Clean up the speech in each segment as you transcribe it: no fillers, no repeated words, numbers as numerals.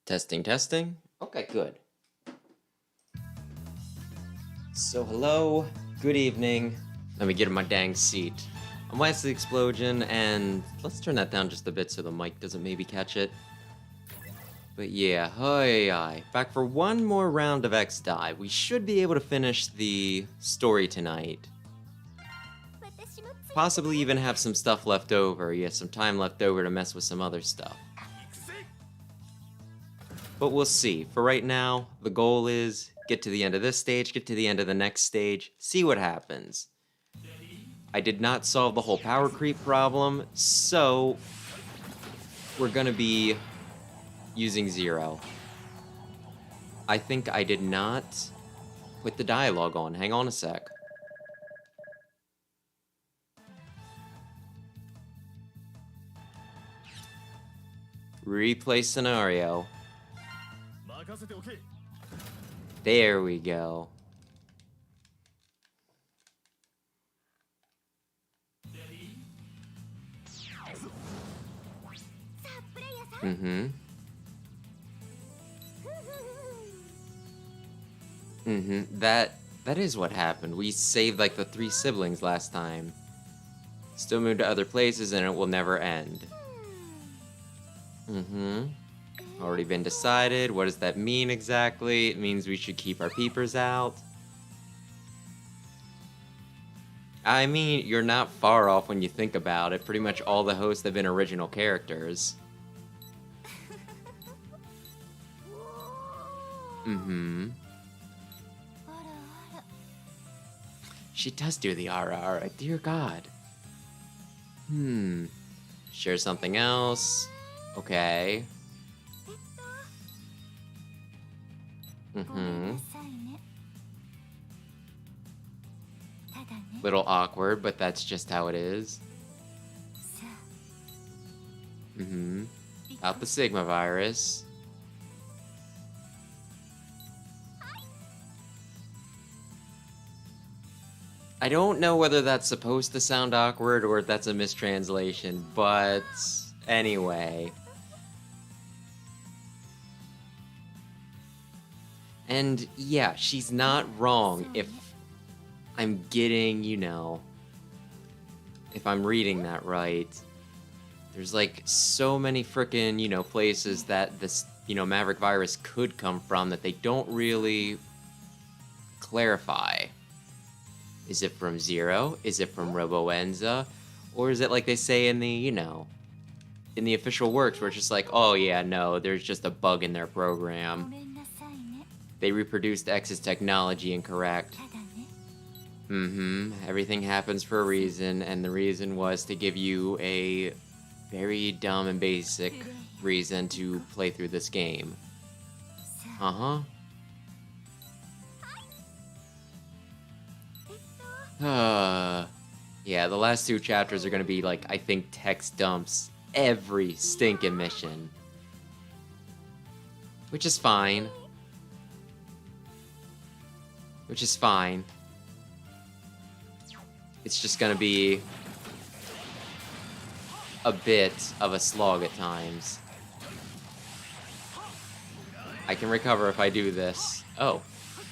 Testing, testing. Okay, good. So, hello, good evening. Let me get in my dang seat. I'm Wesley Explosion, and let's turn that down just a bit so the mic doesn't maybe catch it. But yeah, hi, back for one more round of X-Die. We should be able to finish the story tonight. Possibly even have some stuff left over. Yeah, some time left over to mess with some other stuff. But we'll see. For right now, the goal is get to the end of this stage, get to the end of the next stage, see what happens. I did not solve the whole power creep problem, so we're gonna be using Zero. I think I did not put the dialogue on. Hang on a sec. Replay scenario. There we go. That is what happened. We saved like the 3 siblings last time. Still moved to other places and it will never end. Already been decided. What does that mean exactly? It means we should keep our peepers out. I mean, you're not far off when you think about it. Pretty much all the hosts have been original characters. She does do the ara, dear God. Share something else. Okay. Little awkward, but that's just how it is. About the Sigma virus. I don't know whether that's supposed to sound awkward or if that's a mistranslation, but anyway. And yeah, she's not wrong if I'm getting, if I'm reading that right. There's like so many frickin', places that this, Maverick virus could come from that they don't really clarify. Is it from Zero? Is it from Roboenza? Or is it like they say in the, in the official works where it's just like, oh yeah, no, there's just a bug in their program. They reproduced X's technology incorrect. Everything happens for a reason, and the reason was to give you a very dumb and basic reason to play through this game. Yeah, the last 2 chapters are gonna be like, I think, text dumps every stinking mission. Which is fine. It's just gonna be a bit of a slog at times. I can recover if I do this. Oh,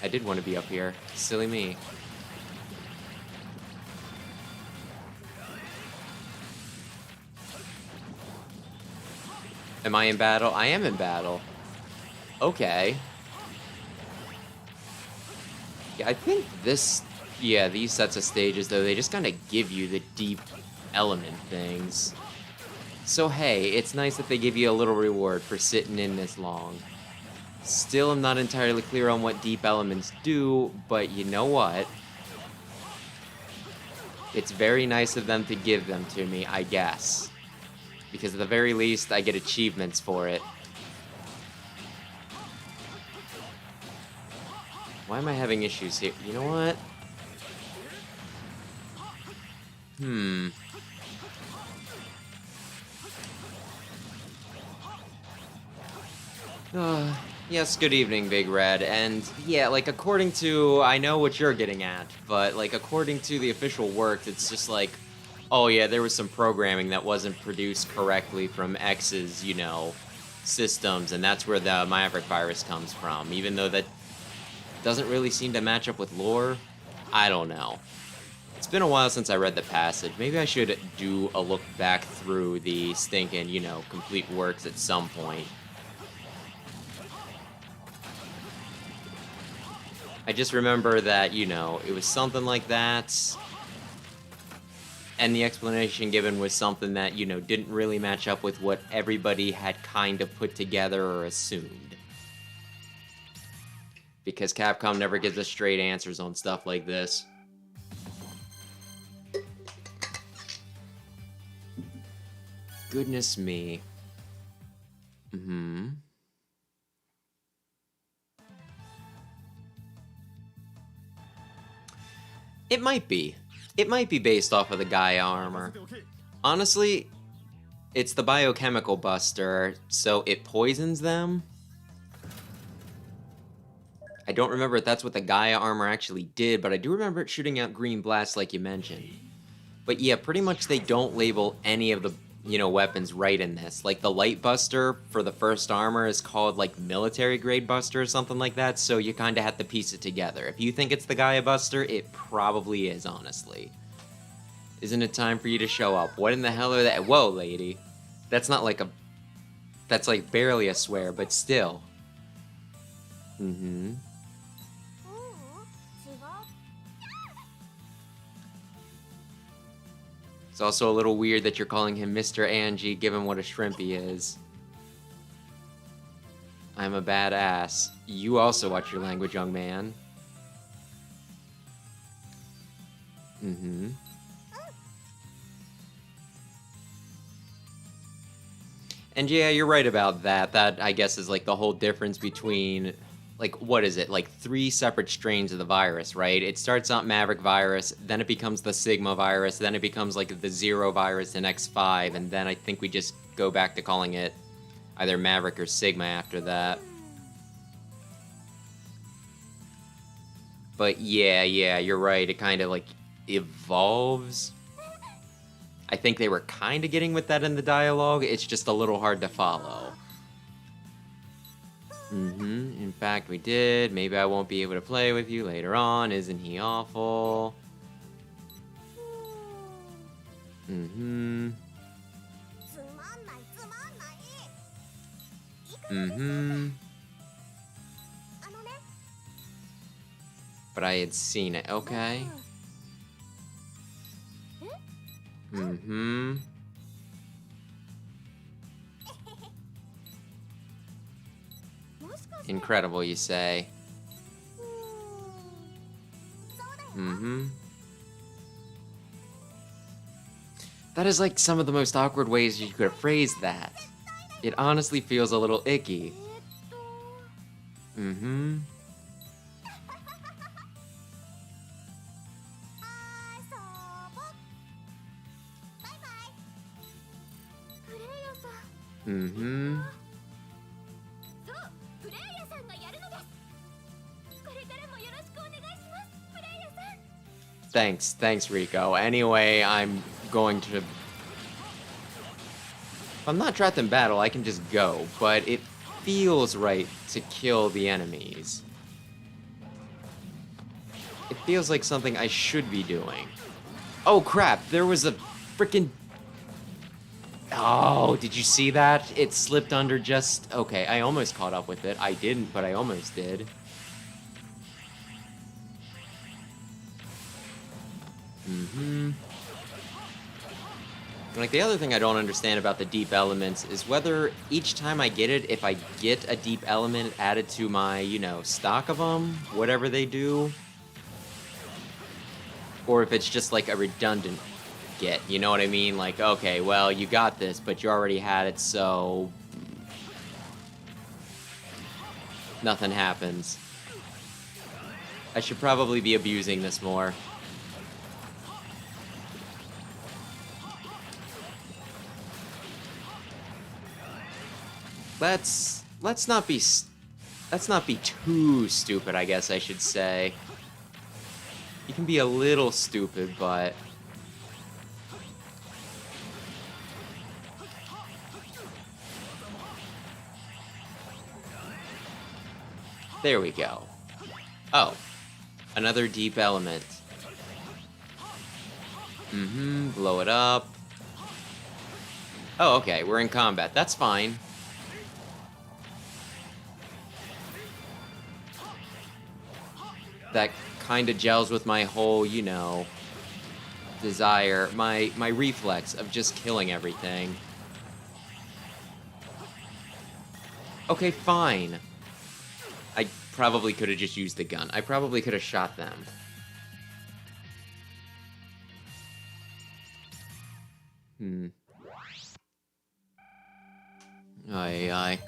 I did want to be up here. Silly me. Am I in battle? I am in battle. Okay. Yeah, I think these sets of stages, though, they just kind of give you the deep element things. So, hey, it's nice that they give you a little reward for sitting in this long. Still, I'm not entirely clear on what deep elements do, but you know what? It's very nice of them to give them to me, I guess. Because at the very least, I get achievements for it. Why am I having issues here? You know what? Yes, good evening, Big Red. And yeah, like, according to, I know what you're getting at, but like, according to the official work, it's just like, oh yeah, there was some programming that wasn't produced correctly from X's, systems, and that's where the Maverick virus comes from. Even though that doesn't really seem to match up with lore, I don't know. It's been a while since I read the passage. Maybe I should do a look back through the stinking, you know, complete works at some point. I just remember that, you know, it was something like that, and the explanation given was something that, you know, didn't really match up with what everybody had kind of put together or assumed. Because Capcom never gives us straight answers on stuff like this. Goodness me. It might be. It might be based off of the Gaia armor. Honestly, it's the biochemical buster, so it poisons them. I don't remember if that's what the Gaia armor actually did, but I do remember it shooting out green blasts like you mentioned. But yeah, pretty much they don't label any of the, you know, weapons right in this. Like the light buster for the first armor is called like military grade buster or something like that, so you kind of have to piece it together. If you think it's the Gaia buster, it probably is, honestly. Isn't it time for you to show up? What in the hell are that? Whoa, lady. That's not like a... That's like barely a swear, but still. It's also a little weird that you're calling him Mr. Angie, given what a shrimp he is. I'm a badass. You also watch your language, young man. And yeah, you're right about that. That, I guess, is like the whole difference between, like, what is it? Like 3 separate strains of the virus, right? It starts out Maverick virus, then it becomes the Sigma virus, then it becomes like the Zero virus in X5, and then I think we just go back to calling it either Maverick or Sigma after that. But yeah, you're right. It kind of like evolves. I think they were kind of getting with that in the dialogue. It's just a little hard to follow. In fact, we did. Maybe I won't be able to play with you later on. Isn't he awful? But I had seen it. Okay. Incredible, you say. That is like some of the most awkward ways you could have phrased that. It honestly feels a little icky. Thanks, Rico. Anyway, I'm going to... If I'm not trapped in battle, I can just go, but it feels right to kill the enemies. It feels like something I should be doing. Oh crap, there was a freaking... Oh, did you see that? It slipped under just... Okay, I almost caught up with it. I didn't, but I almost did. Like, the other thing I don't understand about the deep elements is whether each time I get it, if I get a deep element added to my, you know, stock of them, whatever they do, or if it's just like a redundant get, you know what I mean? Like, okay, well, you got this, but you already had it, so nothing happens. I should probably be abusing this more. Let's not be too stupid, I guess I should say. You can be a little stupid, but There we go. Oh, another deep element. Blow it up. Oh, okay, we're in combat. That's fine. That kind of gels with my whole, you know, desire, my reflex of just killing everything. Okay, fine. I probably could have just used the gun. I probably could have shot them. Aye.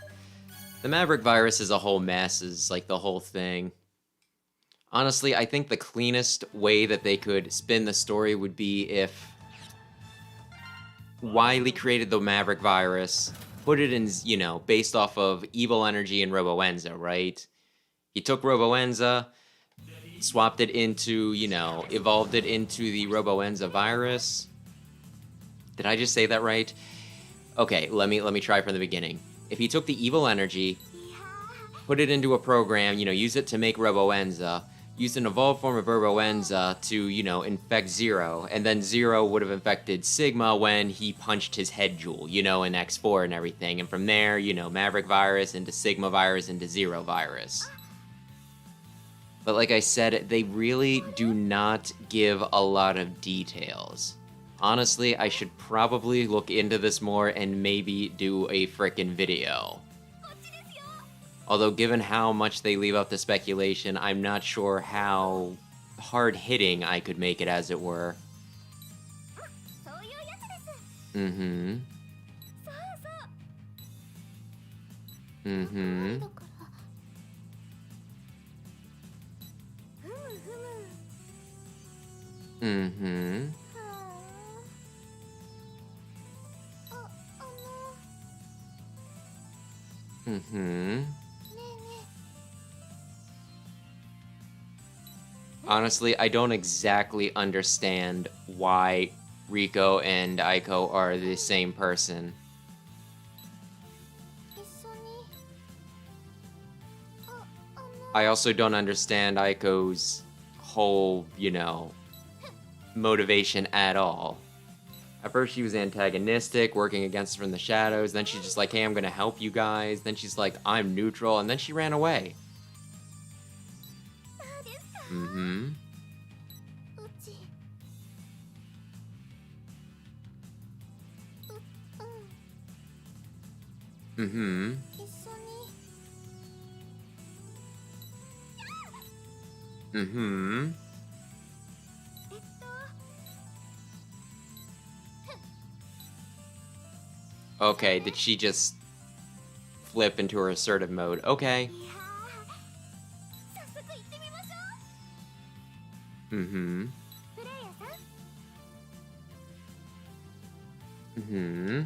The Maverick virus is a whole mess, is like the whole thing. Honestly, I think the cleanest way that they could spin the story would be if Wily created the Maverick virus, put it in, you know, based off of Evil Energy and Roboenza, right? He took Roboenza, swapped it into, you know, evolved it into the Roboenza virus. Did I just say that right? Okay, let me try from the beginning. If he took the Evil Energy, put it into a program, you know, use it to make Roboenza, used an evolved form of Roboenza to, you know, infect Zero, and then Zero would have infected Sigma when he punched his head jewel, you know, in X4 and everything, and from there, you know, Maverick virus into Sigma virus into Zero virus. But like I said, they really do not give a lot of details. Honestly, I should probably look into this more and maybe do a frickin' video. Although, given how much they leave up to speculation, I'm not sure how hard-hitting I could make it, as it were. Mm-hmm. Honestly, I don't exactly understand why Rico and Aiko are the same person. I also don't understand Aiko's whole, you know, motivation at all. At first she was antagonistic, working against us from the shadows, then she's just like, hey, I'm gonna help you guys, then she's like, I'm neutral, and then she ran away. Mm-hmm. Mm-hmm. Mm-hmm. Okay, did she just flip into her assertive mode? Okay. Mm-hmm. Mm-hmm.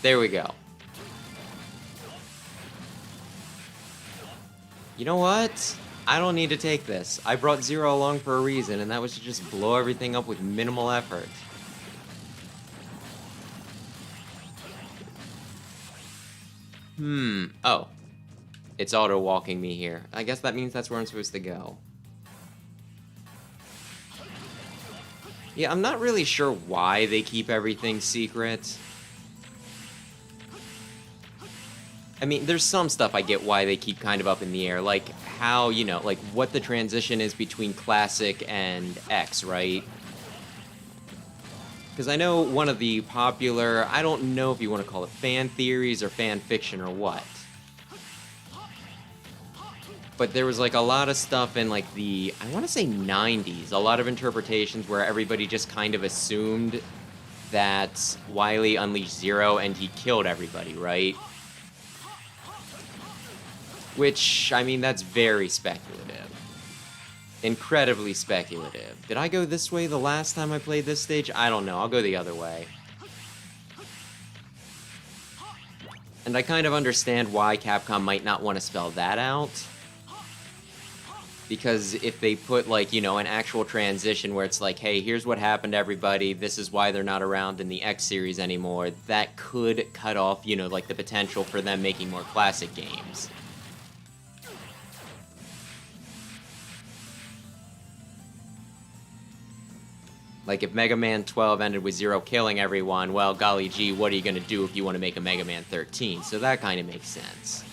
There we go. You know what? I don't need to take this. I brought Zero along for a reason, and that was to just blow everything up with minimal effort. Oh. It's auto-walking me here. I guess that means that's where I'm supposed to go. Yeah, I'm not really sure why they keep everything secret. I mean, there's some stuff I get why they keep kind of up in the air, like how, you know, like what the transition is between Classic and X, right? Because I know one of the popular, I don't know if you want to call it fan theories or fan fiction or what. But there was like a lot of stuff in like the, I want to say 90s, a lot of interpretations where everybody just kind of assumed that Wily unleashed Zero and he killed everybody, right? Which, I mean, that's very speculative. Incredibly speculative. Did I go this way the last time I played this stage? I don't know. I'll go the other way. And I kind of understand why Capcom might not want to spell that out. Because if they put, like, you know, an actual transition where it's like, hey, here's what happened to everybody, this is why they're not around in the X series anymore, that could cut off, you know, like, the potential for them making more classic games. Like, if Mega Man 12 ended with Zero killing everyone, well, golly gee, what are you gonna do if you want to make a Mega Man 13? So that kind of makes sense.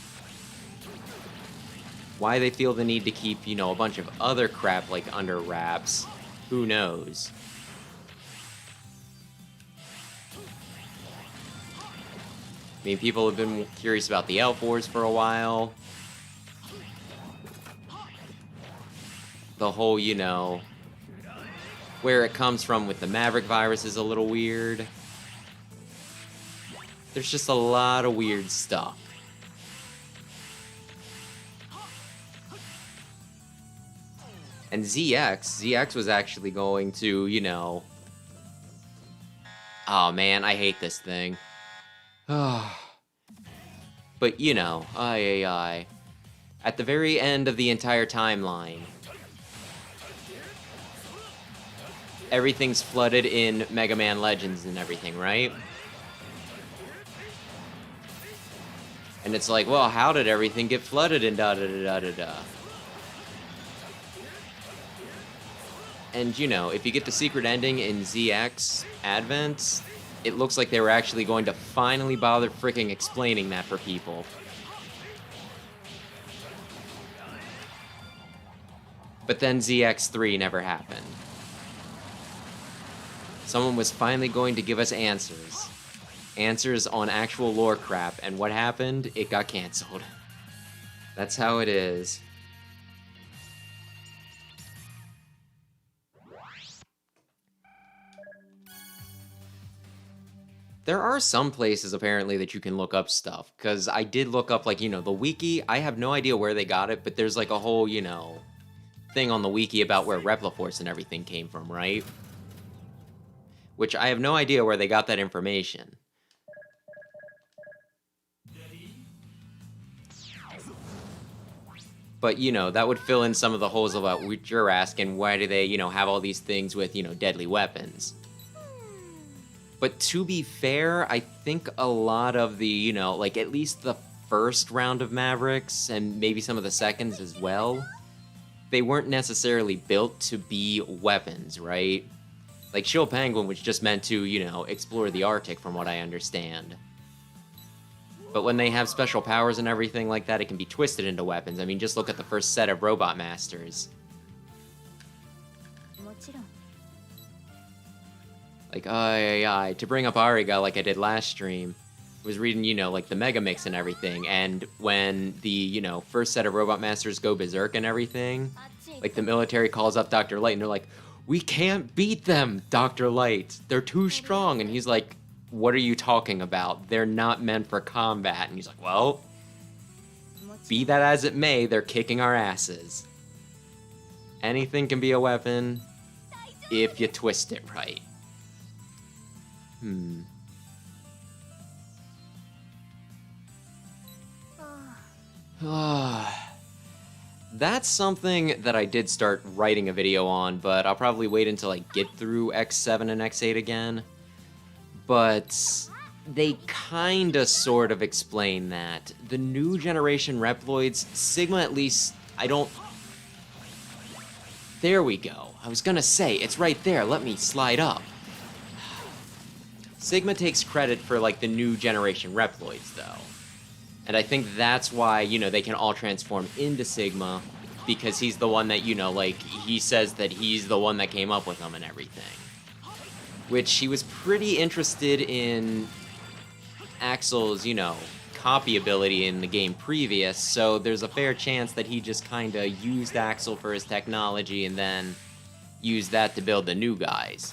Why they feel the need to keep, you know, a bunch of other crap, like, under wraps, who knows? I mean, people have been curious about the L-Force for a while. The whole, you know, where it comes from with the Maverick virus is a little weird. There's just a lot of weird stuff. And ZX was actually going to, you know... Oh man, I hate this thing. But, you know, at the very end of the entire timeline, everything's flooded in Mega Man Legends and everything, right? And it's like, well, how did everything get flooded and da-da-da-da-da-da? And, you know, if you get the secret ending in ZX Advent, it looks like they were actually going to finally bother freaking explaining that for people. But then ZX3 never happened. Someone was finally going to give us answers. Answers on actual lore crap, and what happened? It got canceled. That's how it is. There are some places, apparently, that you can look up stuff, because I did look up, like, you know, the wiki. I have no idea where they got it, but there's, like, a whole, you know, thing on the wiki about where Repliforce and everything came from, right? Which I have no idea where they got that information. But, you know, that would fill in some of the holes about what you're asking. Why do they, you know, have all these things with, you know, deadly weapons? But to be fair, I think a lot of the, you know, like at least the first round of Mavericks, and maybe some of the seconds as well, they weren't necessarily built to be weapons, right? Like Shield Penguin was just meant to, you know, explore the Arctic from what I understand. But when they have special powers and everything like that, it can be twisted into weapons. I mean, just look at the first set of Robot Masters. Like, to bring up Ariga like I did last stream, was reading, you know, like the Mega Mix and everything, and when the, you know, first set of Robot Masters go berserk and everything, like the military calls up Dr. Light and they're like, we can't beat them, Dr. Light. They're too strong. And he's like, what are you talking about? They're not meant for combat. And he's like, well, be that as it may, they're kicking our asses. Anything can be a weapon if you twist it right. That's something that I did start writing a video on, but I'll probably wait until I get through X7 and X8 again. But they kinda sort of explain that. The new generation Reploids, Sigma at least, I don't... There we go. I was gonna say, it's right there, let me slide up. Sigma takes credit for, like, the new generation Reploids, though. And I think that's why, you know, they can all transform into Sigma, because he's the one that, you know, like, he says that he's the one that came up with them and everything. Which he was pretty interested in Axel's, you know, copy ability in the game previous, so there's a fair chance that he just kinda used Axel for his technology and then used that to build the new guys.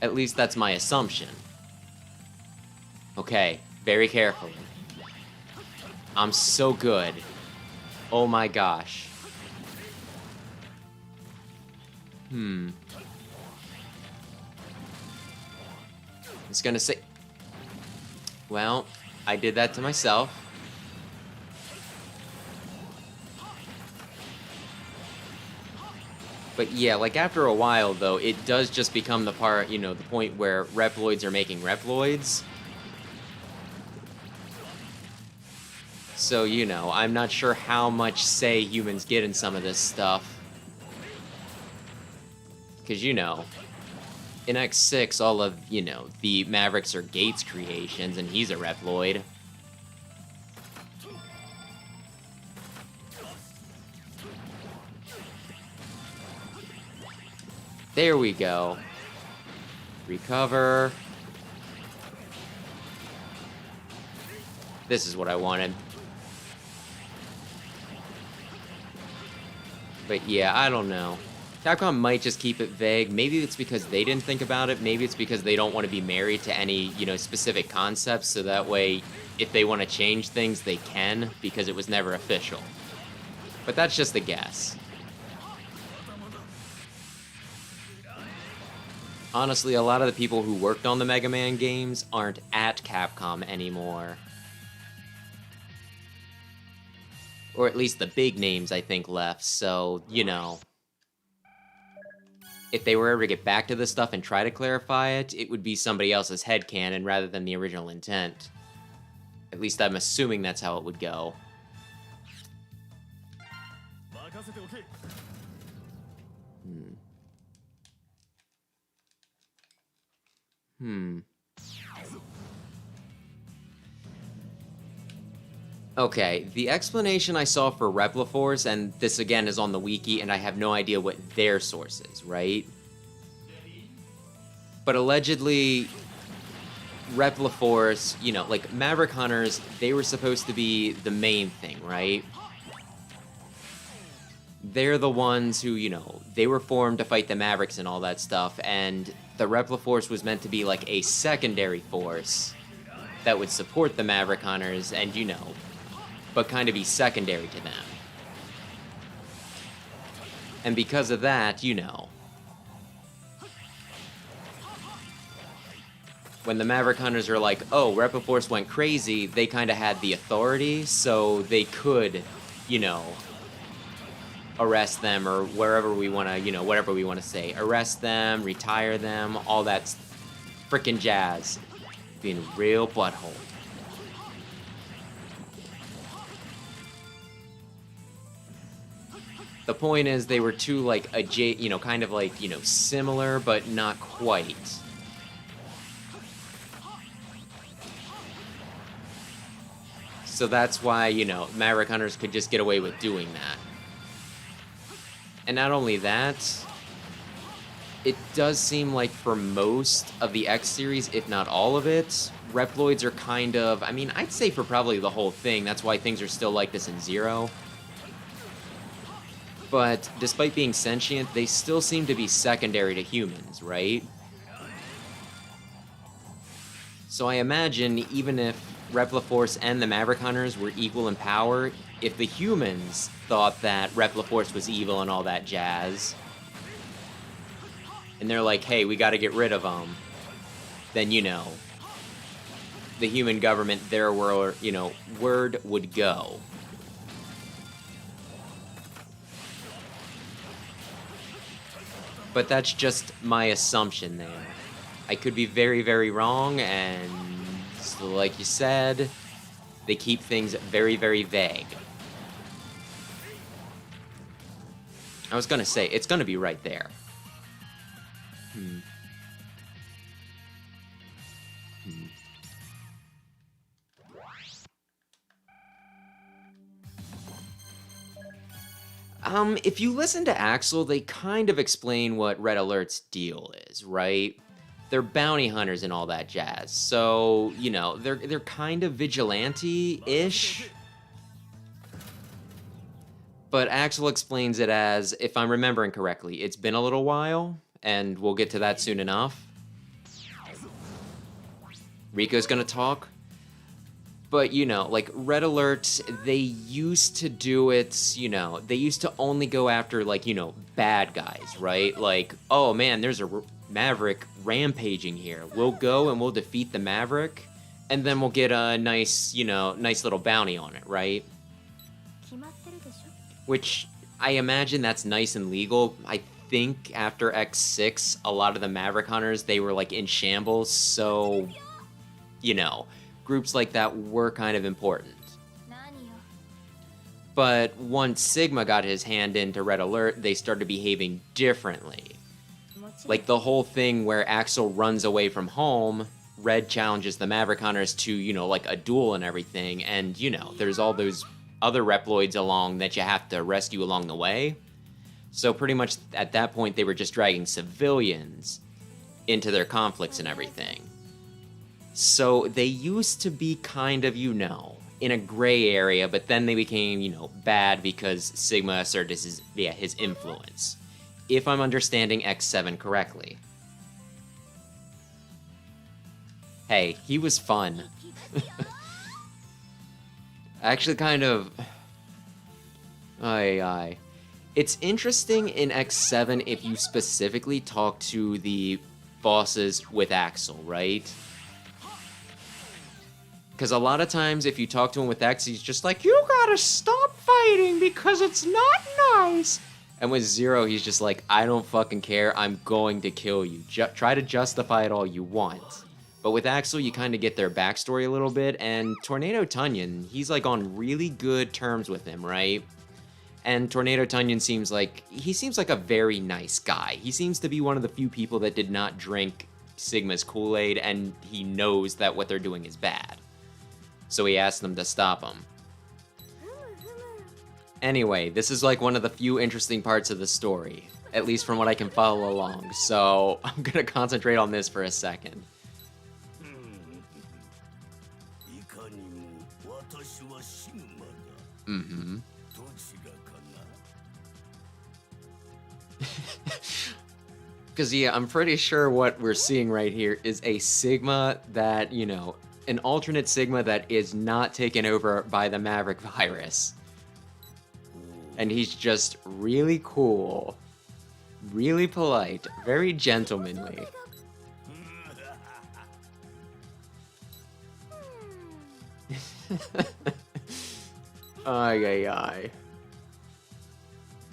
At least that's my assumption. Okay, very carefully. I'm so good. Oh my gosh. I was gonna say... Well, I did that to myself. But yeah, like after a while though, it does just become the part, you know, the point where Reploids are making Reploids. So, you know, I'm not sure how much say humans get in some of this stuff. Because, you know, in X6, all of, you know, the Mavericks are Gates creations, and he's a Reploid. There we go. Recover. This is what I wanted. But yeah, I don't know. Capcom might just keep it vague. Maybe it's because they didn't think about it. Maybe it's because they don't want to be married to any, you know, specific concepts, so that way, if they want to change things, they can, because it was never official. But that's just a guess. Honestly, a lot of the people who worked on the Mega Man games aren't at Capcom anymore. Or at least the big names, I think, left, so, you know. If they were ever to get back to this stuff and try to clarify it, it would be somebody else's headcanon rather than the original intent. At least I'm assuming that's how it would go. Okay, the explanation I saw for Repliforce, and this again is on the wiki, and I have no idea what their source is, right? But allegedly, Repliforce, you know, like, Maverick Hunters, they were supposed to be the main thing, right? They're the ones who, you know, they were formed to fight the Mavericks and all that stuff, and the Repliforce was meant to be like a secondary force that would support the Maverick Hunters and, you know, but kind of be secondary to them. And because of that, you know, when the Maverick Hunters are like, oh, Repliforce went crazy, they kind of had the authority, so they could, you know, arrest them, or wherever we want to, you know, whatever we want to say. Arrest them, retire them, all that frickin' jazz. Being a real butthole. The point is, they were two, like, you know, kind of like, you know, similar, but not quite. So that's why, you know, Maverick Hunters could just get away with doing that. And not only that, it does seem like for most of the X series, if not all of it, Reploids are kind of, I mean, I'd say for probably the whole thing, that's why things are still like this in Zero. But despite being sentient, they still seem to be secondary to humans, right? So I imagine even if Repliforce and the Maverick Hunters were equal in power, if the humans thought that Repliforce was evil and all that jazz, and they're like, hey, we gotta get rid of him, then, you know, the human government, their word, you know, word would go. But that's just my assumption there. I could be very, very wrong, and like you said, they keep things very, very vague. I was gonna say, it's gonna be right there. If you listen to Axel, they kind of explain what Red Alert's deal is, right? They're bounty hunters and all that jazz. So, you know, they're kind of vigilante-ish. But Axel explains it as, if I'm remembering correctly, it's been a little while, and we'll get to that soon enough. Rico's gonna talk. But, you know, like, Red Alert, they used to do it, you know, they used to only go after, like, you know, bad guys, right? Like, oh man, there's a Maverick rampaging here. We'll go and we'll defeat the Maverick, and then we'll get a nice, you know, nice little bounty on it, right? Which, I imagine that's nice and legal. I think after X6, a lot of the Maverick Hunters, they were, like, in shambles, so, you know, groups like that were kind of important. But once Sigma got his hand into Red Alert, they started behaving differently. Like the whole thing where Axel runs away from home, Red challenges the Maverick Hunters to, you know, like a duel and everything, and, you know, there's all those other Reploids along that you have to rescue along the way. So pretty much at that point, they were just dragging civilians into their conflicts and everything. So they used to be kind of, you know, in a gray area, but then they became, you know, bad because Sigma asserted his influence. If I'm understanding X7 correctly. Hey, he was fun. Actually, kind of... Aye. It's interesting in X7 if you specifically talk to the bosses with Axel, right? Because a lot of times if you talk to him with X, he's just like, you gotta stop fighting because it's not nice. And with Zero, he's just like, I don't fucking care, I'm going to kill you. Try to justify it all you want. But with Axel, you kind of get their backstory a little bit, and Tornado Tunyon, he's like on really good terms with him, right? And Tornado Tunyon seems like a very nice guy. He seems to be one of the few people that did not drink Sigma's Kool-Aid, and he knows that what they're doing is bad. So he asked them to stop him. Anyway, this is like one of the few interesting parts of the story, at least from what I can follow along, so I'm gonna concentrate on this for a second. Mm-hmm. Because, yeah, I'm pretty sure what we're seeing right here is a Sigma that, you know, an alternate Sigma that is not taken over by the Maverick virus. And he's just really cool, really polite, very gentlemanly. Ay.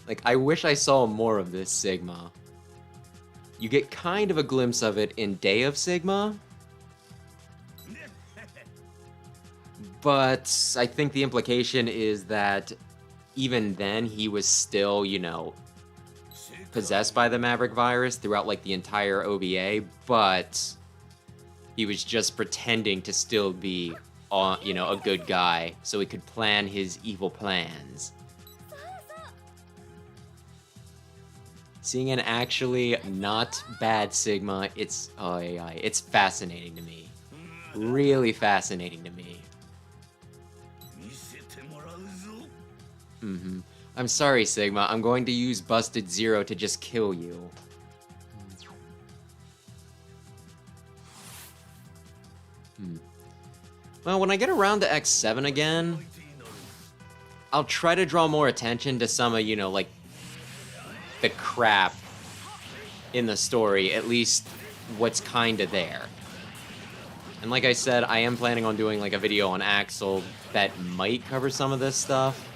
Like, I wish I saw more of this Sigma. You get kind of a glimpse of it in Day of Sigma. But I think the implication is that even then he was still, you know, possessed by the Maverick virus throughout like the entire OVA, but he was just pretending to still be, you know, a good guy so he could plan his evil plans. Seeing an actually not bad Sigma, it's fascinating to me. Really fascinating to me. Mm-hmm. I'm sorry, Sigma. I'm going to use Busted Zero to just kill you. Well, when I get around to X7 again, I'll try to draw more attention to some of, you know, like, the crap in the story, at least what's kinda there. And like I said, I am planning on doing, like, a video on Axel that might cover some of this stuff.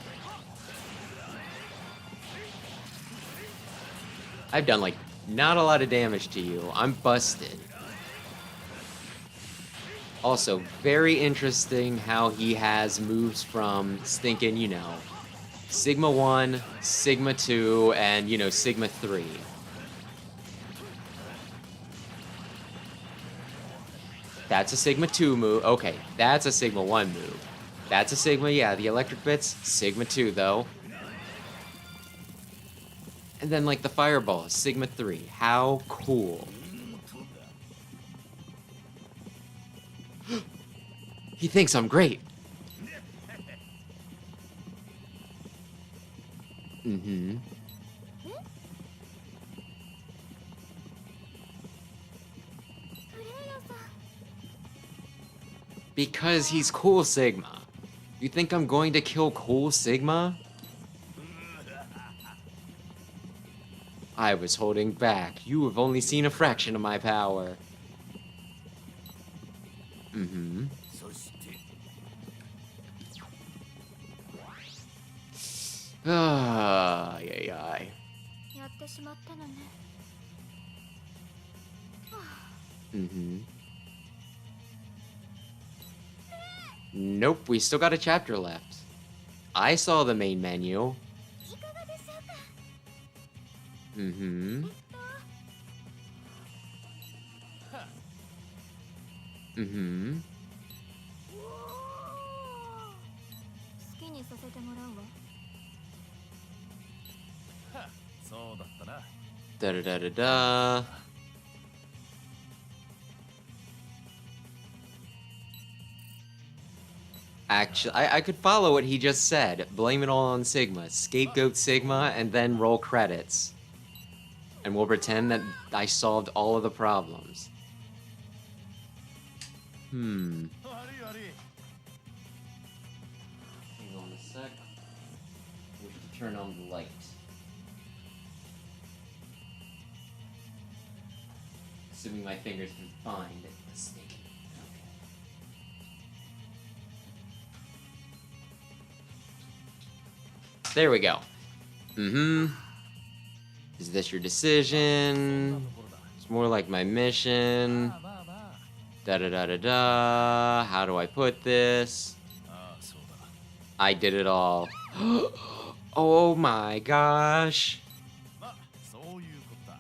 I've done, like, not a lot of damage to you. I'm busted. Also, very interesting how he has moves from stinking, you know, Sigma 1, Sigma 2, and, you know, Sigma 3. That's a Sigma 2 move. Okay, that's a Sigma 1 move. That's a Sigma, yeah, the electric bits, Sigma 2, though. And then, like, the fireball, Sigma 3. How cool. He thinks I'm great. Mm-hmm. Because he's cool, Sigma. You think I'm going to kill cool Sigma? I was holding back. You have only seen a fraction of my power. Mm-hmm. Ay. Mm-hmm. Nope, we still got a chapter left. I saw the main menu. Mm-hmm. Mm-hmm. 好きにさせてもらうわ。そうだったな。Da-da-da-da-da. Actually, I could follow what he just said. Blame it all on Sigma. Scapegoat Sigma, and then roll credits. And we'll pretend that I solved all of the problems. Hmm. 悪い悪い。 Hang on a sec. We have to turn on the light. Assuming my fingers can find the sticky. Okay. There we go. Mm-hmm. Is this your decision? It's more like my mission. まあまあ。 Da-da-da-da-da. How do I put this? ああ、そうだ。 I did it all. Oh my gosh. まあ、そういうことだ。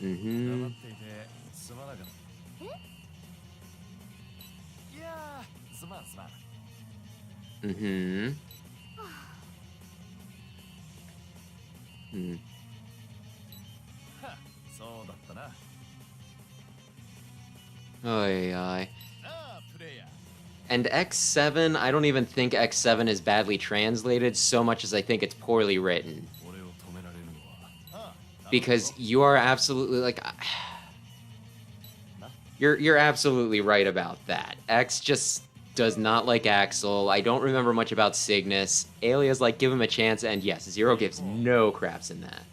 Mm-hmm. 黙っていてすまなかった。いやー、すまんすまん。 Mm-hmm. Hmm. は、そうだったな。 Oy, oy. なあ、プレイヤー。 And X7, I don't even think X7 is badly translated so much as I think it's poorly written. 俺を止められるのは。ああ、 Because you are absolutely like you're absolutely right about that. X just does not like Axel. I don't remember much about Cygnus. Alia's like give him a chance, and yes, Zero gives no craps in that.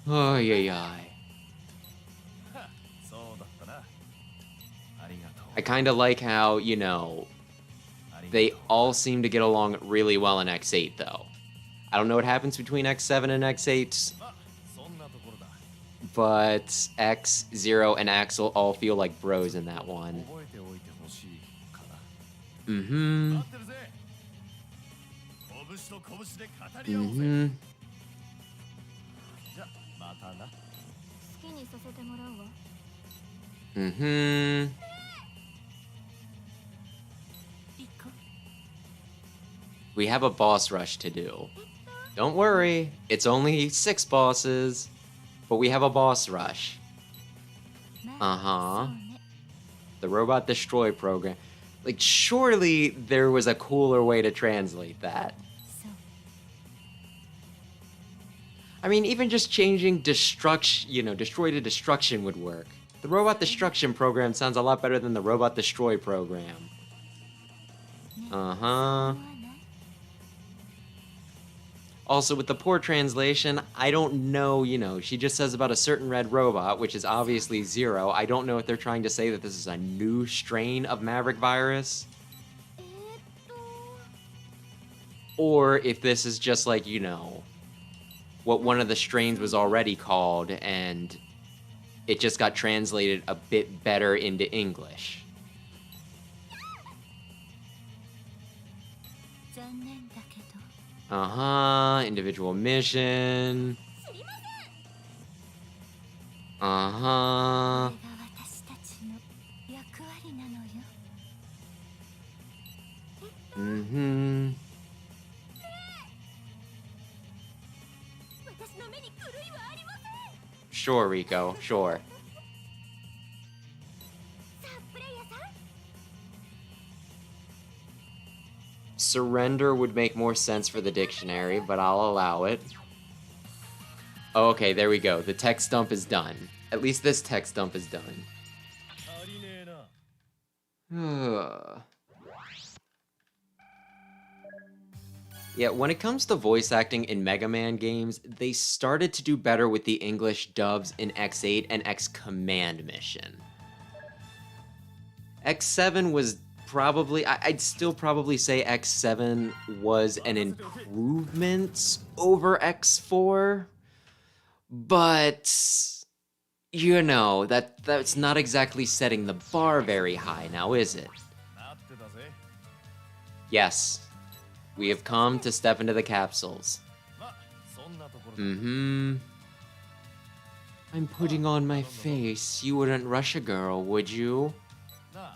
Oh yeah. そうだったな。ありがとう。 I kind of like how, you know, ありがとう。 they all seem to get along really well in X8 though. I don't know what happens between X7 and X8, まあ、そんなところだ。 but X, Zero, and Axel all feel like bros in that one. 覚えておいてほしいかな。 Mm-hmm. 待ってるぜ。拳と拳で語り合おうぜ。 Mm-hmm. じゃ、またな。 好きにさせてもらうわ。 Mm-hmm. 行こう。 We have a boss rush to do. Don't worry, it's only 6 bosses, but we have a boss rush. まあ、 Uh-huh. そうね。 The Robot Destroy program. Like, surely there was a cooler way to translate that. そう。 I mean, even just changing destruction, you know, destroy to destruction would work. The Robot Destruction program sounds a lot better than the Robot Destroy program. ね、 Uh-huh. そう思わない？ Also, with the poor translation, I don't know, you know, she just says about a certain red robot, which is obviously Zero. I don't know if they're trying to say that this is a new strain of Maverick virus, と or if this is just like, you know, what one of the strains was already called, and it just got translated a bit better into English. 残念だけど。 Uh-huh, individual mission. 知りません。 Uh-huh. これが私たちの役割なのよ。 Mm-hmm. 私の目に狂いはありません。 Sure, Rico, sure. さあ、プレイヤーさん。 Surrender would make more sense for the dictionary, but I'll allow it. Oh, okay, there we go. The text dump is done. At least this text dump is done. 足りねえな。 Yeah, when it comes to voice acting in Mega Man games, they started to do better with the English dubs in X8 and X Command Mission. X7 was probably, I'd still probably say X7 was an improvement over X4, but you know, that's not exactly setting the bar very high now, is it? 待ってたぜ。 Yes, we have come to step into the capsules. まあ、そんなところだ。 Mm-hmm. I'm putting on my face. You wouldn't rush a girl, would you? な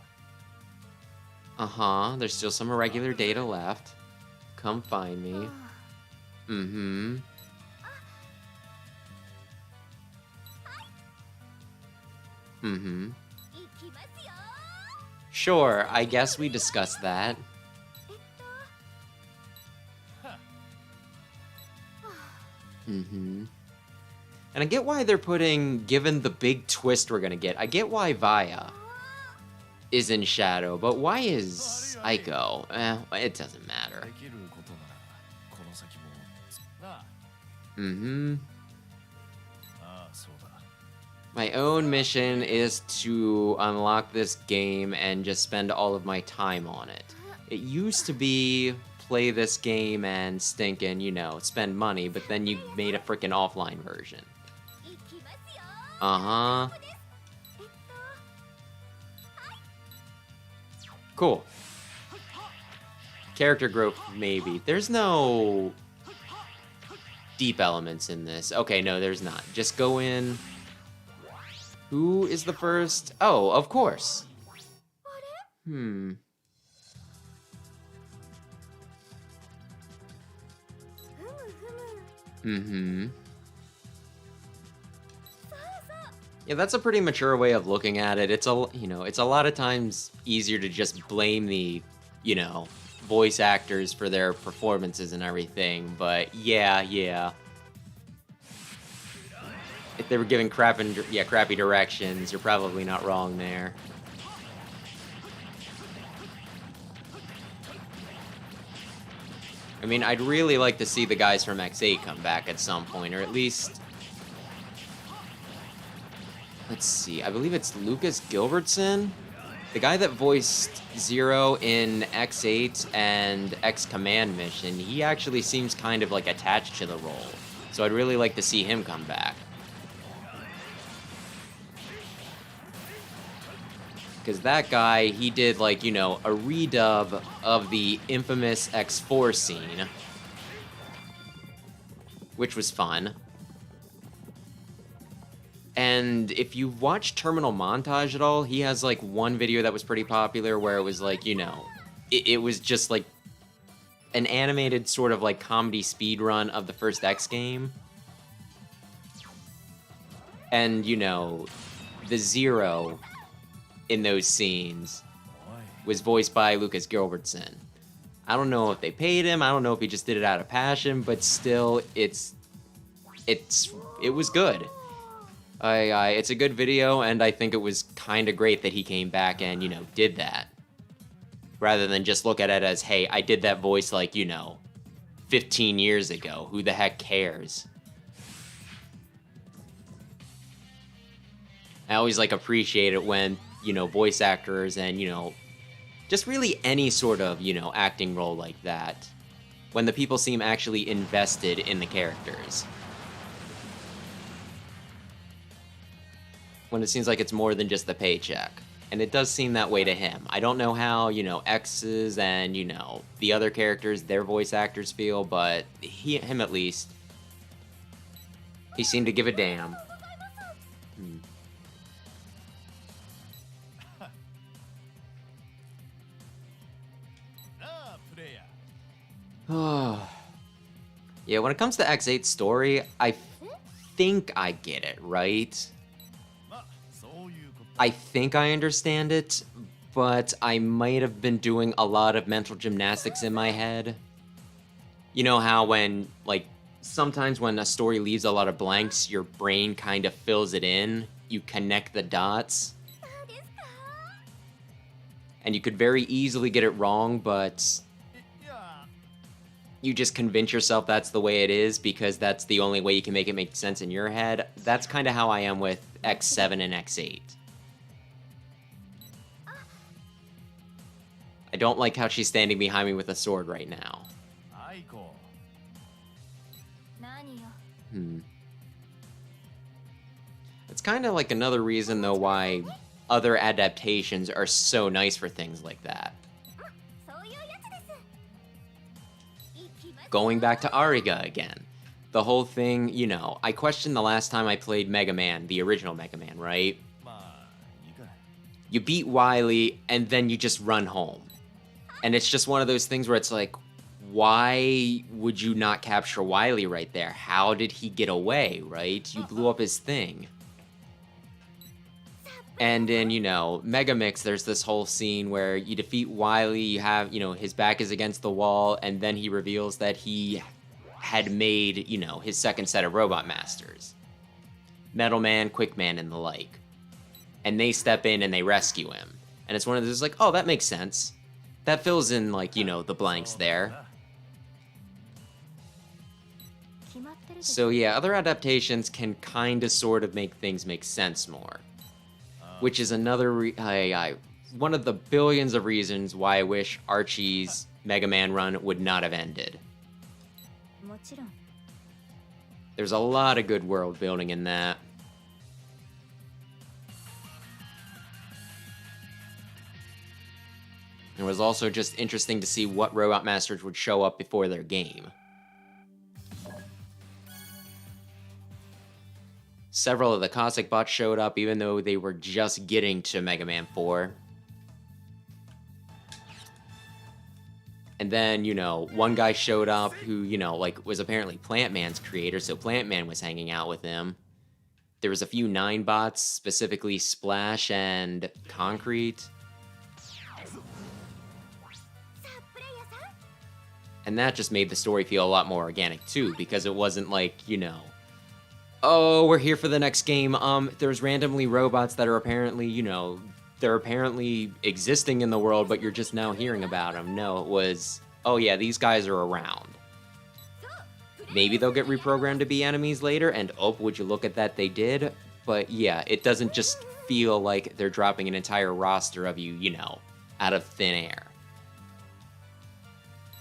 あ Uh-huh. There's still some irregular data left. Come find me. あ Mm-hmm. Mm-hmm. 行きますよ Sure, I guess we discussed that. はっ Mm-hmm. And I get why they're putting, given the big twist we're gonna get, I get why Vaya is in Shadow, but why is Aiko? It doesn't matter. できることならこの先もなあ Mm-hmm. ああそうだ My own mission is to unlock this game and just spend all of my time on it. It used to be play this game and stinking, spend money, but then you made a freaking offline version. 行きますよ Uh-huh. ここです Cool. Character growth, maybe. There's no deep elements in this. Okay, no, there's not. Just go in. Who is the first? Oh, of course. Hmm. ふむふむ Mm-hmm. そうそう Yeah, that's a pretty mature way of looking at it. It's it's a lot of times easier to just blame the, voice actors for their performances and everything. But yeah. If they were giving crappy directions, you're probably not wrong there. I mean, I'd really like to see the guys from X8 come back at some point, or at least... Let's see, I believe it's Lucas Gilbertson? The guy that voiced Zero in X8 and X Command Mission, he actually seems kind of like attached to the role. So I'd really like to see him come back. Because that guy, he did like, a redub of the infamous X4 scene. Which was fun. And if you've watched Terminal Montage at all, he has like one video that was pretty popular where it was like, it was just like an animated sort of like comedy speedrun of the first X game. And, the Zero in those scenes おい was voiced by Lucas Gilbertson. I don't know if they paid him, I don't know if he just did it out of passion, but still, it was good. It's a good video, and I think it was kind of great that he came back and, did that. Rather than just look at it as, hey, I did that voice like, 15 years ago. Who the heck cares? I always, appreciate it when, voice actors and, just really any sort of, acting role like that. When the people seem actually invested in the characters. When it seems like it's more than just the paycheck. And it does seem that way to him. I don't know how, X's and, the other characters, their voice actors feel, but him at least, he seemed to give a damn. Hmm. なあプレイヤー Yeah, when it comes to X8 story, I think I get it, right? まあそういうこと I think I understand it, but I might have been doing a lot of mental gymnastics in my head. You know how when, sometimes when a story leaves a lot of blanks, your brain kind of fills it in, you connect the dots, そうですか and you could very easily get it wrong, but いや you just convince yourself that's the way it is because that's the only way you can make it make sense in your head. That's kind of how I am with X7 and X8. I don't like how she's standing behind me with a sword right now. アイコ何よ It's kind of like another reason, though, why other adaptations are so nice for things like that. そういうやつです行きます Going back to Ariga again. the whole thing, you know, I questioned the last time I played Mega Man, the original Mega Man, right? まあいいか。 You beat Wily, and then you just run home. And it's just one of those things where it's like, why would you not capture Wily right there? How did he get away, right? You blew up his thing. And in, you know, Mega Mix, there's this whole scene where you defeat Wily, you have, you know, his back is against the wall, and then he reveals that he had made, you know, his second set of Robot Masters. Metal Man, Quick Man, and the like. And they step in and they rescue him. And it's one of those like, oh, that makes sense. That fills in, like, you know, the blanks there. 決まってるでしょ So yeah, other adaptations can kind of sort of make things make sense more. Which is another, one of the billions of reasons why I wish Archie's Mega Man run would not have ended. もちろん There's a lot of good world building in that. It was also just interesting to see what Robot Masters would show up before their game. Several of the Cossack bots showed up even though they were just getting to Mega Man 4. And then, you know, one guy showed up who, you know, like, was apparently Plant Man's creator, so Plant Man was hanging out with him. There was a few 9 bots, specifically Splash and Concrete. さあプレイヤーさん And that just made the story feel a lot more organic, too, because it wasn't like, you know, oh, we're here for the next game. There's randomly robots that are apparently, you know, they're apparently existing in the world, but you're just now hearing about them. No, it was, oh yeah, these guys are around. Maybe they'll get reprogrammed to be enemies later, and oh, would you look at that, they did. But yeah, it doesn't just feel like they're dropping an entire roster of you, you know, out of thin air.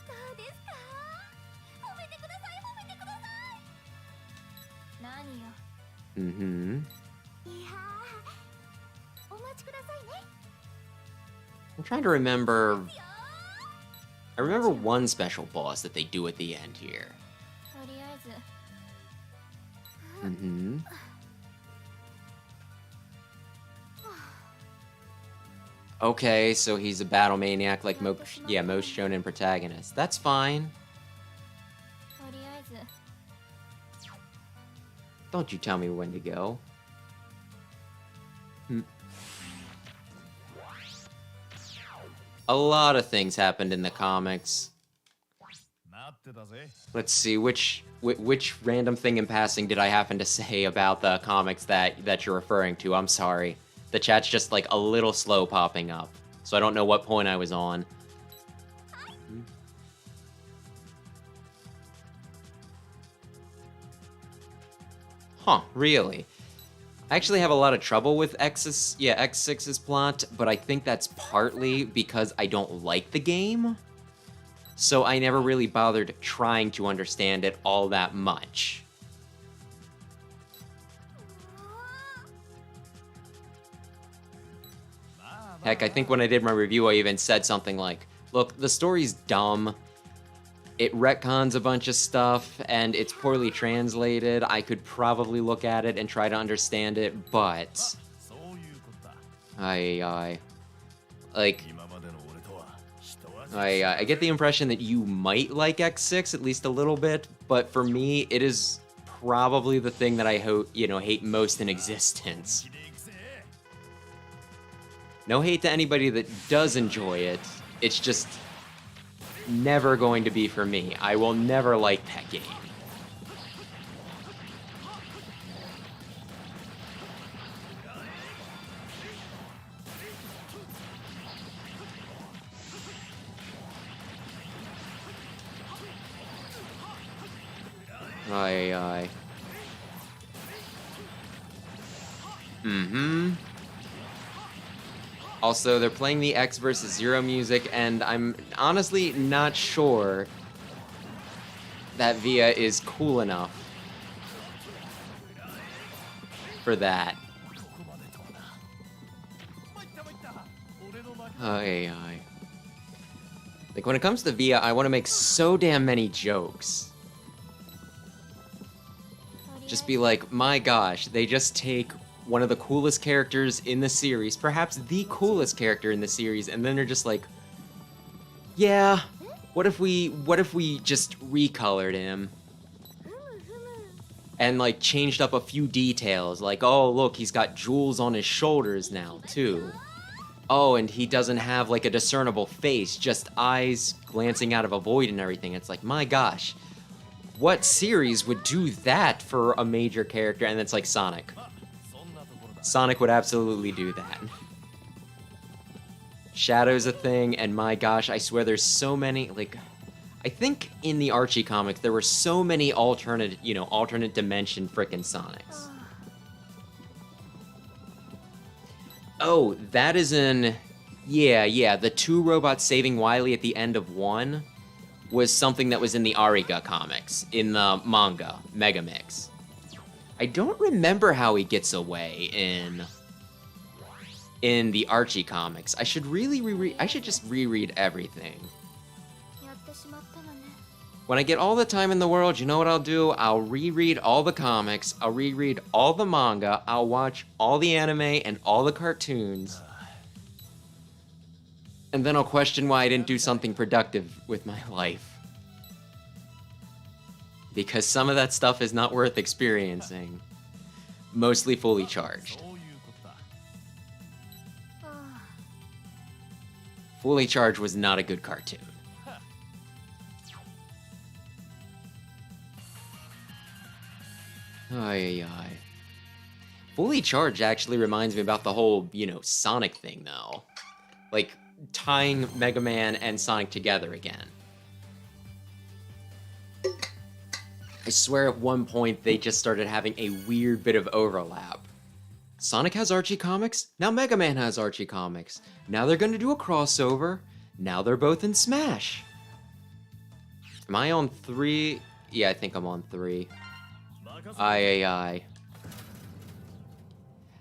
どうですか褒めてください褒めてください何よ Mm-hmm. いやーお待ちくださいね I'm trying to remember. よー I remember one special boss that they do at the end here. とりあえず Mm-hmm. Okay, so he's a battle maniac like most shonen protagonists. That's fine. とりあえず Don't you tell me when to go. A lot of things happened in the comics. 待ってたぜ。 Let's see, which random thing in passing did I happen to say about the comics that you're referring to? I'm sorry. The chat's just like a little slow popping up, so I don't know what point I was on. Huh, really? I actually have a lot of trouble with X6's plot, but I think that's partly because I don't like the game. So I never really bothered trying to understand it all that much. Heck, I think when I did my review, I even said something like, look, the story's dumb. It retcons a bunch of stuff, and it's poorly translated. I could probably look at it and try to understand it, but... そういうことだ。 like, 今までの俺とは人は I get the impression that you might like X6 at least a little bit, but for me, it is probably the thing that I hate most in existence. 気で行くぜ。 No hate to anybody that does enjoy it. It's just never going to be for me. I will never like that game. Mm-hmm. Also, they're playing the X versus Zero music, and I'm honestly not sure that Via is cool enough for that. ここまでとはな。参った参った。俺の負け。 Like, when it comes to Via, I want to make so damn many jokes. Just be like, my gosh, they just take one of the coolest characters in the series, perhaps the coolest character in the series, and then they're just like, yeah, what if we just recolored him? And like changed up a few details, like, oh look, he's got jewels on his shoulders now too. Oh, and he doesn't have like a discernible face, just eyes glancing out of a void and everything. It's like, my gosh, what series would do that for a major character? And it's like Sonic. そんなところだ Sonic would absolutely do that. Shadow's a thing, and my gosh, I swear there's so many, like, I think in the Archie comics there were so many alternate dimension frickin' Sonics. Oh, that is yeah, the two robots saving Wily at the end of 1 was something that was in the Ariga comics, in the manga, Megamix. I don't remember how he gets away in the Archie comics. I should just reread everything. やってしまったのね When I get all the time in the world, you know what I'll do? I'll reread all the comics, I'll reread all the manga, I'll watch all the anime and all the cartoons. And then I'll question why I didn't do something productive with my life. Because some of that stuff is not worth experiencing. Mostly fully charged. そういうことだ Fully Charged was not a good cartoon. Ay, ay, ay. Fully Charged actually reminds me about the whole, Sonic thing, though. Like, tying Mega Man and Sonic together again. I swear at one point they just started having a weird bit of overlap. Sonic has Archie comics, now Mega Man has Archie comics. Now they're gonna do a crossover, now they're both in Smash. Am I on 3? Yeah, I think I'm on 3. Aye, aye, aye.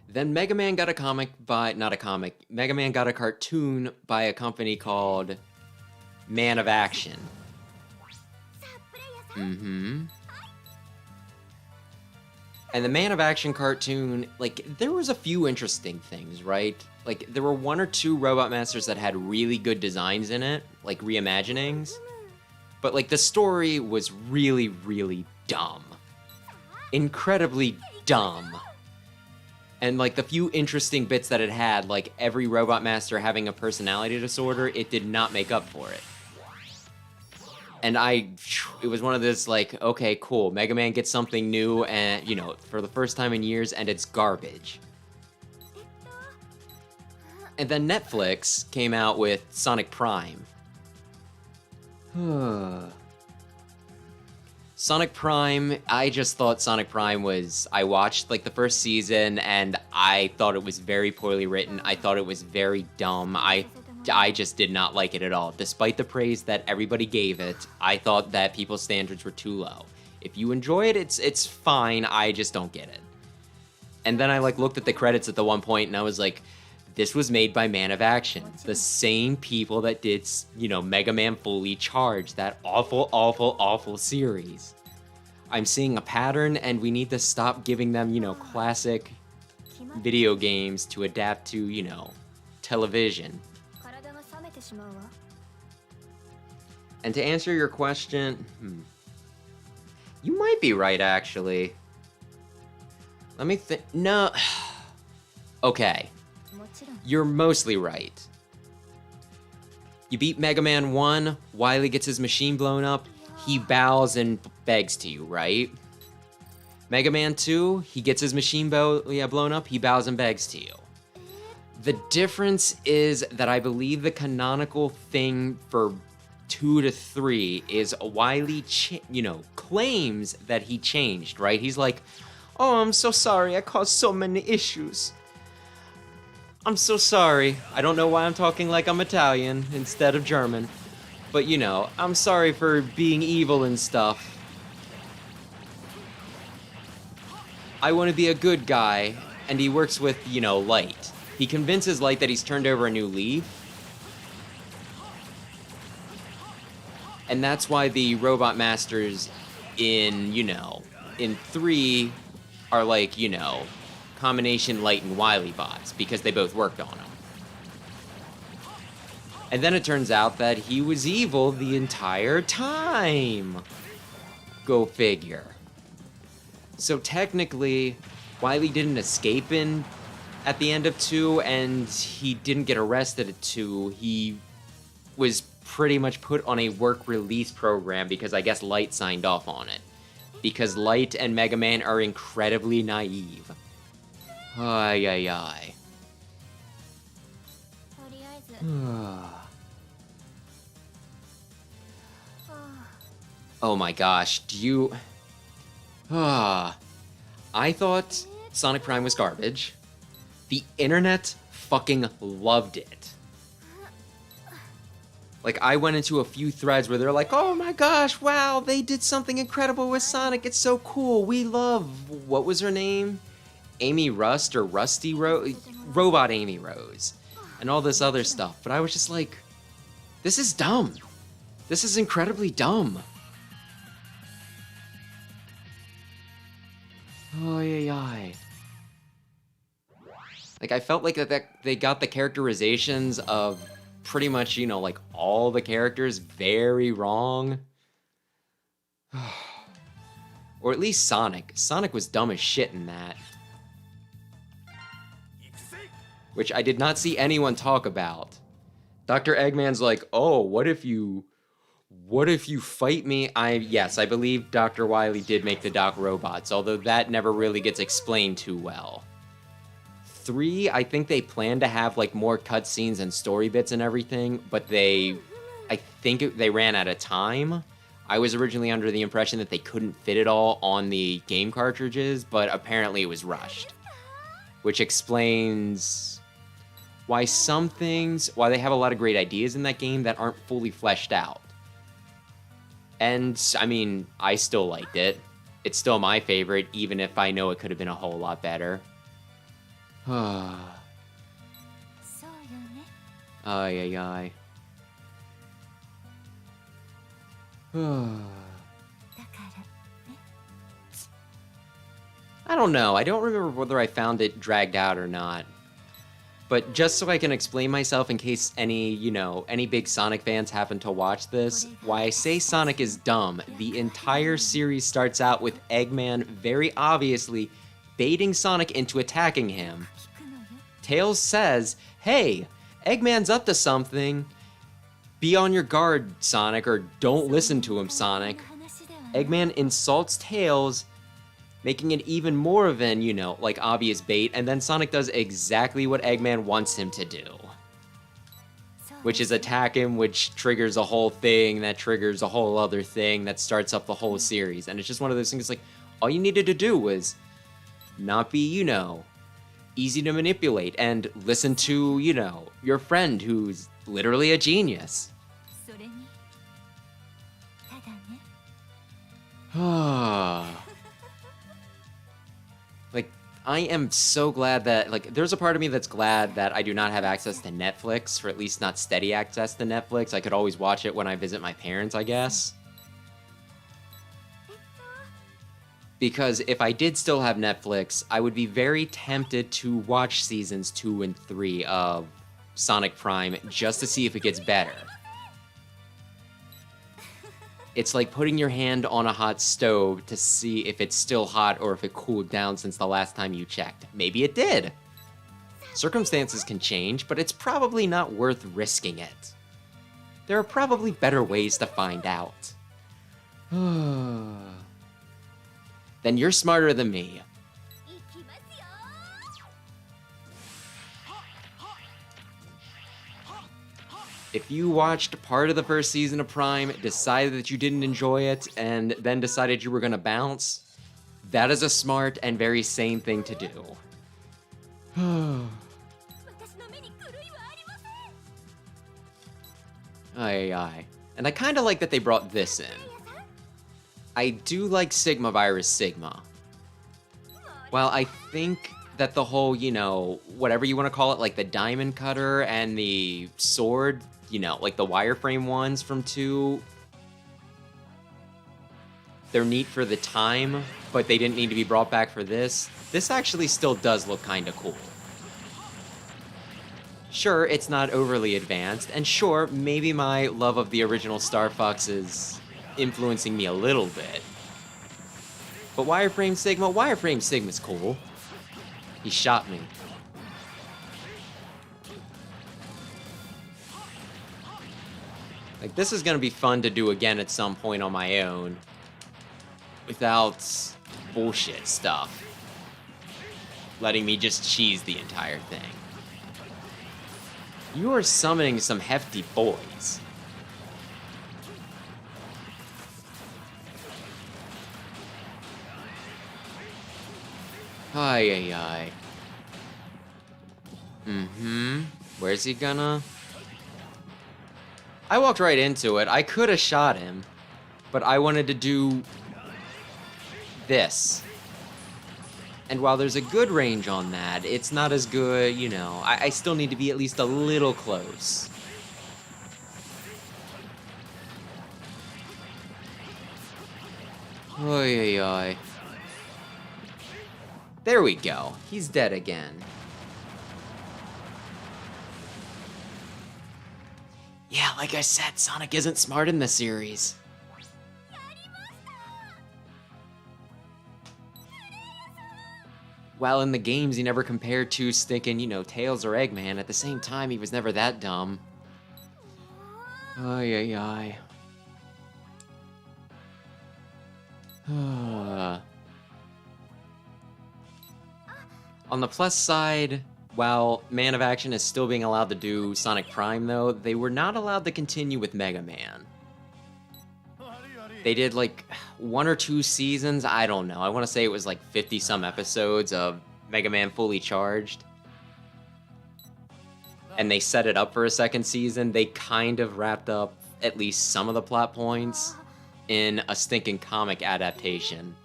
Then Mega Man got a comic by, not a comic, Mega Man got a cartoon by a company called Man of Action. さあプレイヤーさん Mm-hmm. And the Man of Action cartoon, like, there was a few interesting things, right? Like, there were 1 or 2 Robot Masters that had really good designs in it, like reimaginings. But, like, the story was really, really dumb. Incredibly dumb. And, like, the few interesting bits that it had, like every Robot Master having a personality disorder, it did not make up for it. And it was one of those, like, okay, cool, Mega Man gets something new, and, for the first time in years, and it's garbage. And then Netflix came out with Sonic Prime. Sonic Prime, I just thought Sonic Prime was, I watched, like, the first season, and I thought it was very poorly written. I thought it was very dumb. I just did not like it at all. Despite the praise that everybody gave it, I thought that people's standards were too low. If you enjoy it, it's fine, I just don't get it. And then I, like, looked at the credits at the one point, and I was like, this was made by Man of Action. The same people that did, Mega Man Fully Charged, that awful, awful, awful series. I'm seeing a pattern, and we need to stop giving them, classic video games to adapt to, television. 体が冷めてしまうわ And to answer your question, you might be right, actually. Let me think. No. Okay. もちろん You're mostly right. You beat Mega Man 1, Wily gets his machine blown up, he bows and begs to you, right? Mega Man 2, he gets his machine blown up, he bows and begs to you. The difference is that I believe the canonical thing for 2 to 3 is Wily, claims that he changed, right? He's like, oh, I'm so sorry, I caused so many issues. I'm so sorry. I don't know why I'm talking like I'm Italian instead of German. But, I'm sorry for being evil and stuff. I want to be a good guy, and he works with, Light. He convinces Light that he's turned over a new leaf. And that's why the Robot Masters in, in 3 are like, you know, combination Light and Wily bots because they both worked on him. And then it turns out that he was evil the entire time. Go figure. So technically, Wily didn't escape at the end of 2, and he didn't get arrested at 2. He was pretty much put on a work release program because I guess Light signed off on it. Because Light and Mega Man are incredibly naive. Ay, ay, ay. とりあえず Oh my gosh, do you... I thought Sonic Prime was garbage. The internet fucking loved it. Like, I went into a few threads where they're like, oh my gosh, wow, they did something incredible with Sonic, it's so cool, we love... What was her name? Amy Rust or Rusty Rose? Robot Amy Rose. And all this other stuff, but I was just like, this is dumb. This is incredibly dumb. Oh, yeah. Like, I felt like that they got the characterizations of pretty much, you know, like, all the characters very wrong. Or at least Sonic. Sonic was dumb as shit in that. Which I did not see anyone talk about. Dr. Eggman's like, oh, what if you fight me? Yes, I believe Dr. Wily did make the Doc robots, although that never really gets explained too well. 3, I think they plan to have like more cutscenes and story bits and everything, but I think they ran out of time. I was originally under the impression that they couldn't fit it all on the game cartridges, but apparently it was rushed. Which explains why why they have a lot of great ideas in that game that aren't fully fleshed out. And, I mean, I still liked it. It's still my favorite, even if I know it could have been a whole lot better. Ay, ay, ay. I don't know. I don't remember whether I found it dragged out or not. But just so I can explain myself in case any big Sonic fans happen to watch this, why I say Sonic is dumb, the entire series starts out with Eggman very obviously baiting Sonic into attacking him. Tails says, hey, Eggman's up to something. Be on your guard, Sonic, or don't listen to him, Sonic. Eggman insults Tails, making it even more of an, like, obvious bait, and then Sonic does exactly what Eggman wants him to do. Which is attack him, which triggers a whole thing, that triggers a whole other thing, that starts up the whole series. And it's just one of those things, like, all you needed to do was not be, easy to manipulate, and listen to, your friend who's literally a genius. Like, I am so glad that, like, there's a part of me that's glad that I do not have access to Netflix, or at least not steady access to Netflix. I could always watch it when I visit my parents, I guess. Because if I did still have Netflix, I would be very tempted to watch seasons 2 and 3 of Sonic Prime just to see if it gets better. It's like putting your hand on a hot stove to see if it's still hot or if it cooled down since the last time you checked. Maybe it did. Circumstances can change, but it's probably not worth risking it. There are probably better ways to find out. Then you're smarter than me. If you watched part of the first season of Prime, decided that you didn't enjoy it, and then decided you were gonna bounce, that is a smart and very sane thing to do. Aye. And I kinda like that they brought this in. I do like Sigma Virus Sigma. While I think that the whole, whatever you want to call it, like the diamond cutter and the sword, like the wireframe ones from 2, they're neat for the time, but they didn't need to be brought back for this. This actually still does look kind of cool. Sure, it's not overly advanced, and sure, maybe my love of the original Star Fox is influencing me a little bit. But Wireframe Sigma? Wireframe Sigma's cool. He shot me. Like, this is gonna be fun to do again at some point on my own. Without bullshit stuff. Letting me just cheese the entire thing. You are summoning some hefty boys. Ay, ay, ay. Where's he gonna? I walked right into it. I could have shot him, but I wanted to do this. And while there's a good range on that, it's not as good, you know. I still need to be at least a little close. Oy, oy, oy. There we go. He's dead again. Yeah, like I said, Sonic isn't smart in this series. While in the games he never compared to stinking, you know, Tails or Eggman, at the same time he was never that dumb. Ay, ay, ay. On the plus side, while Man of Action is still being allowed to do Sonic Prime, though, they were not allowed to continue with Mega Man. They did like 1 or 2 seasons, I don't know. I want to say it was like 50-some episodes of Mega Man Fully Charged. And they set it up for a second season. They kind of wrapped up at least some of the plot points in a stinking comic adaptation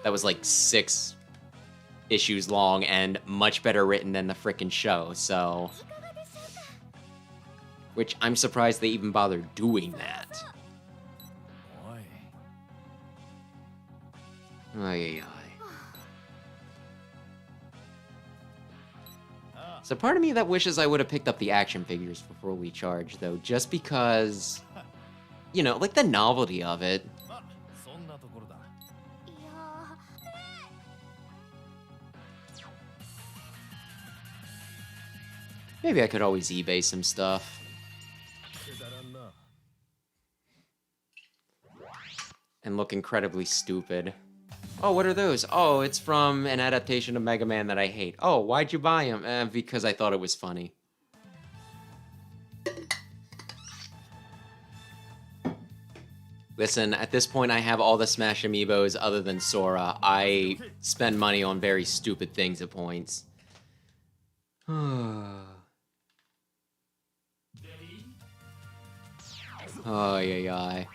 that was like 6 issues long and much better written than the frickin' show, so... Which I'm surprised they even bothered doing that. Ay, ay, ay. So part of me that wishes I would have picked up the action figures for Fully Charged, though, just because, you know, like the novelty of it. Maybe I could always eBay some stuff. And look incredibly stupid. Oh, what are those? Oh, it's from an adaptation of Mega Man that I hate. Oh, why'd you buy them? Because I thought it was funny. Listen, at this point I have all the Smash Amiibos other than Sora. I spend money on very stupid things at points. Oh, yeah.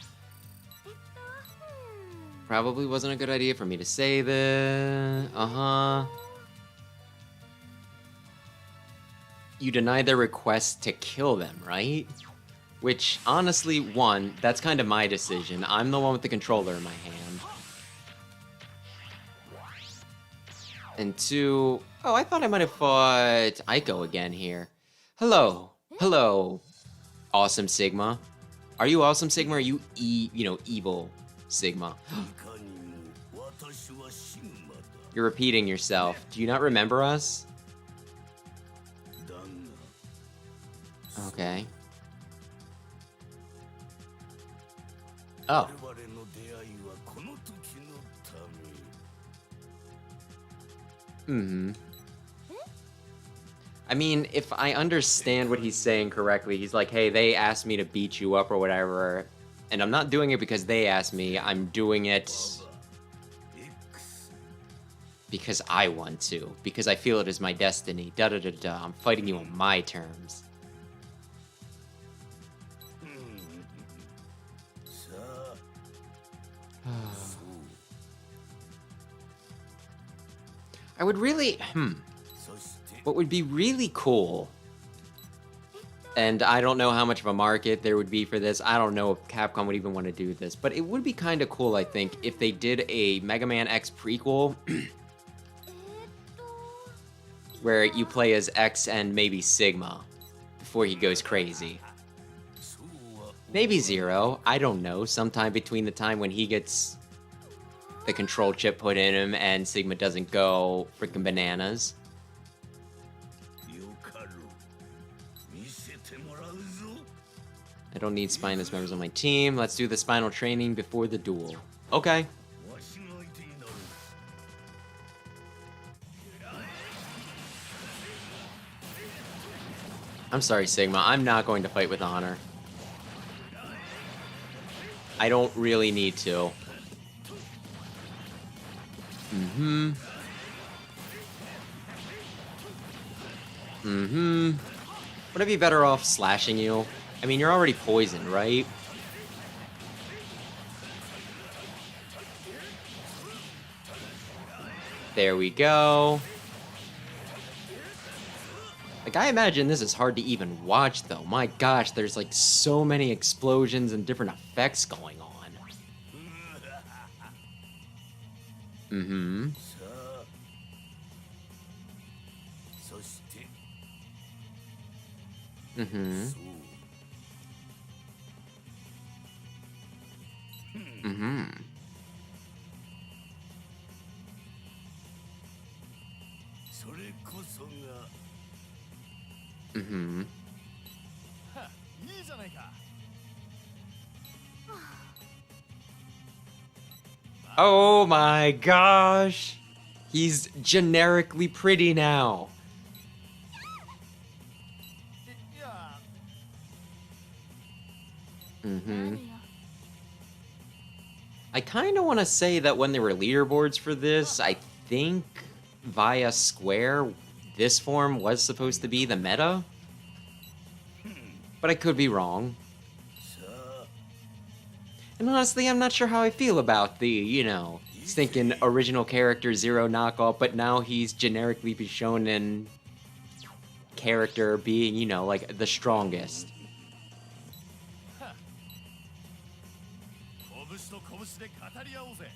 Probably wasn't a good idea for me to say this. You denied their request to kill them, right? Which, honestly, 1, that's kind of my decision. I'm the one with the controller in my hand. And 2, oh, I thought I might have fought Aiko again here. Hello. Hello, Awesome Sigma. Are you Awesome Sigma or are you evil Sigma? You're repeating yourself. Do you not remember us? Okay. Oh. I mean, if I understand what he's saying correctly, he's like, hey, they asked me to beat you up or whatever, and I'm not doing it because they asked me, I'm doing it because I want to, because I feel it is my destiny, da-da-da-da, I'm fighting you on my terms. I would really, what would be really cool And I don't know how much of a market there would be for this. I don't know if Capcom would even want to do this. But it would be kind of cool, I think, if they did a Mega Man X prequel と where you play as X and maybe Sigma before he goes crazy. そうは Maybe Zero. I don't know. Sometime between the time when he gets the control chip put in him and Sigma doesn't go freaking bananas. よかろう見せてもらうぞ I don't need spineless members on my team. Let's do the spinal training before the duel. Okay. わしが相手になる I'm sorry, Sigma. I'm not going to fight with honor. I don't really need to. Would I be better off slashing you? I mean, you're already poisoned, right? There we go. Like, I imagine this is hard to even watch, though. My gosh, there's like so many explosions and different effects going on. さあそして そうそれこそがいいじゃないか Oh my gosh! He's generically pretty now. いや I kind of want to say that when there were leaderboards for this, I think via Square, this form was supposed to be the meta. But I could be wrong. さあ And honestly, I'm not sure how I feel about the, you know, stinking original character Zero knockoff, but now he's generically shown in character being, you know, like the strongest. 拳と拳で語り合おうぜ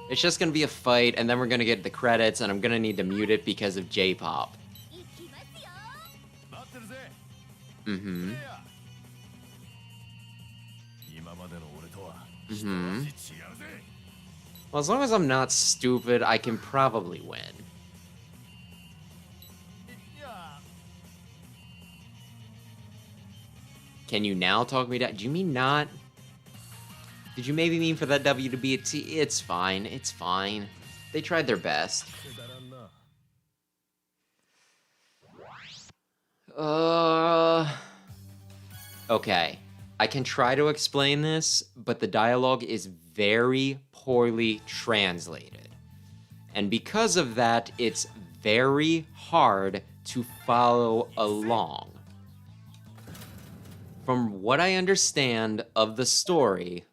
It's just gonna be a fight, and then we're gonna get the credits, and I'm gonna need to mute it because of J-pop. いきますよ 待ってるぜ Mm-hmm. いや今までの俺とは一味違うぜ Well, as long as I'm not stupid, I can probably win. いや Can you now talk me down? Do you mean not? Did you maybe mean for that W to be a T? It's fine. It's fine. They tried their best. くだらんな Okay. I can try to explain this, but the dialogue is very poorly translated. And because of that, it's very hard to follow along. From what I understand of the story,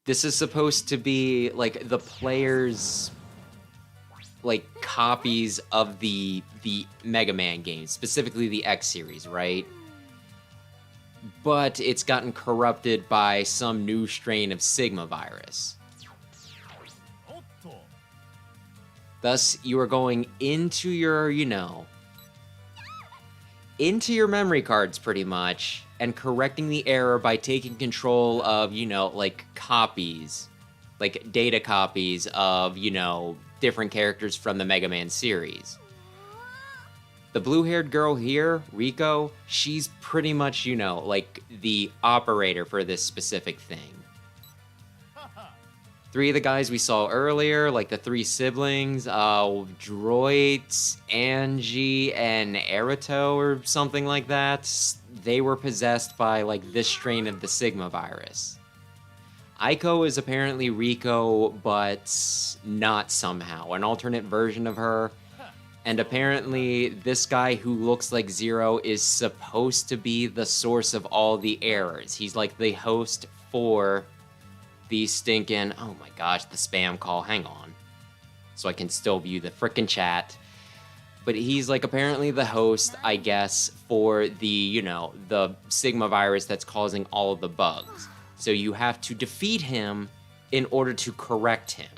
this is supposed to be like the players' like copies of the Mega Man games, specifically the X series, right? But it's gotten corrupted by some new strain of Sigma virus. おっと Thus, you are going into your, you know, into your memory cards pretty much, and correcting the error by taking control of, you know, like copies, like data copies of, you know, different characters from the Mega Man series. The blue-haired girl here, Rico, she's pretty much, you know, like the operator for this specific thing. 3 of the guys we saw earlier, like the 3 siblings, Droid, Angie, and Erito or something like that, they were possessed by like this strain of the Sigma virus. Aiko is apparently Rico, but not somehow, an alternate version of her. And apparently this guy who looks like Zero is supposed to be the source of all the errors. He's like the host for the stinking, oh my gosh, the spam call, hang on. So I can still view the frickin' chat. But he's like apparently the host, I guess, for the, you know, the Sigma virus that's causing all of the bugs. So you have to defeat him in order to correct him.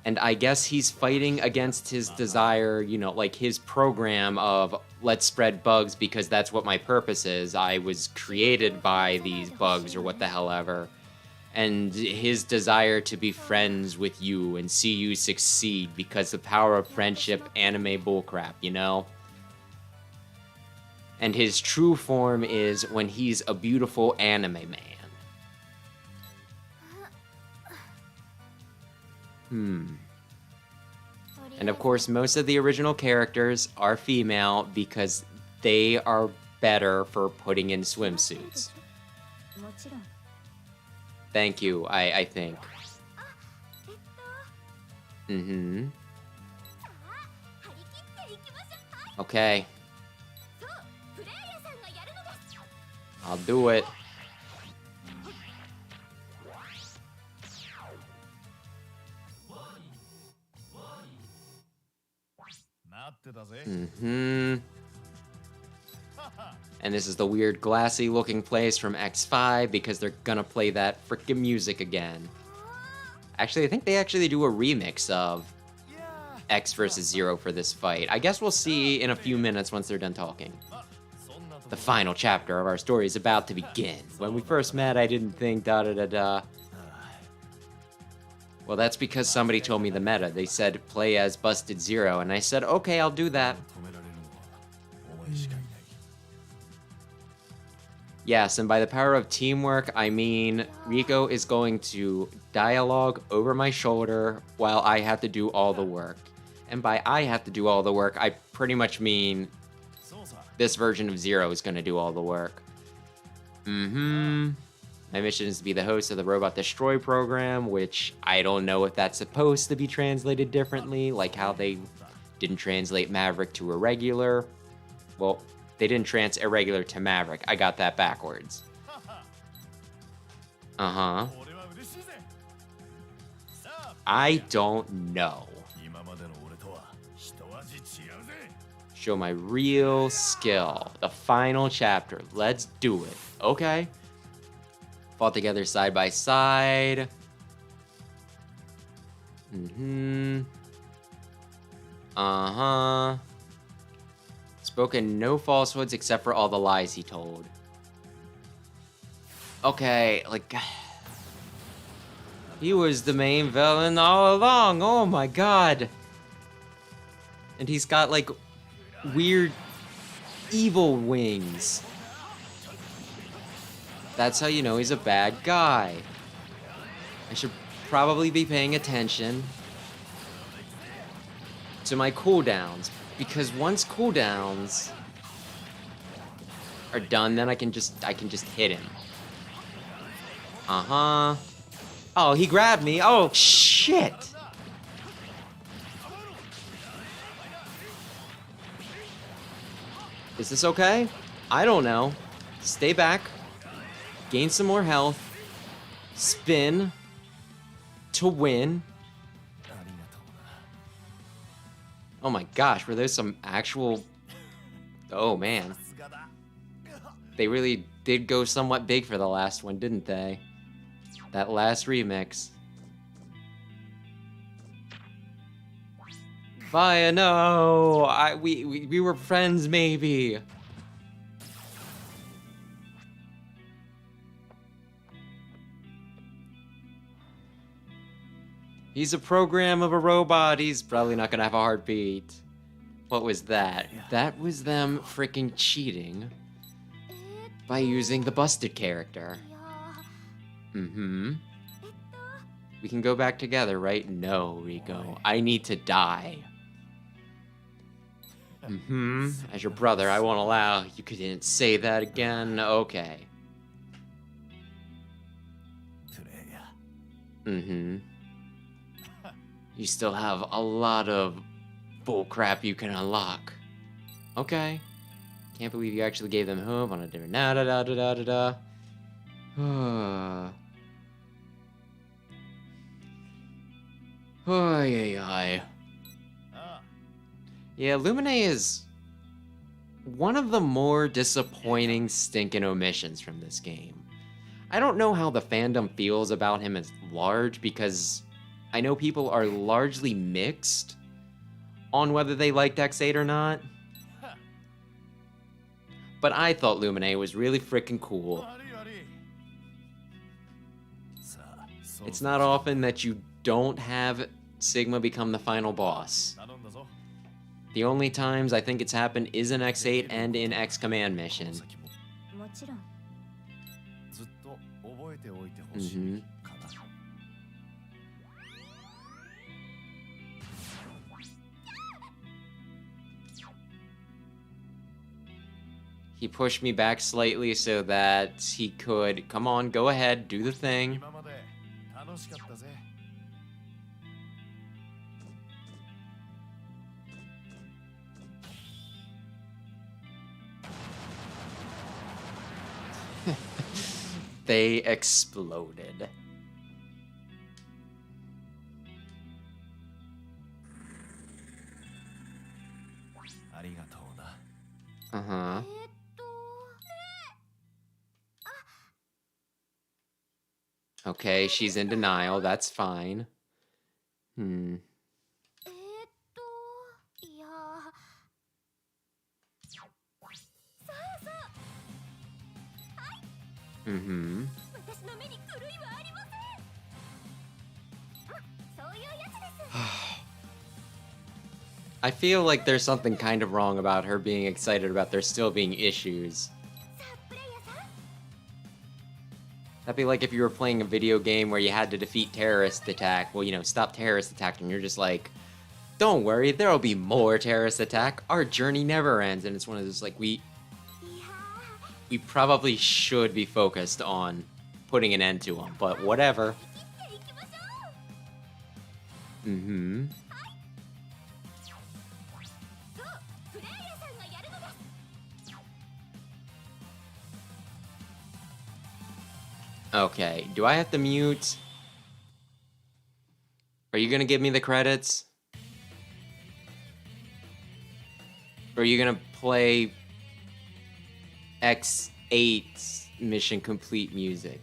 And I guess he's fighting against his desire, you know, like his program of let's spread bugs because that's what my purpose is. I was created by these bugs or what the hell ever. And his desire to be friends with you and see you succeed because the power of friendship, anime bullcrap, you know? And his true form is when he's a beautiful anime man. And of course, most of the original characters are female because they are better for putting in swimsuits. Thank you, I think. Okay. I'll do it. And this is the weird glassy looking place from X5 because they're gonna play that frickin' music again. Actually, I think they actually do a remix of X versus Zero for this fight. I guess we'll see in a few minutes once they're done talking. The final chapter of our story is about to begin. When we first met, I didn't think da-da-da-da. Well, that's because somebody told me the meta. They said play as Busted Zero, and I said, okay, I'll do that. Yes, and by the power of teamwork, I mean Rico is going to dialogue over my shoulder while I have to do all the work. And by I have to do all the work, I pretty much mean this version of Zero is going to do all the work. My mission is to be the host of the Robot Destroy program, which I don't know if that's supposed to be translated differently, like how they didn't translate Maverick to Irregular. Well, they didn't trans Irregular to Maverick. I got that backwards. I don't know. Show my real skill. The final chapter. Let's do it. Okay. Fought together side by side. Spoken no falsehoods except for all the lies he told. Okay, like... He was the main villain all along. Oh my god. And he's got like weird evil wings. That's how you know he's a bad guy. I should probably be paying attention to my cooldowns, because once cooldowns are done, then I can just hit him. Oh, he grabbed me. Oh, shit. Is this okay? I don't know. Stay back. Gain some more health. Spin. To win. Oh my gosh, were there some actual... Oh man. They really did go somewhat big for the last one, didn't they? That last remix. Vaya, no! We were friends, maybe. He's a program of a robot. He's probably not gonna have a heartbeat. What was that? That was them freaking cheating by using the Busted character. We can go back together, right? No, Rico. I need to die. As your brother, I won't allow. You couldn't say that again. Okay. You still have a lot of bullcrap you can unlock. Okay. Can't believe you actually gave them hope on a different Ay, ay, ay. Yeah, Lumine is one of the more disappointing stinking omissions from this game. I don't know how the fandom feels about him as large because I know people are largely mixed on whether they liked X8 or not. But I thought Lumine was really freaking cool. It's not often that you don't have Sigma become the final boss. The only times I think it's happened is in X8 and in X Command mission. もちろん Mhm. He pushed me back slightly so that he could, come on, go ahead, do the thing. 今まで楽しかったぜ。 They exploded. ありがとうな。 Uh-huh. ね Okay, she's in denial, that's fine. Hmm. いやそうそう Mm-hmm. 私の目に狂いはありませんそういうやつです I feel like there's something kind of wrong about her being excited about there still being issues. さあプレイヤーさん That'd be like if you were playing a video game where you had to defeat terrorist attack. Well, you know, stop terrorist attack, and you're just like, don't worry, there'll be more terrorist attack. Our journey never ends. And it's one of those, like, いや we probably should be focused on putting an end to them, but whatever. 切っていきましょう Mm-hmm. そうプレイヤーさんがやるのです Okay, do I have to mute? Are you gonna give me the credits? Or are you gonna play X8's mission complete music?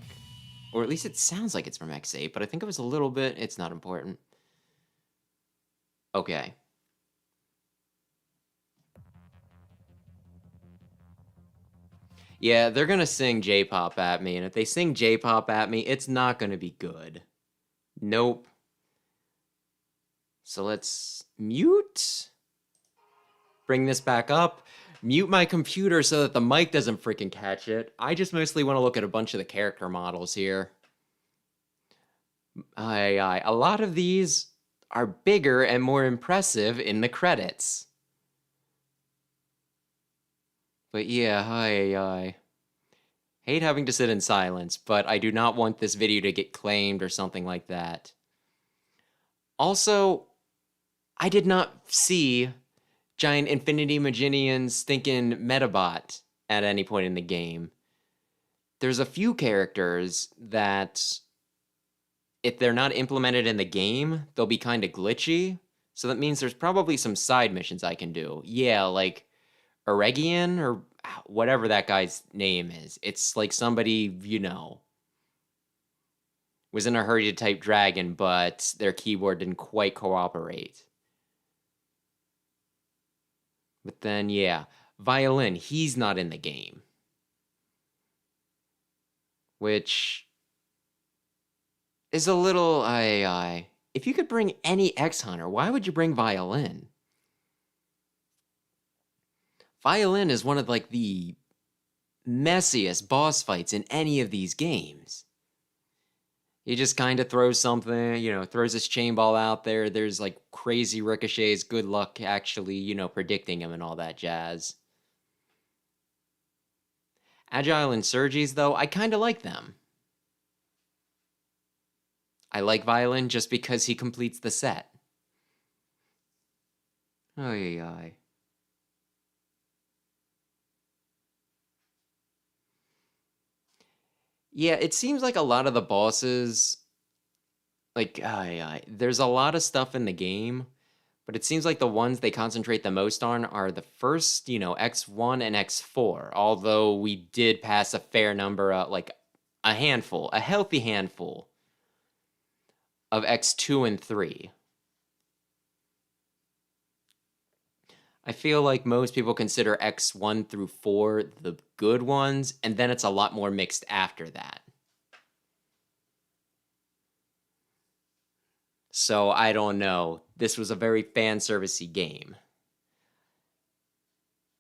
Or at least it sounds like it's from X8, but I think it was a little bit. It's not important. Okay. Yeah, they're gonna sing J-pop at me, and if they sing J-pop at me, it's not gonna be good. Nope. So let's mute. Bring this back up. Mute my computer so that the mic doesn't freaking catch it. I just mostly want to look at a bunch of the character models here. A lot of these are bigger and more impressive in the credits. But yeah, hate having to sit in silence, but I do not want this video to get claimed or something like that. Also, I did not see Giant Infinity Maginian's stinking Metabot at any point in the game. There's a few characters that, if they're not implemented in the game, they'll be kind of glitchy. So that means there's probably some side missions I can do. Yeah, like Eregion or whatever that guy's name is. It's like somebody, you know, was in a hurry to type dragon, but their keyboard didn't quite cooperate. But then, yeah, Violin, he's not in the game. Which is a little, if you could bring any X-Hunter, why would you bring Violin? Violin is one of, like, the messiest boss fights in any of these games. He just kind of throws something, you know, throws his chain ball out there. There's, like, crazy ricochets. Good luck actually, you know, predicting him and all that jazz. Agile Insurges, though, I kind of like them. I like Violin just because he completes the set. Ay. Yeah, it seems like a lot of the bosses, like, there's a lot of stuff in the game, but it seems like the ones they concentrate the most on are the first, X1 and X4. Although we did pass a fair number, like a handful, a healthy handful of X2 and 3. I feel like most people consider X1 through 4 the good ones, and then it's a lot more mixed after that. So I don't know. This was a very fan servicey game.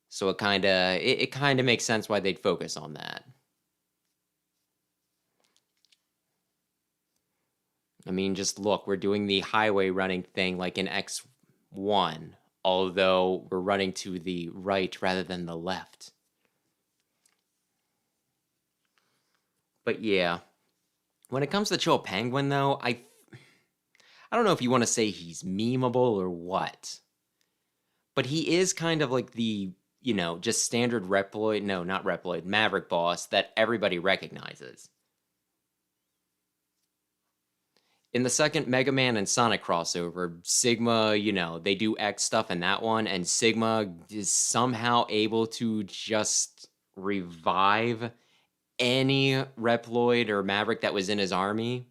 So it kinda makes sense why they'd focus on that. I mean, just look, we're doing the highway running thing like in X1, although we're running to the right rather than the left. But yeah, when it comes to Chill Penguin, though, I don't know if you want to say he's memeable or what, but he is kind of like the, just standard Reploid, no, not Reploid, Maverick boss that everybody recognizes. In the second Mega Man and Sonic crossover, Sigma, they do X stuff in that one, and Sigma is somehow able to just revive any Reploid or Maverick that was in his army,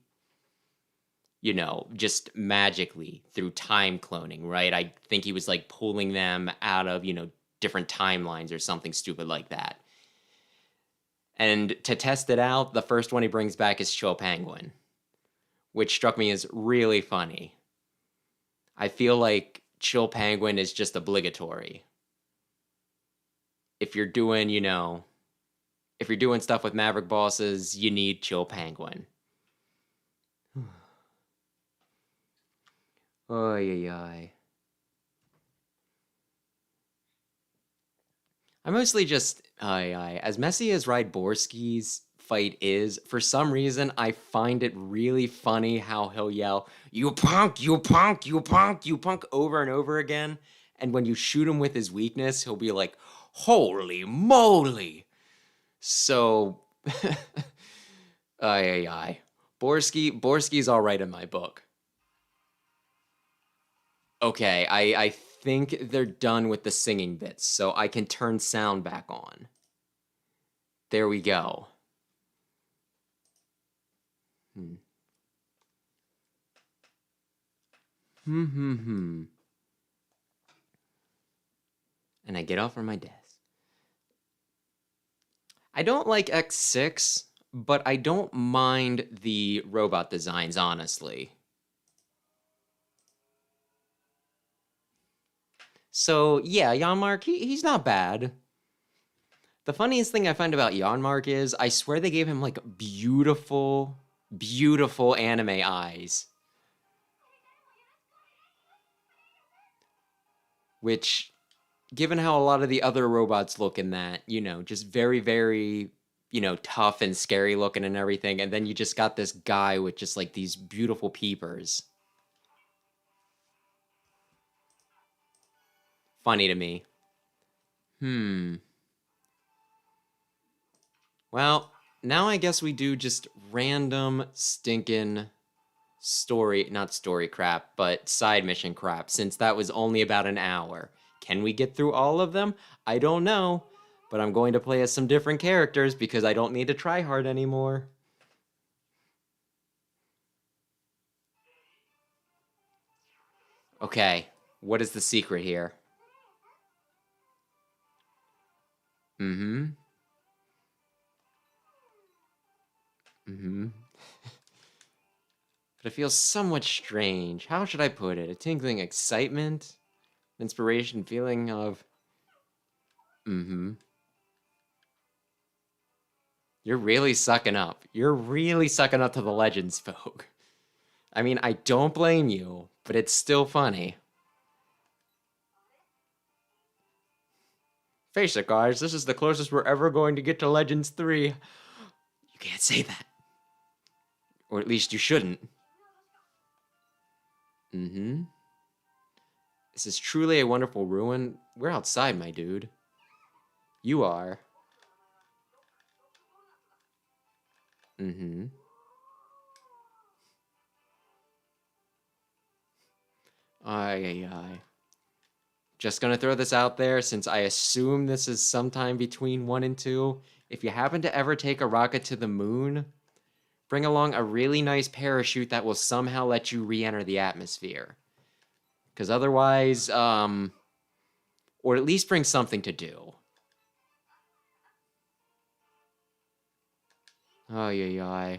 just magically through time cloning, right? I think he was like pulling them out of, different timelines or something stupid like that. And to test it out, the first one he brings back is Chill Penguin, which struck me as really funny. I feel like Chill Penguin is just obligatory. If you're doing, if you're doing stuff with Maverick bosses, you need Chill Penguin. Oy, oy. I mostly just, as messy as Rydborski's fight is, for some reason, I find it really funny how he'll yell, "You punk, you punk, you punk, you punk," over and over again. And when you shoot him with his weakness, he'll be like, "Holy moly." So, Borsky's all right in my book. Okay, I think they're done with the singing bits, so I can turn sound back on. There we go. And I get off from my desk. I don't like X6, but I don't mind the robot designs, honestly. So, yeah, Yanmark, he's not bad. The funniest thing I find about Yanmark is, I swear they gave him, like, beautiful, beautiful anime eyes. Which, given how a lot of the other robots look in that, just very, very, tough and scary looking and everything, and then you just got this guy with just, like, these beautiful peepers. Funny to me. Well, now I guess we do just random stinking not story crap, but side mission crap, since that was only about an hour. Can we get through all of them? I don't know, but I'm going to play as some different characters because I don't need to try hard anymore. Okay, what is the secret here? But it feels somewhat strange. How should I put it? A tingling excitement? Inspiration, feeling of... You're really sucking up. You're really sucking up to the Legends folk. I mean, I don't blame you, but it's still funny. Face it, guys, this is the closest we're ever going to get to Legends 3. You can't say that. Or at least you shouldn't. This is truly a wonderful ruin. We're outside, my dude. You are. Ay, ay, ay. Just gonna throw this out there since I assume this is sometime between 1 and 2. If you happen to ever take a rocket to the moon, bring along a really nice parachute that will somehow let you re-enter the atmosphere. Because otherwise, or at least bring something to do. Oh, yeah.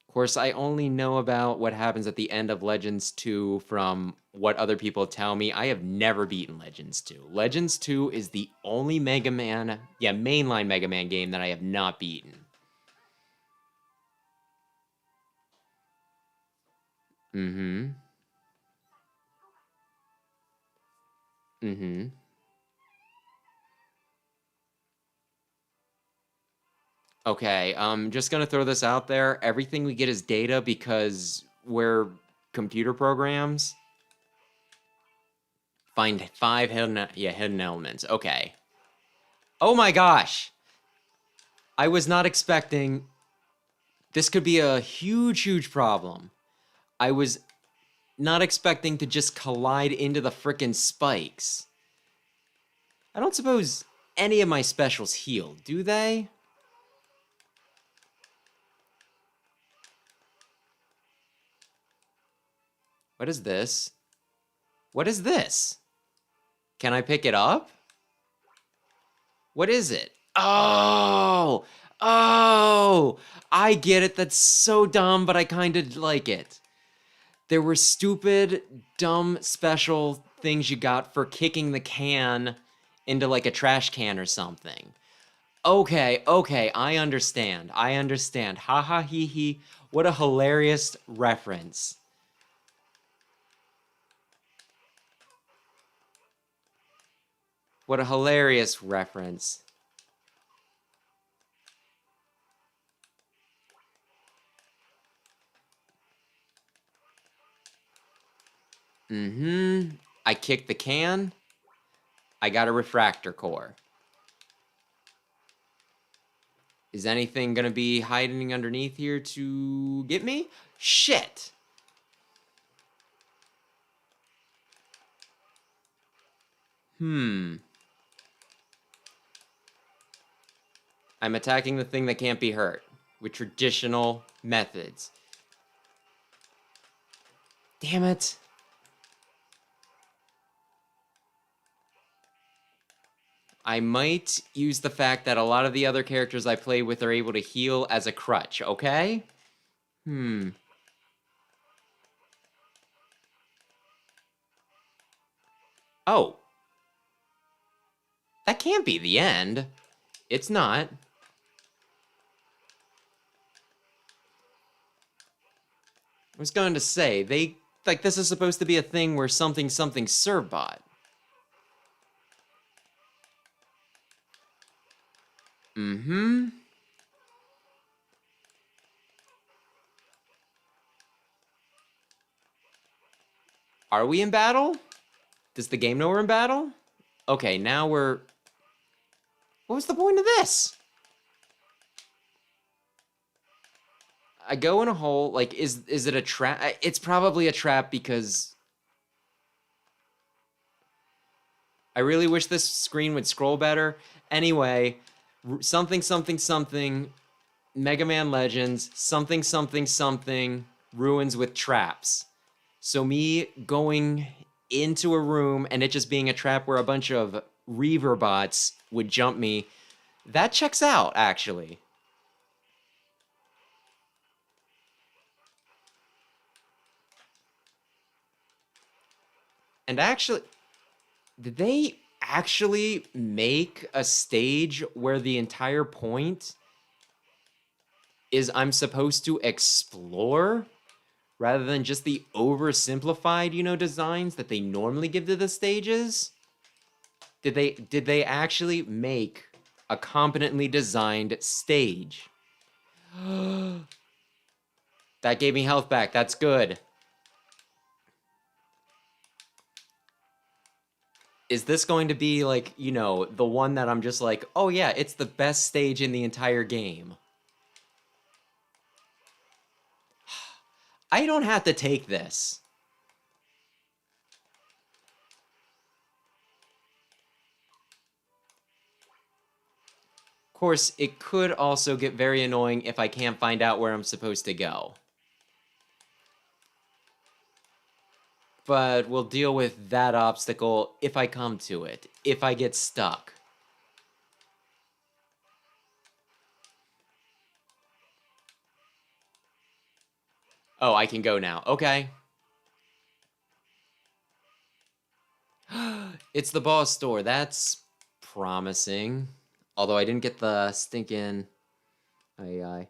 Of course, I only know about what happens at the end of Legends 2 from what other people tell me. I have never beaten Legends 2. Legends 2 is the only Mega Man, mainline Mega Man game that I have not beaten. Mm-hmm. Mm-hmm. Okay, just gonna throw this out there. Everything we get is data because we're computer programs. Find 5 hidden elements. Okay. Oh my gosh! I was not expecting... This could be a huge problem. I was not expecting to just collide into the frickin' spikes. I don't suppose any of my specials heal, do they? What is this? What is this? Can I pick it up? What is it? Oh! Oh! I get it. That's so dumb, but I kind of like it. There were stupid, dumb, special things you got for kicking the can into like a trash can or something. Okay, I understand. Ha ha hee hee. What a hilarious reference. What a hilarious reference. I kicked the can. I got a refractor core. Is anything gonna be hiding underneath here to get me? Shit! I'm attacking the thing that can't be hurt with traditional methods. Damn it. I might use the fact that a lot of the other characters I play with are able to heal as a crutch, okay? Oh. That can't be the end. It's not. I was going to say, this is supposed to be a thing where something Servbot. Are we in battle? Does the game know we're in battle? Okay, now we're... What was the point of this? I go in a hole, like, is it a trap? It's probably a trap because... I really wish this screen would scroll better. Anyway, something, Mega Man Legends, something, ruins with traps. So me going into a room and it just being a trap where a bunch of Reaver bots would jump me, that checks out, actually. And actually, did they actually make a stage where the entire point is I'm supposed to explore rather than just the oversimplified, designs that they normally give to the stages? Did they actually make a competently designed stage? That gave me health back. That's good. Is this going to be like, the one that I'm just like, oh yeah, it's the best stage in the entire game? I don't have to take this. course, it could also get very annoying if I can't find out where I'm supposed to go. But we'll deal with that obstacle if I come to it, if I get stuck. Oh, I can go now. Okay. It's the boss store. That's promising. Although I didn't get the stinking... Aye.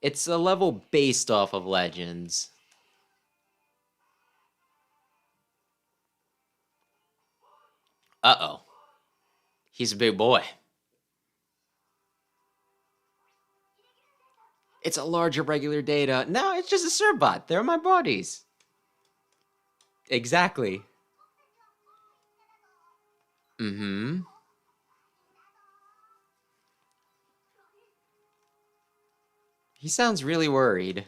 It's a level based off of Legends. Uh-oh. He's a big boy. It's a larger regular data. No, it's just a Serbot. They're my bodies. Exactly. Mm-hmm. He sounds really worried.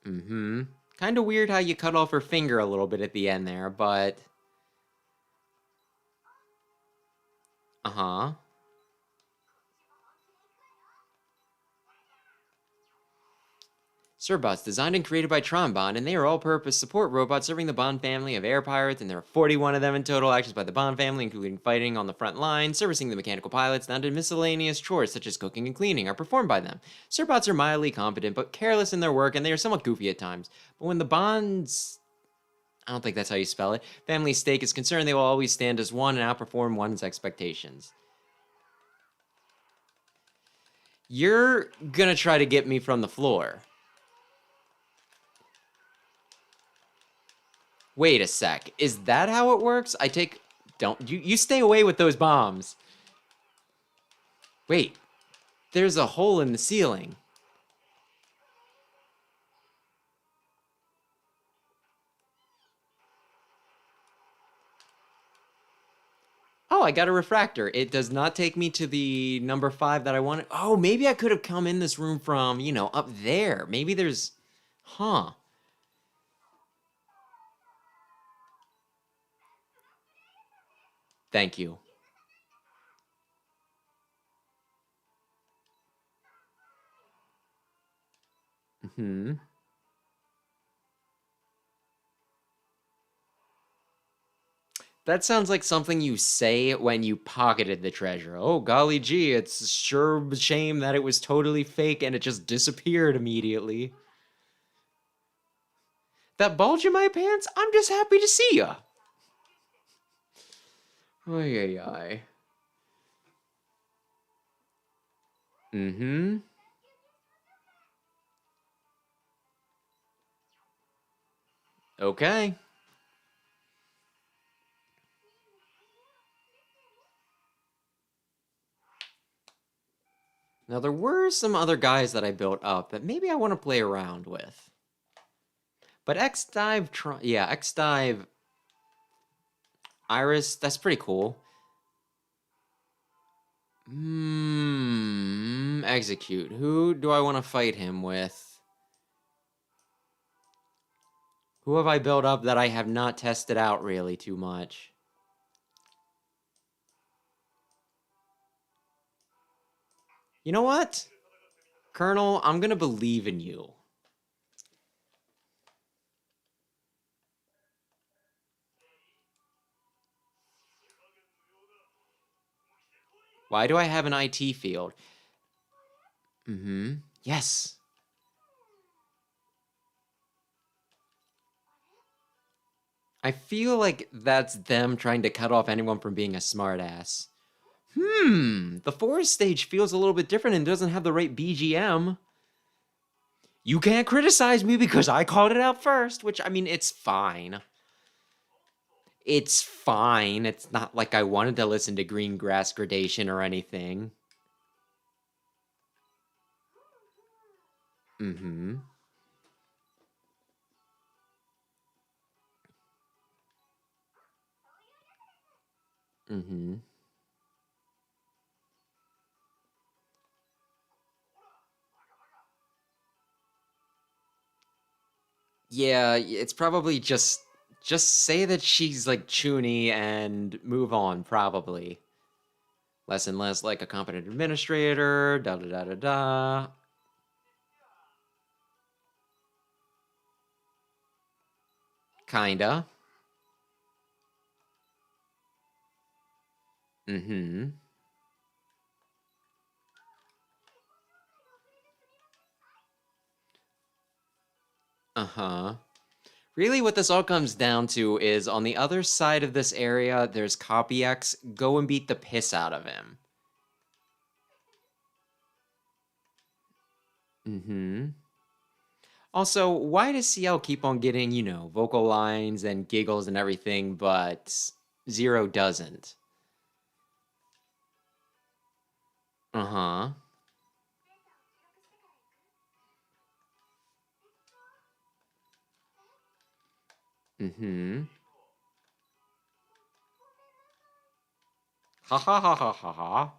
Mm-hmm. Kind of weird how you cut off her finger a little bit at the end there, but... Uh-huh. Serbots, designed and created by Tron Bond, and they are all-purpose support robots serving the Bond family of air pirates, and there are 41 of them in total, actions by the Bond family, including fighting on the front line, servicing the mechanical pilots, down to miscellaneous chores such as cooking and cleaning are performed by them. Serbots are mildly competent, but careless in their work, and they are somewhat goofy at times. But when the Bond's... I don't think that's how you spell it. Family's stake is concerned, they will always stand as one and outperform one's expectations. You're gonna try to get me from the floor. Wait a sec. Is that how it works? I take... Don't... You stay away with those bombs. Wait. There's a hole in the ceiling. Oh, I got a refractor. It does not take me to the number 5 that I wanted. Oh, maybe I could have come in this room from, you know, up there. Maybe there's... Huh. Thank you. Mm-hmm. That sounds like something you say when you pocketed the treasure. Oh, golly gee, it's sure a shame that it was totally fake and it just disappeared immediately. That bulge in my pants? I'm just happy to see ya. Ay. Mm-hmm. Okay. Now, there were some other guys that I built up that maybe I want to play around with. But X-Dive... Yeah, X-Dive... Iris, that's pretty cool. Execute. Who do I want to fight him with? Who have I built up that I have not tested out really too much? You know what? Colonel, I'm gonna believe in you. Why do I have an IT field? Yes. I feel like that's them trying to cut off anyone from being a smartass. The forest stage feels a little bit different and doesn't have the right BGM. You can't criticize me because I called it out first, which, I mean, it's fine. It's fine. It's not like I wanted to listen to Green Grass Gradation or anything. Yeah, it's probably just say that she's like Chuny and move on, probably. Less and less like a competent administrator. Da da da da da. Kinda. Mm-hmm. Uh-huh. Really, what this all comes down to is on the other side of this area, there's Copy X. Go and beat the piss out of him. Mm-hmm. Also, why does CL keep on getting, you know, vocal lines and giggles and everything, but Zero doesn't? Uh-huh. Mm-hmm. Ha ha ha ha ha ha.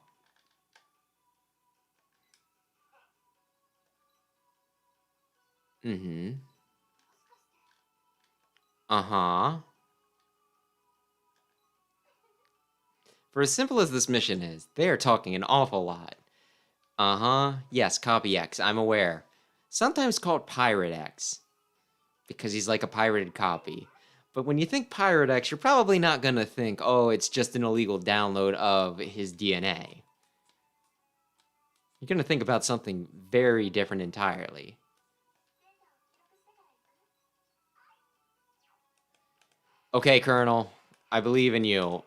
Mm-hmm. Uh-huh. For as simple as this mission is, they are talking an awful lot. Uh-huh. Yes, Copy X, I'm aware. Sometimes called Pirate X, because he's like a pirated copy. But when you think Pirate X, you're probably not gonna think, oh, it's just an illegal download of his DNA. You're gonna think about something very different entirely. Okay, Colonel, I believe in you.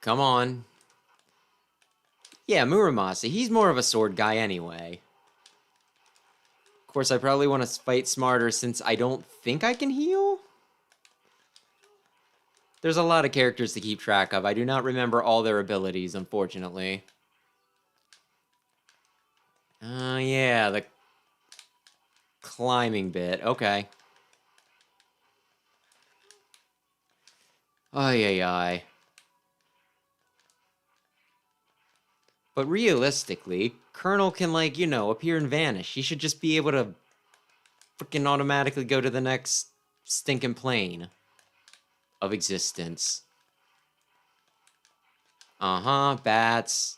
Come on. Yeah, Muramasa, he's more of a sword guy anyway. Of course, I probably want to fight smarter since I don't think I can heal? There's a lot of characters to keep track of. I do not remember all their abilities, unfortunately. Yeah, the climbing bit. Okay. Ay, ay, ay. But realistically, Colonel can, like, you know, appear and vanish. He should just be able to freaking automatically go to the next stinking plane of existence. Uh-huh, bats.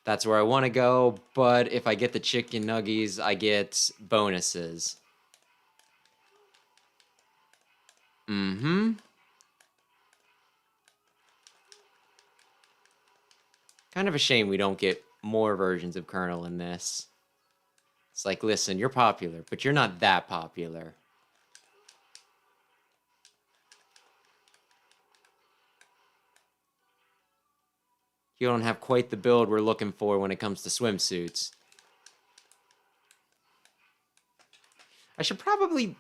That's where I want to go, but if I get the chicken nuggies, I get bonuses. Mm-hmm. Kind of a shame we don't get more versions of Colonel in this. It's like, listen, you're popular, but you're not that popular. You don't have quite the build we're looking for when it comes to swimsuits. I should probably...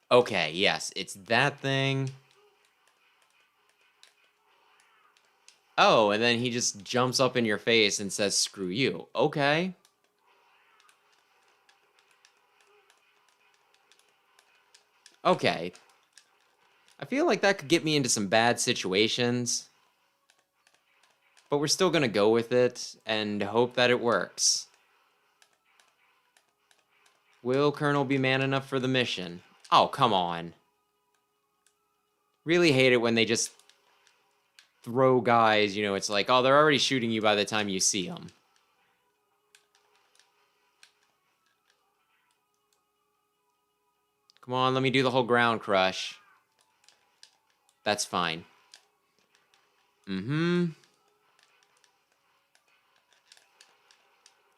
Okay, yes, it's that thing. Oh, and then he just jumps up in your face and says, screw you. Okay. Okay. I feel like that could get me into some bad situations. But we're still gonna go with it and hope that it works. Will Colonel be man enough for the mission? Oh, come on. Really hate it when they just throw guys, you know, it's like, oh, they're already shooting you by the time you see them. Come on, let me do the whole ground crush. That's fine. Mm-hmm.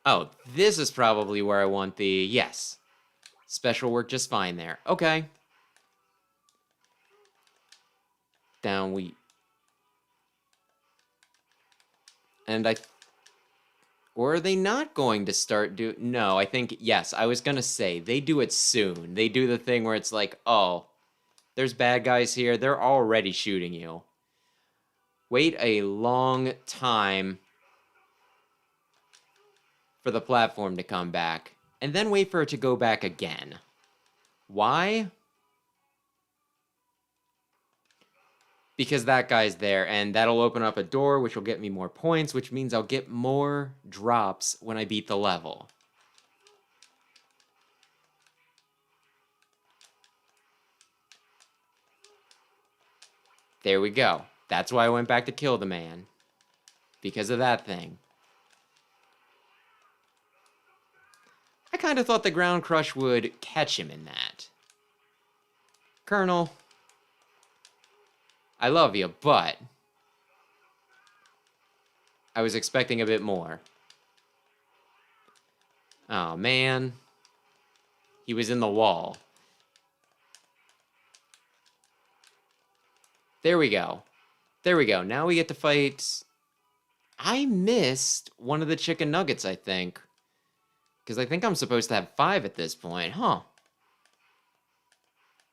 Oh, this is probably where I want the... Yes. Special work just fine there. Okay. Down we... And I... Or are they not going to start do... No, I think... Yes, I was gonna say, they do it soon. They do the thing where it's like, oh, there's bad guys here. They're already shooting you. Wait a long time for the platform to come back, and then wait for it to go back again. Why? Because that guy's there, and that'll open up a door, which will get me more points, which means I'll get more drops when I beat the level. There we go. That's why I went back to kill the man. Because of that thing. I kind of thought the ground crush would catch him in that. Colonel, I love you, but I was expecting a bit more. Oh, man. He was in the wall. There we go. There we go. Now we get to fight... I missed one of the chicken nuggets, I think. Because I think I'm supposed to have 5 at this point. Huh.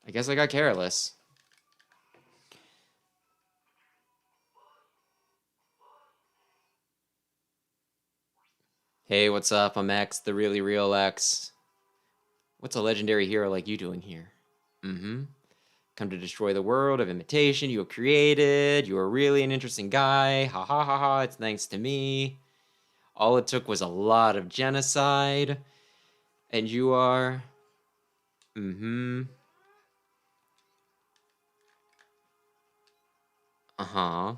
I guess I got careless. Hey, what's up? I'm X, the really real X. What's a legendary hero like you doing here? Come to destroy the world of imitation you have created. You are really an interesting guy. Ha ha ha ha. It's thanks to me. All it took was a lot of genocide. And you are... Uh-huh.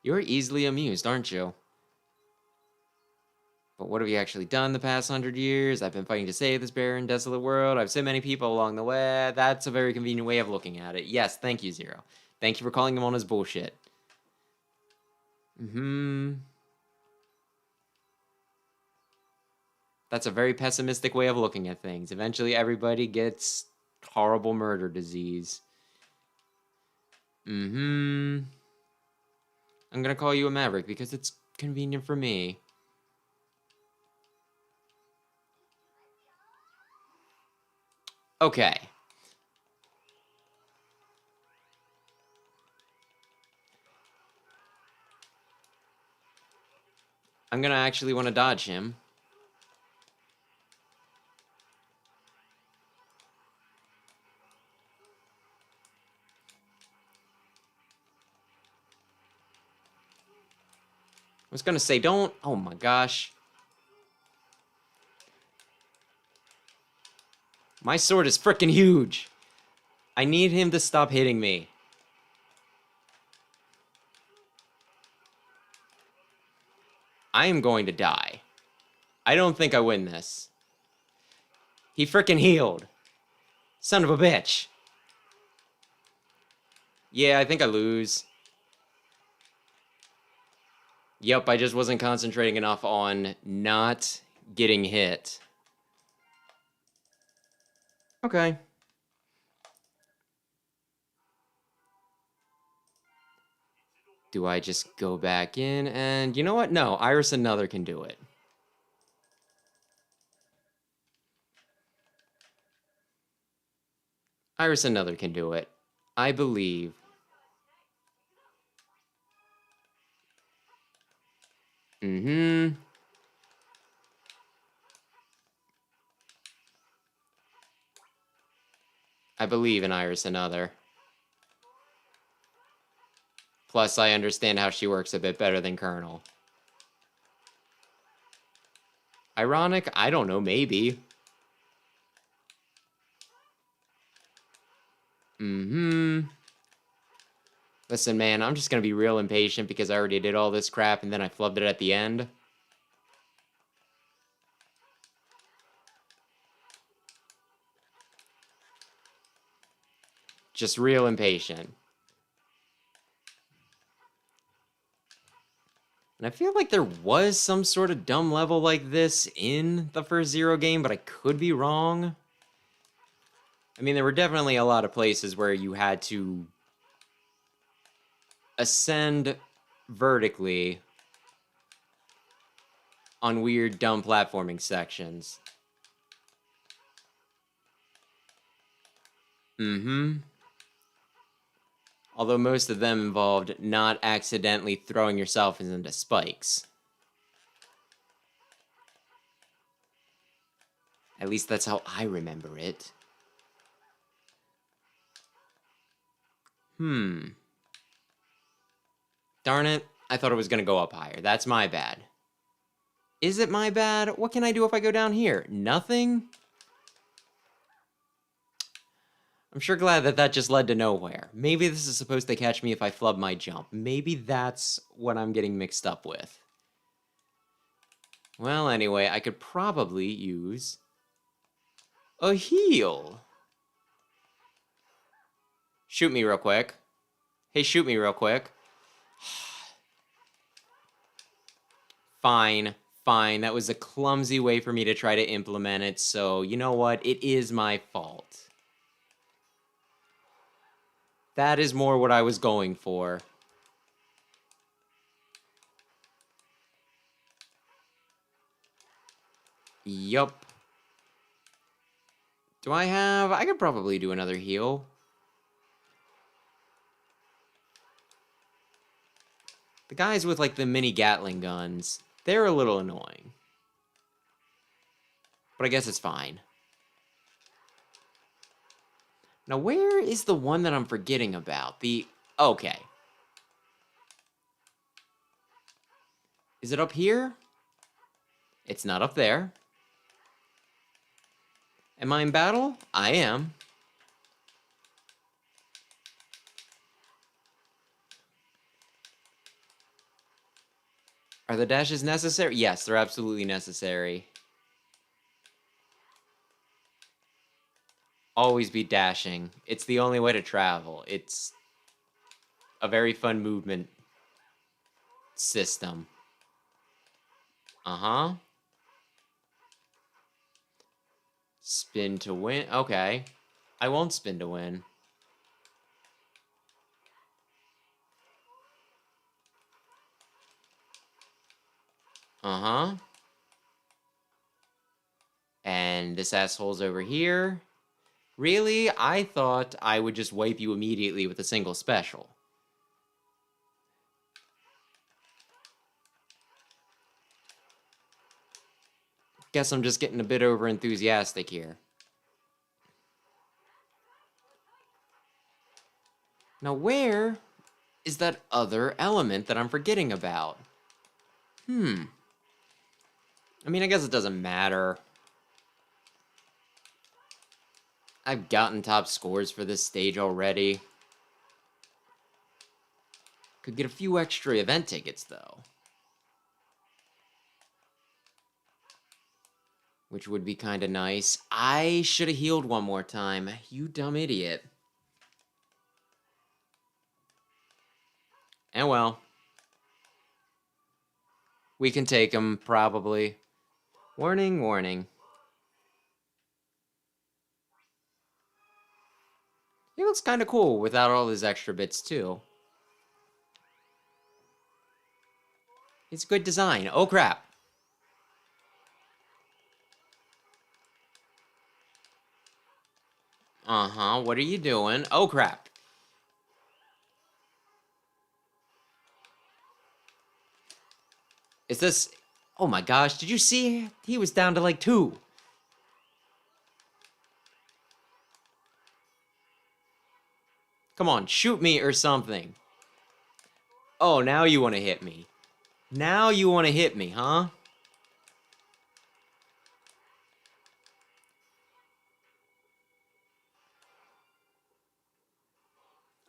You're easily amused, aren't you? But what have you actually done the past 100 years? I've been fighting to save this barren, desolate world. I've saved many people along the way. That's a very convenient way of looking at it. Yes, thank you, Zero. Thank you for calling them on his bullshit. That's a very pessimistic way of looking at things. Eventually, everybody gets horrible murder disease. I'm gonna call you a Maverick because it's convenient for me. Okay. I'm gonna actually want to dodge him. I was gonna say, don't... Oh my gosh. My sword is freaking huge. I need him to stop hitting me. I am going to die. I don't think I win this. He freaking healed. Son of a bitch. Yeah, I think I lose. Yep, I just wasn't concentrating enough on not getting hit. Okay. Do I just go back in and... You know what? No, Iris Another can do it. Iris Another can do it. I believe. I believe in Iris Another. Plus, I understand how she works a bit better than Colonel. Ironic? I don't know, maybe. Listen, man, I'm just gonna be real impatient because I already did all this crap and then I flubbed it at the end. Just real impatient. And I feel like there was some sort of dumb level like this in the first Zero game, but I could be wrong. I mean, there were definitely a lot of places where you had to ascend vertically on weird, dumb platforming sections. Although most of them involved not accidentally throwing yourself into spikes. At least that's how I remember it. Darn it, I thought it was going to go up higher. That's my bad. Is it my bad? What can I do if I go down here? Nothing? I'm sure glad that that just led to nowhere. Maybe this is supposed to catch me if I flub my jump. Maybe that's what I'm getting mixed up with. Well, anyway, I could probably use a heal. Shoot me real quick. Hey, shoot me real quick. Fine, fine. That was a clumsy way for me to try to implement it, so you know what? It is my fault. That is more what I was going for. Yup. Do I have... I could probably do another heal. The guys with, like, the mini Gatling guns, they're a little annoying. But I guess it's fine. Now, where is the one that I'm forgetting about? Okay. Is it up here? It's not up there. Am I in battle? I am. Are the dashes necessary? Yes, they're absolutely necessary. Always be dashing. It's the only way to travel. It's a very fun movement system. Uh-huh. Spin to win. Okay. I won't spin to win. Uh-huh. And this asshole's over here. Really? I thought I would just wipe you immediately with a single special. Guess I'm just getting a bit over enthusiastic here. Now where is that other element that I'm forgetting about? I mean, I guess it doesn't matter. I've gotten top scores for this stage already. Could get a few extra event tickets, though. Which would be kind of nice. I should have healed one more time. You dumb idiot. And well. We can take him, probably. Warning, warning. He looks kind of cool without all his extra bits, too. It's good design. Oh, crap. Uh-huh, what are you doing? Oh, crap. Is this... Oh my gosh, did you see? He was down to like 2. Come on, shoot me or something. Oh, now you want to hit me. Now you want to hit me, huh?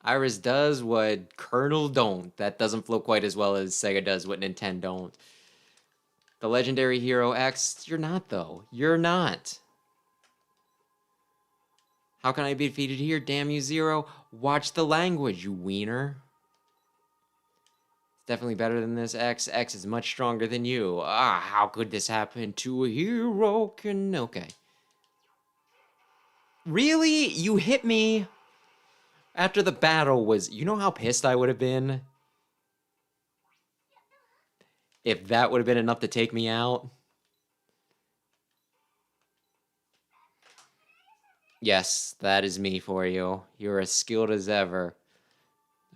Iris does what Colonel don't. That doesn't flow quite as well as Sega does what Nintendo don't. The legendary hero X, you're not, though. You're not. How can I be defeated here? Damn you, Zero. Watch the language, you wiener. It's definitely better than this X. X is much stronger than you. Ah, how could this happen to a hero? Okay. Really? You hit me after the battle was... You know how pissed I would have been? If that would have been enough to take me out? Yes, that is me for you. You're as skilled as ever.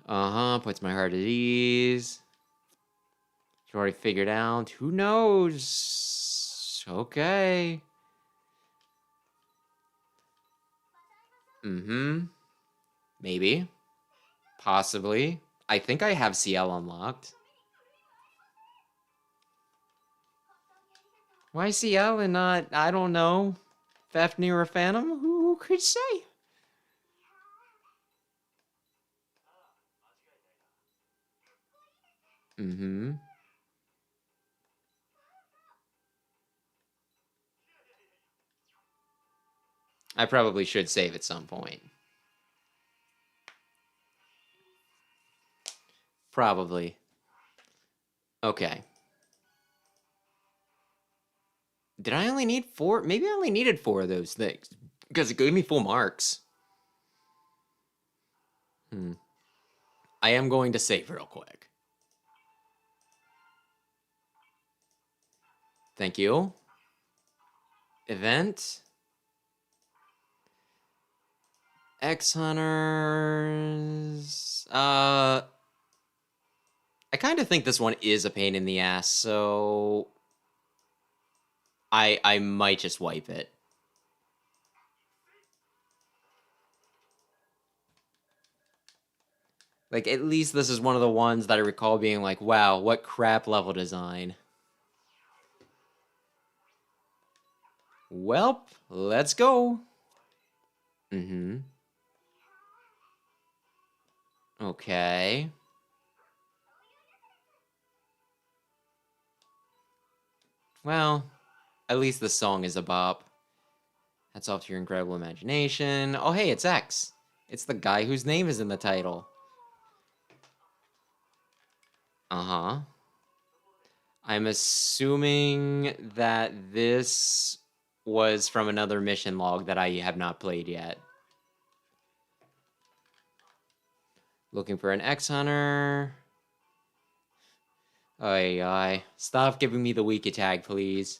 Uh-huh, puts my heart at ease. You already figured out. Who knows? Okay. Maybe. Possibly. I think I have CL unlocked. Why CL and not, I don't know, Fafnir or Phantom? Who could say? Mm-hmm. I probably should save at some point. Probably. Okay. Did I only need 4? Maybe I only needed 4 of those things. Because it gave me full marks. I am going to save real quick. Thank you. Event. X Hunters. I kind of think this one is a pain in the ass, so I might just wipe it. Like, at least this is one of the ones that I recall being like, wow, what crap level design. Welp, let's go. Mm-hmm. Okay. Well, at least the song is a bop. That's off to your incredible imagination. Oh, hey, it's X. It's the guy whose name is in the title. Uh-huh. I'm assuming that this was from another mission log that I have not played yet. Looking for an X Hunter. Ay. Stop giving me the weak attack, please.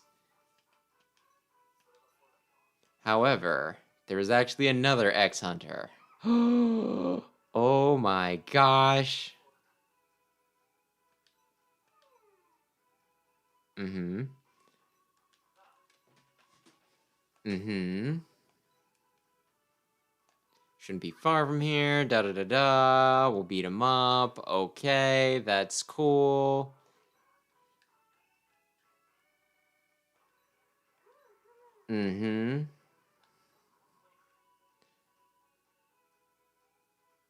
However, there is actually another X Hunter. Oh my gosh. Mm-hmm. Mm-hmm. Shouldn't be far from here. Da-da-da-da. We'll beat him up. Okay, that's cool. Mm-hmm.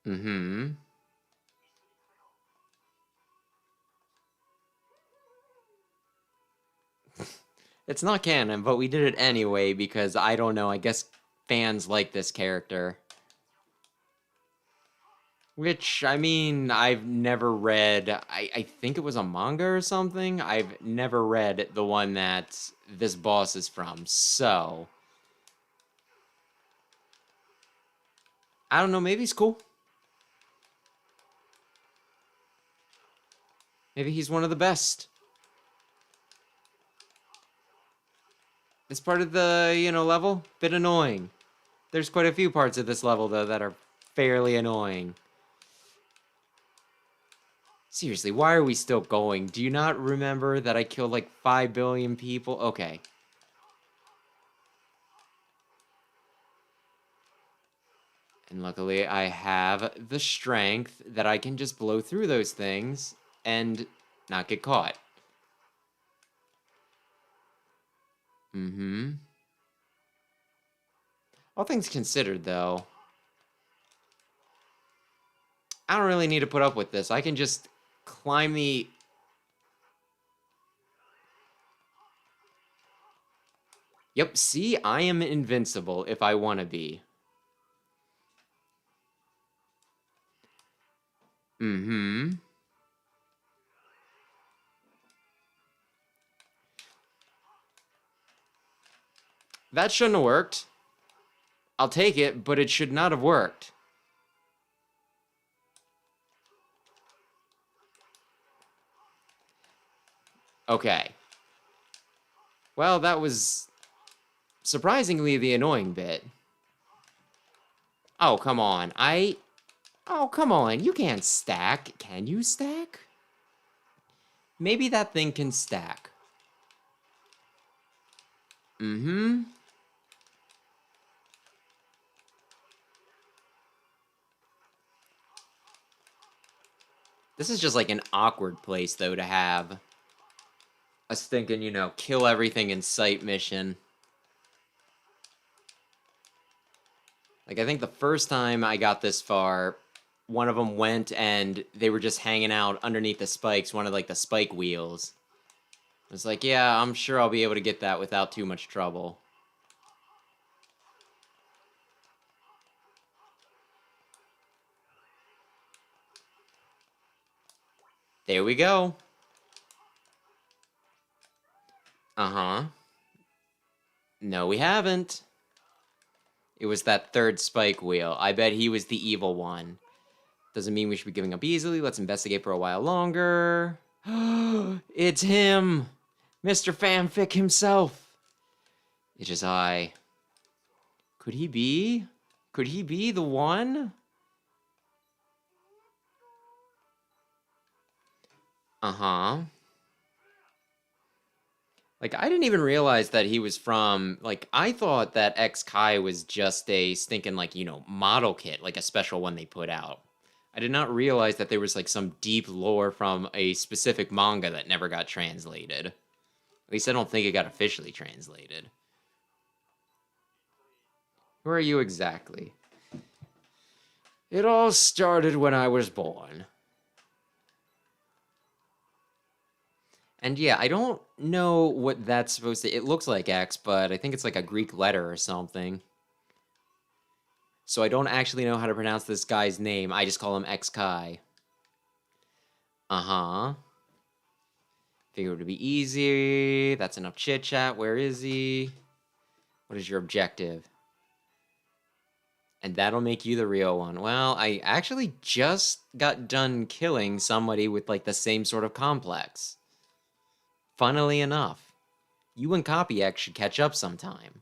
Mm-hmm. It's not canon, but we did it anyway because, I don't know, I guess fans like this character. Which, I mean, I've never read, I think it was a manga or something. I've never read the one that this boss is from, so I don't know, maybe he's cool. Maybe he's one of the best. It's part of the, level. Bit annoying. There's quite a few parts of this level, though, that are fairly annoying. Seriously, why are we still going? Do you not remember that I killed like 5 billion people? Okay. And luckily, I have the strength that I can just blow through those things and not get caught. Mm-hmm. All things considered, though, I don't really need to put up with this. I can just climb the... Yep, see? I am invincible if I want to be. Mm-hmm. That shouldn't have worked. I'll take it, but it should not have worked. Okay. Well, that was surprisingly the annoying bit. Oh, come on. Oh, come on. You can't stack. Can you stack? Maybe that thing can stack. Mm-hmm. This is just like an awkward place, though, to have a stinking, kill everything in sight mission. Like, I think the first time I got this far, one of them went and they were just hanging out underneath the spikes, one of like the spike wheels. It's like, yeah, I'm sure I'll be able to get that without too much trouble. There we go. Uh-huh. No, we haven't. It was that third spike wheel. I bet he was the evil one. Doesn't mean we should be giving up easily. Let's investigate for a while longer. It's him! Mr. Fanfic himself! It is I. Could he be? Could he be the one? Uh-huh. Like, I didn't even realize that he was from, like, I thought that X Kai was just a stinking, like, you know, model kit, like a special one they put out. I did not realize that there was, like, some deep lore from a specific manga that never got translated. At least I don't think it got officially translated. Who are you exactly? It all started when I was born. And yeah, I don't know what that's supposed to... It looks like X, but I think it's like a Greek letter or something. So I don't actually know how to pronounce this guy's name. I just call him X Kai. Uh-huh. Figured it would be easy. That's enough chit-chat. Where is he? What is your objective? And that'll make you the real one. Well, I actually just got done killing somebody with, like, the same sort of complex. Funnily enough, you and Copy X should catch up sometime.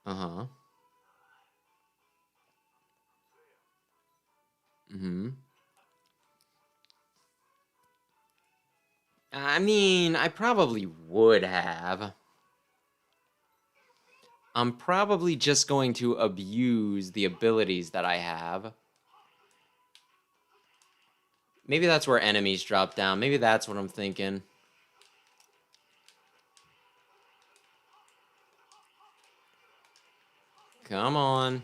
Uh-huh. Mm-hmm. I mean, I probably would have. I'm probably just going to abuse the abilities that I have. Maybe that's where enemies drop down. Maybe that's what I'm thinking. Come on.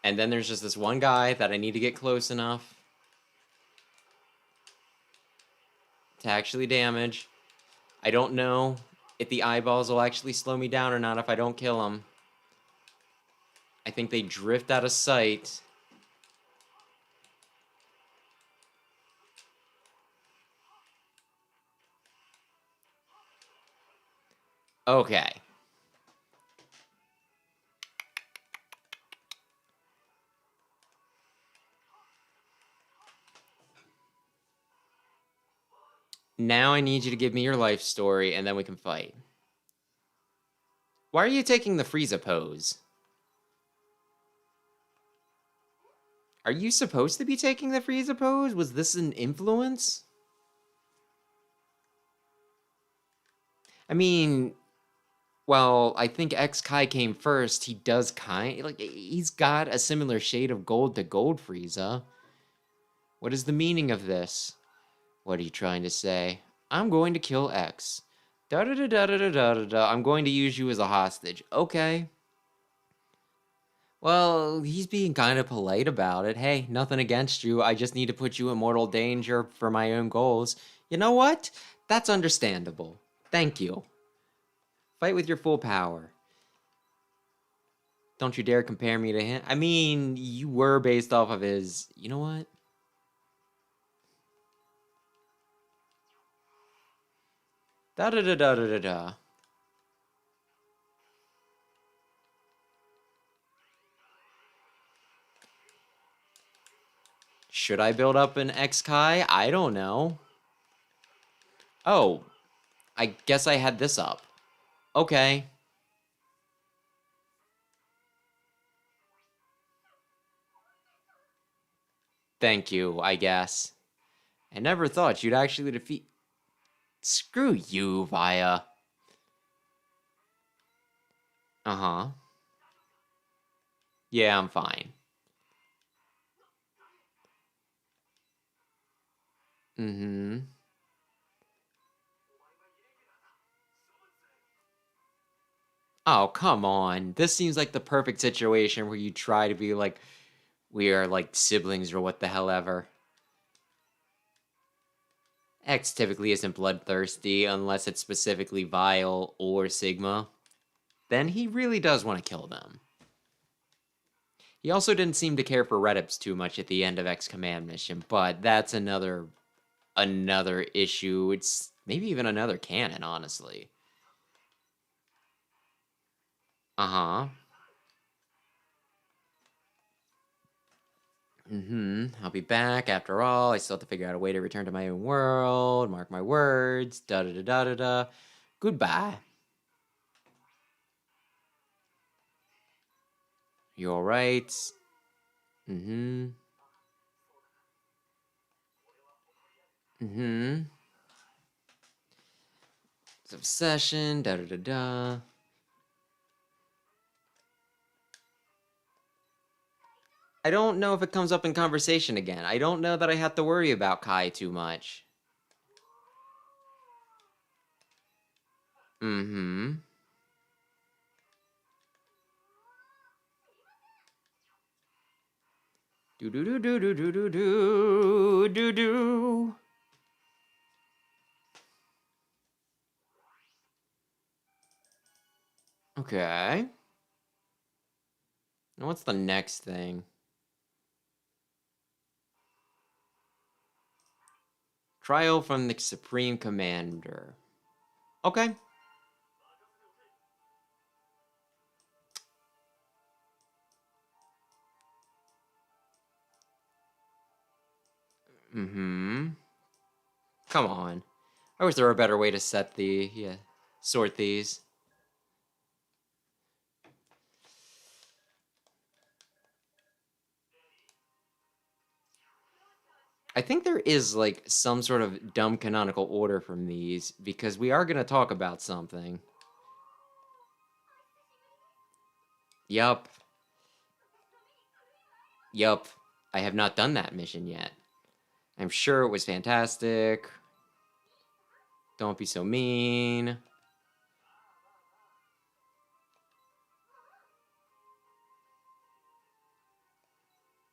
And then there's just this one guy that I need to get close enough to actually damage. I don't know if the eyeballs will actually slow me down or not if I don't kill them. I think they drift out of sight. Okay. Now I need you to give me your life story, and then we can fight. Why are you taking the Frieza pose? Are you supposed to be taking the Frieza pose? Was this an influence? I mean, well, I think X Kai came first. He does he's got a similar shade of gold to Gold Frieza. What is the meaning of this? What are you trying to say? I'm going to kill X. Da da da da da da da da. I'm going to use you as a hostage. Okay. Well, he's being kind of polite about it. Hey, nothing against you. I just need to put you in mortal danger for my own goals. You know what? That's understandable. Thank you. Fight with your full power. Don't you dare compare me to him. I mean, you were based off of his... You know what? Da da da da da da da. Should I build up an X Kai? I don't know. Oh, I guess I had this up. Okay. Thank you, I guess. I never thought you'd actually defeat... Screw you, Vaya. Uh-huh. Yeah, I'm fine. Mm-hmm. Oh, come on. This seems like the perfect situation where you try to be like, we are like siblings or what the hell ever. X typically isn't bloodthirsty unless it's specifically Vile or Sigma. Then he really does want to kill them. He also didn't seem to care for Redips too much at the end of X Command mission, but that's another issue. It's maybe even another canon, honestly. Uh-huh. I'll be back after all. I still have to figure out a way to return to my own world. Mark my words. Da-da-da-da-da-da. Goodbye. You alright? Mm-hmm. Mm-hmm. It's obsession. Da-da-da-da. I don't know if it comes up in conversation again. I don't know that I have to worry about Kai too much. Mm-hmm. Do-do-do-do-do-do-do-do-do. Okay. Now what's the next thing? Trial from the Supreme Commander. Okay. Mm-hmm. Come on. I wish there were a better way to sort these. I think there is, like, some sort of dumb canonical order from these, because we are going to talk about something. Yup. Yup. I have not done that mission yet. I'm sure it was fantastic. Don't be so mean.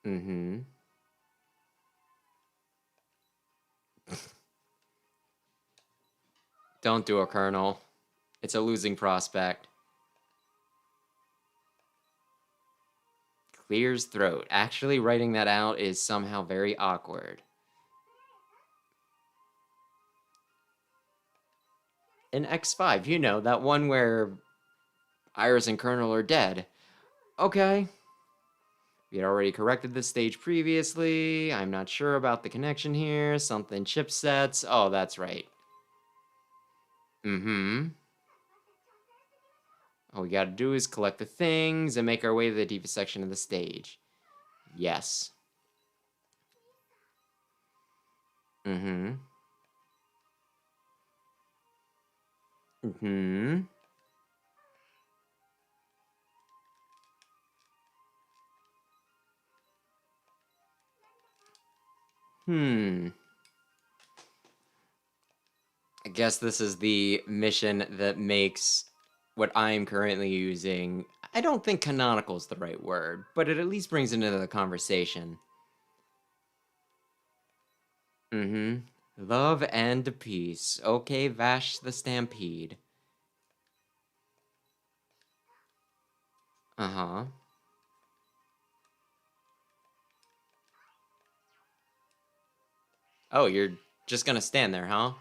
Mm-hmm. Don't do it, Colonel. It's a losing prospect. Clears throat. Actually writing that out is somehow very awkward. In X5, you know, that one where Iris and Colonel are dead. Okay. We had already corrected this stage previously. I'm not sure about the connection here. Something chipsets. Oh, that's right. Mm-hmm. All we gotta do is collect the things and make our way to the deepest section of the stage. Yes. Mm-hmm. Mm-hmm. I guess this is the mission that makes what I'm currently using. I don't think canonical is the right word, but it at least brings it into the conversation. Mm-hmm. Love and peace. Okay, Vash the Stampede. Uh-huh. Oh, you're just gonna stand there, huh?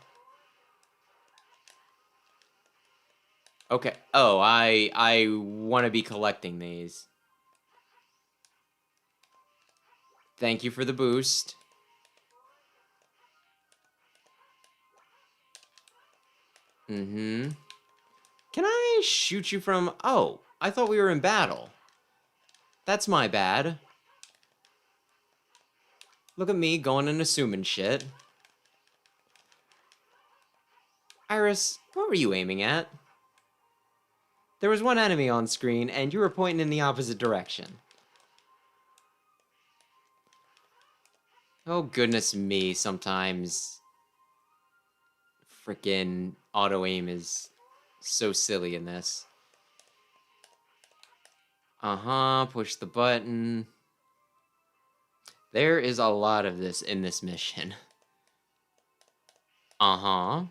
Okay. Oh, I want to be collecting these. Thank you for the boost. Mm-hmm. Can I shoot you from... Oh, I thought we were in battle. That's my bad. Look at me going and assuming shit. Iris, what were you aiming at? There was one enemy on screen, and you were pointing in the opposite direction. Oh, goodness me, sometimes... Frickin' auto-aim is so silly in this. Uh-huh, push the button. There is a lot of this in this mission. Uh-huh.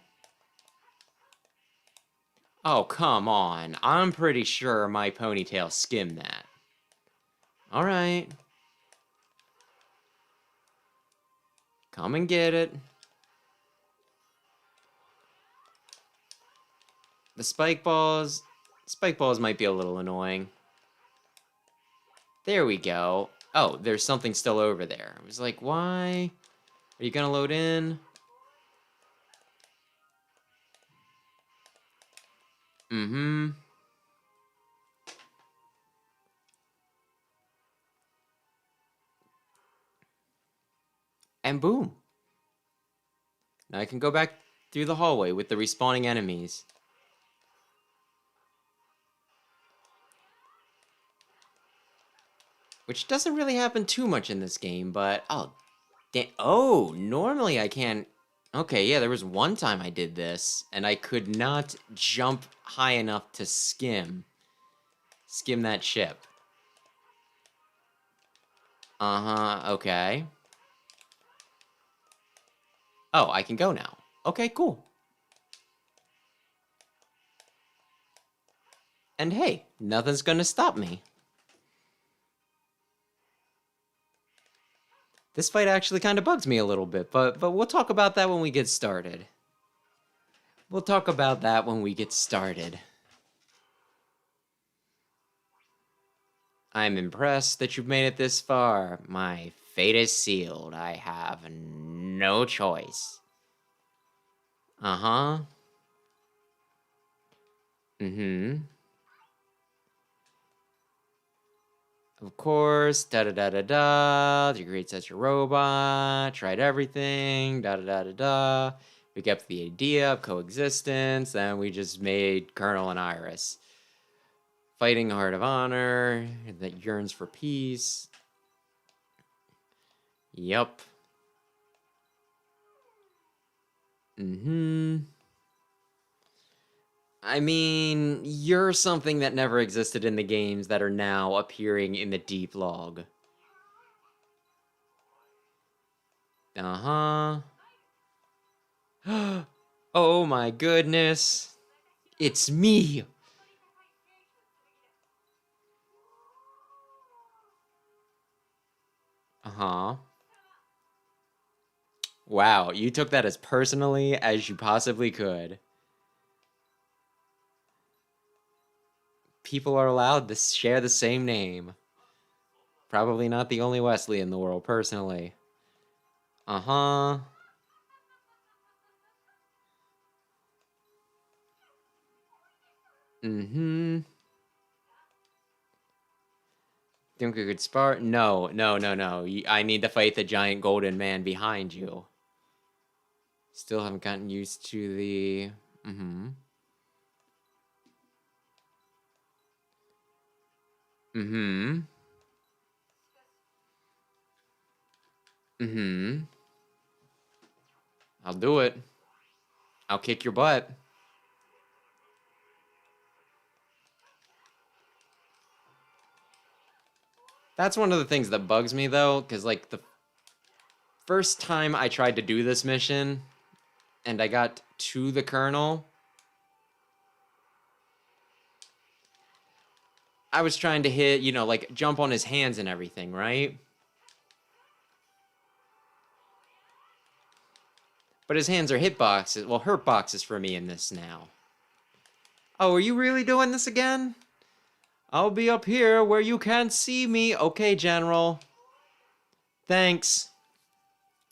Oh, come on. I'm pretty sure my ponytail skimmed that. Alright. Come and get it. The spike balls might be a little annoying. There we go. Oh, there's something still over there. I was like, why? Are you gonna load in? Mm-hmm. And boom. Now I can go back through the hallway with the respawning enemies. Which doesn't really happen too much in this game, but oh, normally I can't. Okay, yeah, there was one time I did this, and I could not jump high enough to skim that ship. Uh-huh, okay. Oh, I can go now. Okay, cool. And hey, nothing's gonna stop me. This fight actually kind of bugs me a little bit, but we'll talk about that when we get started. We'll talk about that when we get started. I'm impressed that you've made it this far. My fate is sealed. I have no choice. Uh-huh. Mm-hmm. Of course, da-da-da-da-da, you create such a robot, tried everything, da-da-da-da-da. We kept the idea of coexistence, and we just made Colonel and Iris. Fighting a heart of honor that yearns for peace. Yup. Mm-hmm. I mean, you're something that never existed in the games that are now appearing in the deep log. Uh-huh. Oh my goodness. It's me. Uh-huh. Wow, you took that as personally as you possibly could. People are allowed to share the same name. Probably not the only Wesley in the world, personally. Uh-huh. Mm-hmm. Think we could spar? No. I need to fight the giant golden man behind you. Still haven't gotten used to the... Mm-hmm. Mm-hmm. Mm-hmm. I'll do it. I'll kick your butt. That's one of the things that bugs me, though, because, like, the first time I tried to do this mission, and I got to the Colonel, I was trying to hit, you know, like, jump on his hands and everything, right? But his hands are hitboxes. Well, hurt boxes for me in this now. Oh, are you really doing this again? I'll be up here where you can't see me. Okay, General. Thanks.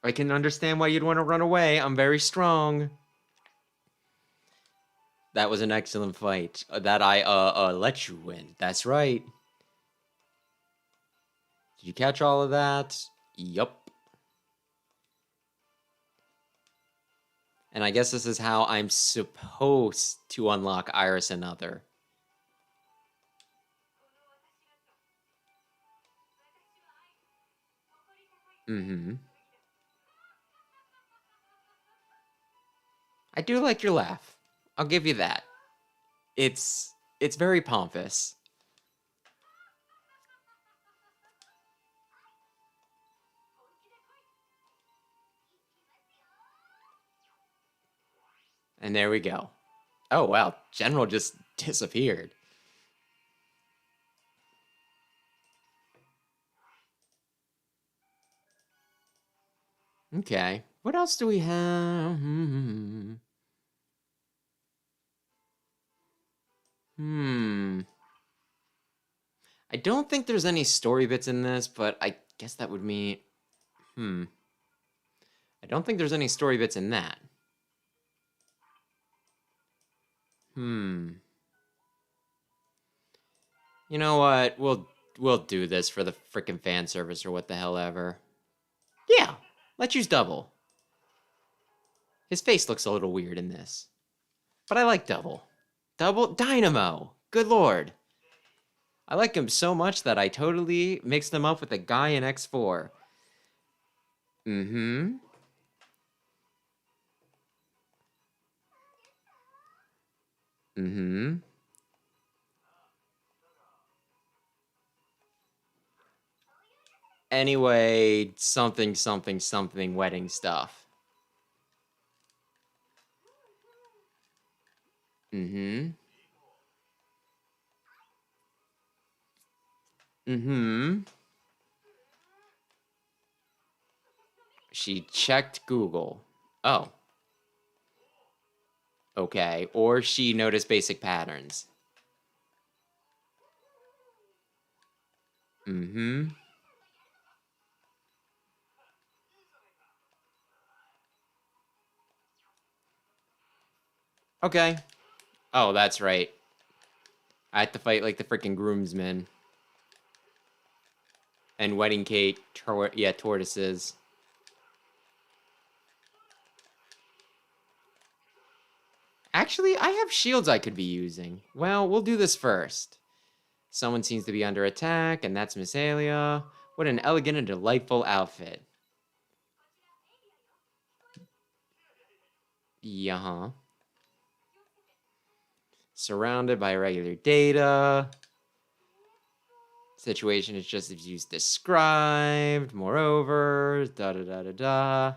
I can understand why you'd want to run away. I'm very strong. That was an excellent fight. That I let you win. That's right. Did you catch all of that? Yup. And I guess this is how I'm supposed to unlock Iris Another. Mm-hmm. I do like your laugh. I'll give you that. It's very pompous. And there we go. Oh, wow. General just disappeared. Okay. What else do we have? I don't think there's any story bits in this, but I guess that would mean... I don't think there's any story bits in that. You know what? We'll do this for the frickin' fan service or what the hell ever. Yeah, let's use Double. His face looks a little weird in this. But I like Double. Double Dynamo! Good lord. I like him so much that I totally mixed him up with the guy in X4. Anyway, something, something, something wedding stuff. She checked Google. Oh. Okay. Or she noticed basic patterns. Okay. Oh, that's right. I had to fight like the freaking groomsmen. And wedding cake, tortoises. Actually, I have shields I could be using. Well, we'll do this first. Someone seems to be under attack, and that's Miss Alia. What an elegant and delightful outfit. Yeah. Surrounded by regular data. Situation is just as used described. Moreover, da-da-da-da-da.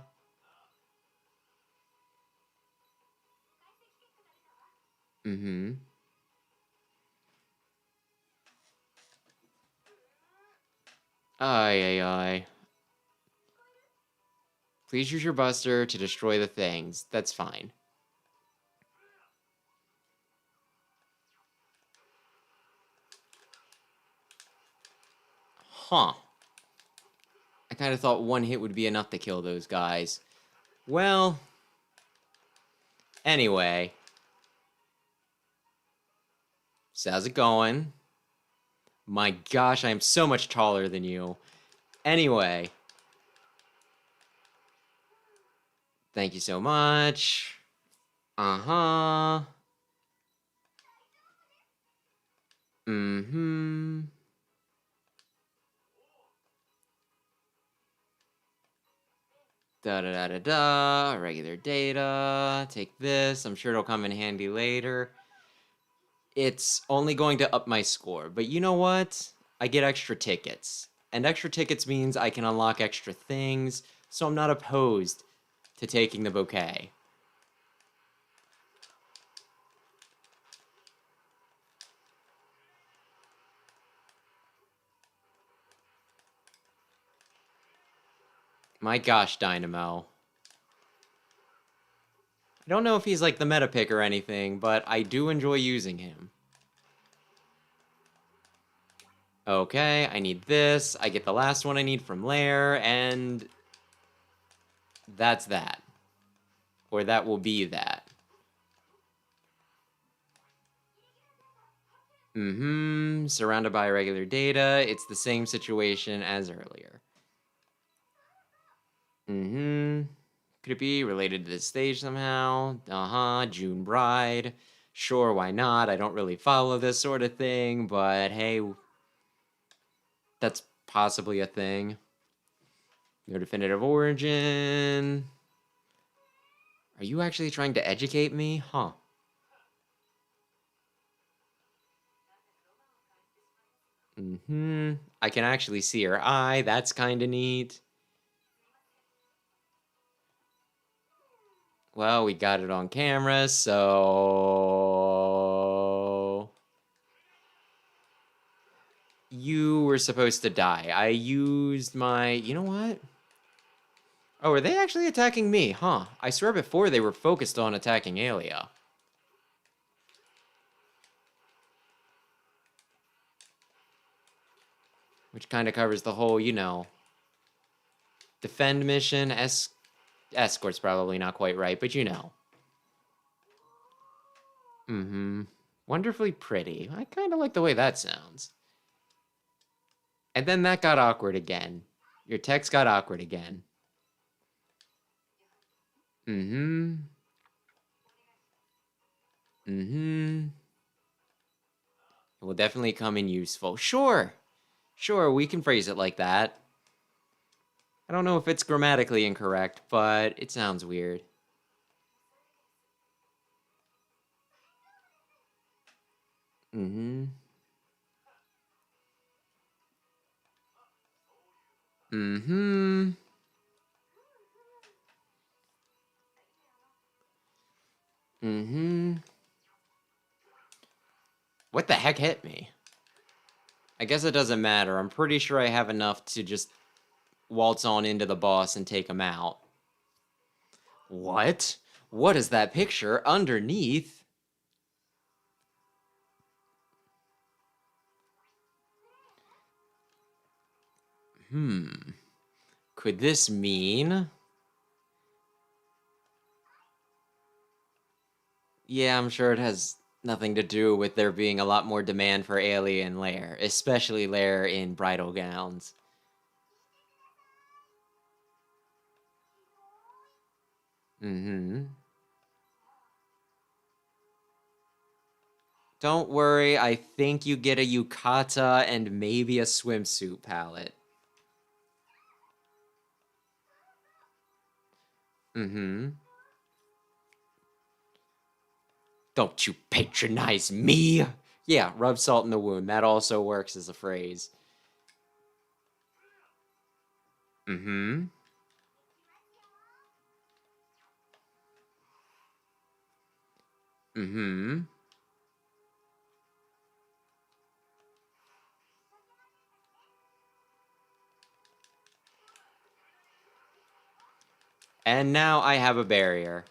Ay. Please use your buster to destroy the things. That's fine. Huh. I kind of thought one hit would be enough to kill those guys. Well... Anyway. So how's it going? My gosh, I am so much taller than you. Anyway. Thank you so much. Uh-huh. Da-da-da-da-da. Regular data. Take this. I'm sure it'll come in handy later. It's only going to up my score. But you know what? I get extra tickets. And extra tickets means I can unlock extra things. So I'm not opposed to taking the bouquet. My gosh, Dynamo. I don't know if he's like the meta pick or anything, but I do enjoy using him. Okay, I need this. I get the last one I need from Lair, and that's that. Or that will be that. Surrounded by regular data. It's the same situation as earlier. Could it be related to this stage somehow? June Bride. Sure, why not? I don't really follow this sort of thing, but hey, that's possibly a thing. No definitive origin. Are you actually trying to educate me? Huh. I can actually see her eye. That's kind of neat. Well, we got it on camera, so... You were supposed to die. I used my... You know what? Oh, are they actually attacking me? Huh. I swear before they were focused on attacking Aelia. Which kind of covers the whole, you know... Defend mission. Escort's probably not quite right, but you know. Mm-hmm. Wonderfully pretty. I kind of like the way that sounds. And then that got awkward again. Your text got awkward again. Mm-hmm. Mm-hmm. It will definitely come in useful. Sure. Sure, we can phrase it like that. I don't know if it's grammatically incorrect, but it sounds weird. Mm-hmm. Mm-hmm. Mm-hmm. What the heck hit me? I guess it doesn't matter. I'm pretty sure I have enough to just waltz on into the boss and take him out. What? What is that picture underneath? Could this mean... Yeah, I'm sure it has nothing to do with there being a lot more demand for alien lair, especially lair in bridal gowns. Mm-hmm. Don't worry, I think you get a yukata and maybe a swimsuit palette. Mm-hmm. Don't you patronize me! Yeah, rub salt in the wound. That also works as a phrase. Mm-hmm. Mm-hmm. And now I have a barrier.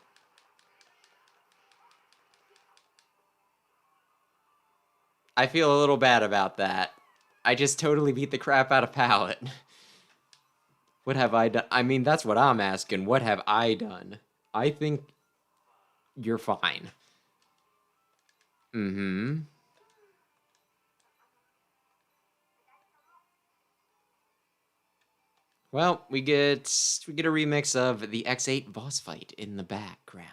I feel a little bad about that. I just totally beat the crap out of Pallet. What have I done? I mean, that's what I'm asking. What have I done? I think you're fine. Mm-hmm. Well, we get a remix of the X8 boss fight in the background.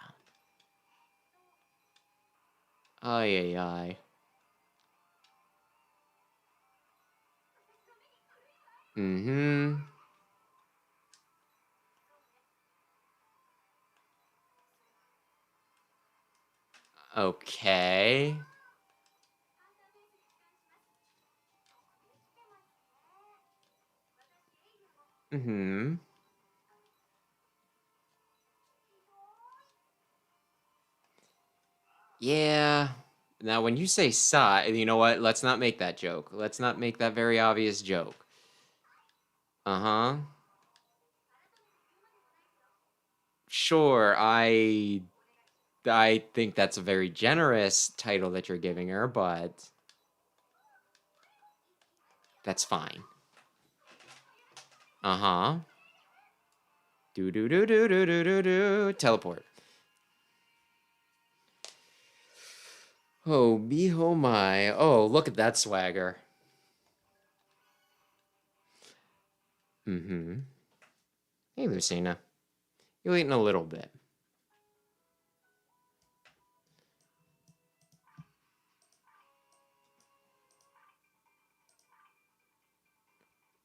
Ay, ay, ay. Mm-hmm. Okay. Mm-hmm. Yeah. Now, when you say sigh, you know what? Let's not make that joke. Let's not make that very obvious joke. Uh-huh. Sure, I think that's a very generous title that you're giving her, but that's fine. Uh-huh. Do. Teleport. Oh, beho my. Oh, look at that swagger. Mm-hmm. Hey, Lucina. You'll eat in a little bit.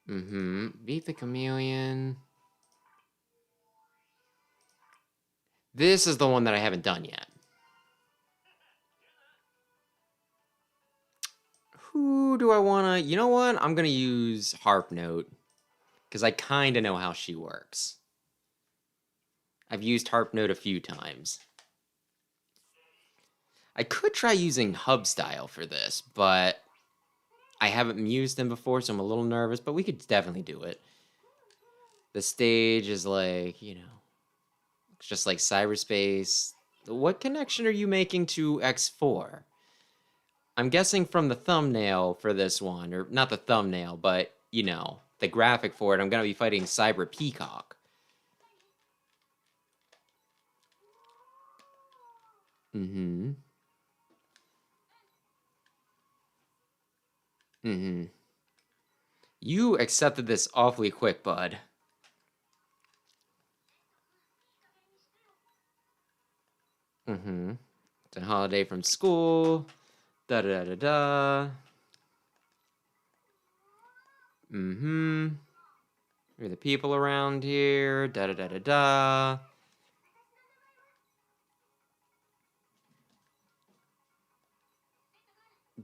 Mm-hmm. Beat the chameleon. This is the one that I haven't done yet. Who do I want to... You know what? I'm going to use Harp Note. Because I kind of know how she works. I've used Harp Note a few times. I could try using Hub Style for this, but I haven't used him before, so I'm a little nervous, but we could definitely do it. The stage is like, you know, it's just like cyberspace. What connection are you making to X4? I'm guessing from the thumbnail for this one, or not the thumbnail, but, you know, the graphic for it, I'm going to be fighting Cyber Peacock. Mm-hmm. Mm-hmm. You accepted this awfully quick, bud. Mm-hmm. It's a holiday from school. Da-da-da-da-da. Mm-hmm. You're the people around here. Da-da-da-da-da.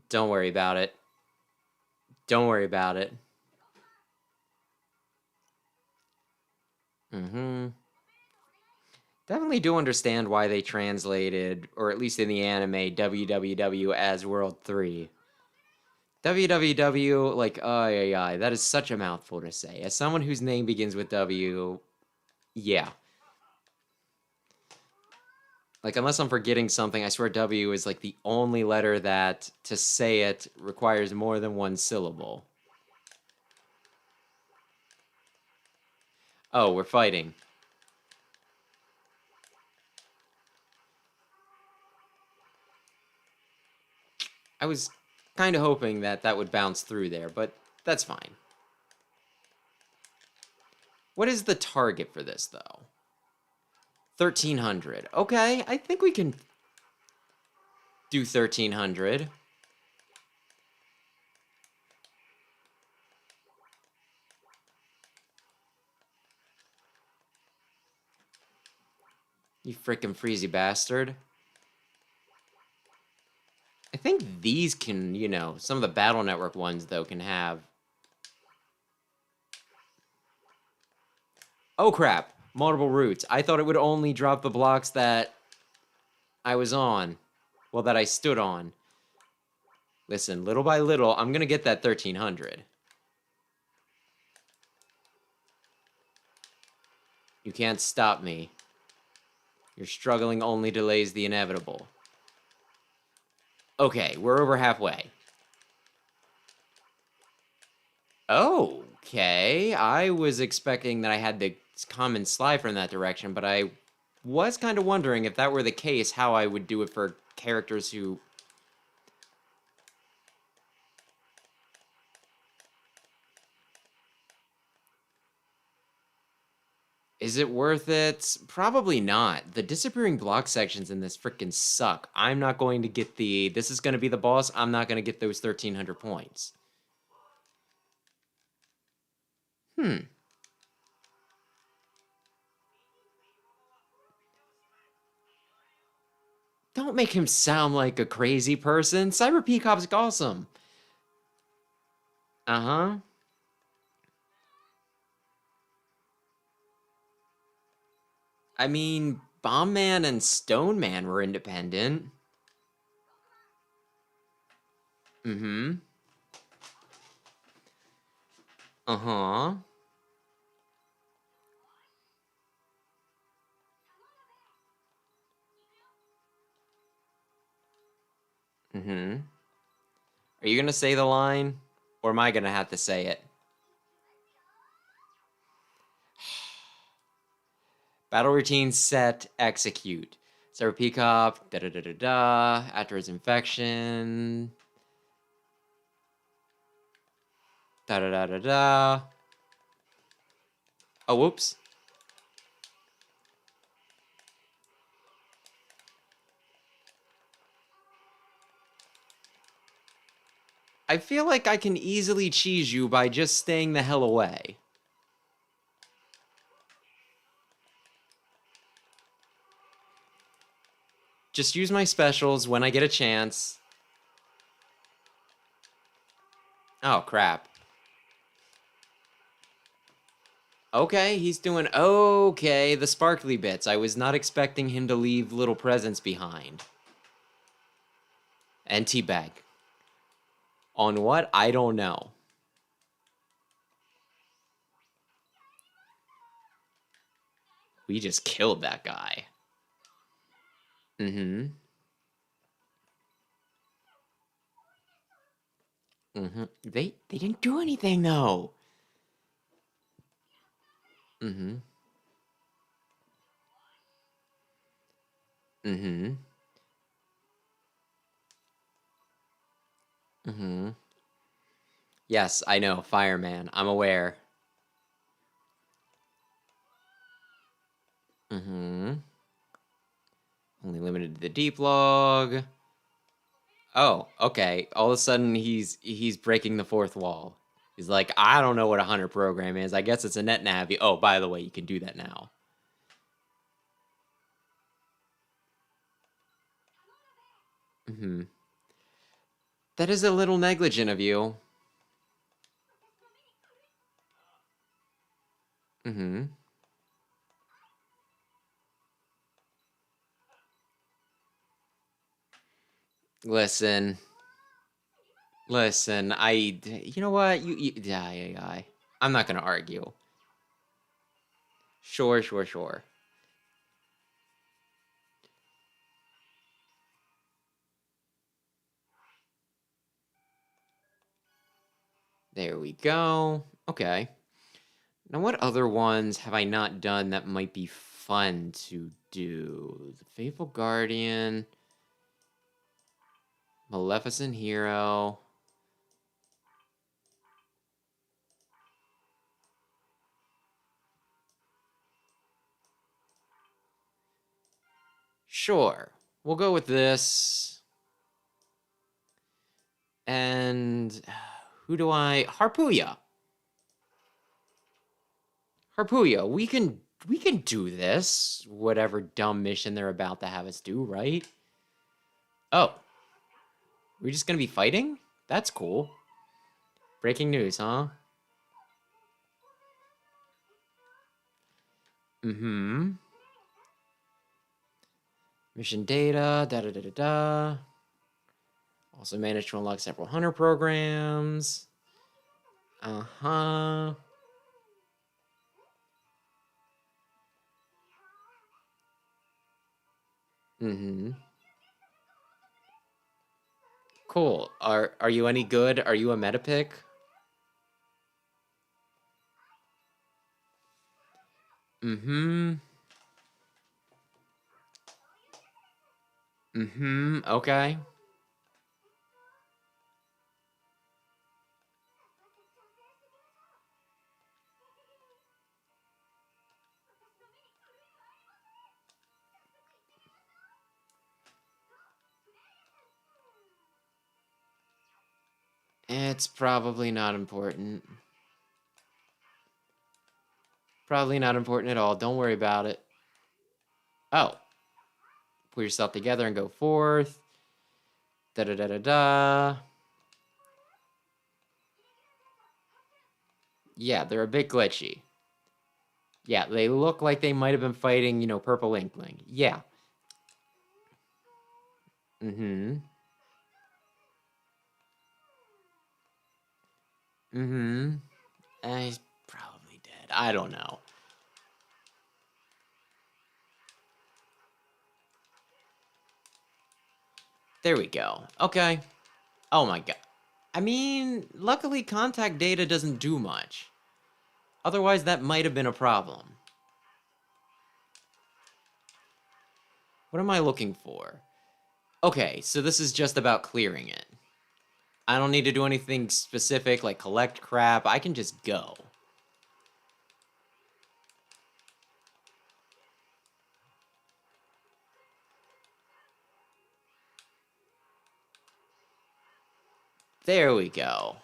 Don't worry about it. Don't worry about it. Mm-hmm. Definitely do understand why they translated, or at least in the anime, WWW as World 3. WWW, like, that is such a mouthful to say. As someone whose name begins with W, yeah. Like, unless I'm forgetting something, I swear W is like the only letter that, to say it, requires more than one syllable. Oh, we're fighting. I was kind of hoping that that would bounce through there, but that's fine. What is the target for this, though? 1,300. Okay, I think we can do 1,300. You frickin' freezy bastard. I think these can, you know, some of the Battle Network ones, though, can have... Oh, crap. Multiple routes. I thought it would only drop the blocks that I was on. Well, that I stood on. Listen, little by little, I'm going to get that 1,300. You can't stop me. Your struggling only delays the inevitable. Okay, we're over halfway. Okay, I was expecting that I had to come and slide from that direction, but I was kind of wondering if that were the case, how I would do it for characters who... Is it worth it? Probably not. The disappearing block sections in this frickin' suck. I'm not going to get the... This is going to be the boss. I'm not going to get those 1,300 points. Don't make him sound like a crazy person. Cyber Peacock's awesome. Uh-huh. I mean, Bomb Man and Stone Man were independent. Mm-hmm. Uh-huh. Mm-hmm. Are you gonna say the line? Or am I gonna have to say it? Battle routine set, execute. Cyber Peacock, da-da-da-da-da, after his infection. Da-da-da-da-da. Oh, whoops. I feel like I can easily cheese you by just staying the hell away. Just use my specials when I get a chance. Oh, crap. Okay, he's doing okay. The sparkly bits. I was not expecting him to leave little presents behind. And teabag. On what? I don't know. We just killed that guy. Mm-hmm. Mm-hmm. They didn't do anything though. Mm-hmm. Mm-hmm. Mm-hmm. Yes, I know, fireman. I'm aware. Mm-hmm. Only limited to the deep log. Oh, okay. All of a sudden he's breaking the fourth wall. He's like, I don't know what a hunter program is. I guess it's a net nav. Oh, by the way, you can do that now. Mm-hmm. That is a little negligent of you. Mm-hmm. Listen. Listen, you know what? Yeah. I'm not gonna argue. Sure. There we go. Okay. Now, what other ones have I not done that might be fun to do? The Faithful Guardian, Maleficent Hero. Sure, we'll go with this. And who do I? Harpuya. Harpuya, we can do this. Whatever dumb mission they're about to have us do, right? Oh, we're just gonna be fighting? That's cool. Breaking news, huh? Mm-hmm. Mission data, da. Also managed to unlock several hunter programs. Uh-huh. Mm-hmm. Cool. Are you any good? Are you a meta pick? Mm-hmm. Mm-hmm. Okay. It's probably not important. Probably not important at all. Don't worry about it. Oh. Put yourself together and go forth. Da. Yeah, they're a bit glitchy. Yeah, they look like they might have been fighting, Purple Inkling. Yeah. Mm-hmm. Mm-hmm. He's probably dead. I don't know. There we go. Okay. Oh my god. I mean, luckily contact data doesn't do much. Otherwise, that might have been a problem. What am I looking for? Okay, so this is just about clearing it. I don't need to do anything specific like collect crap. I can just go. There we go.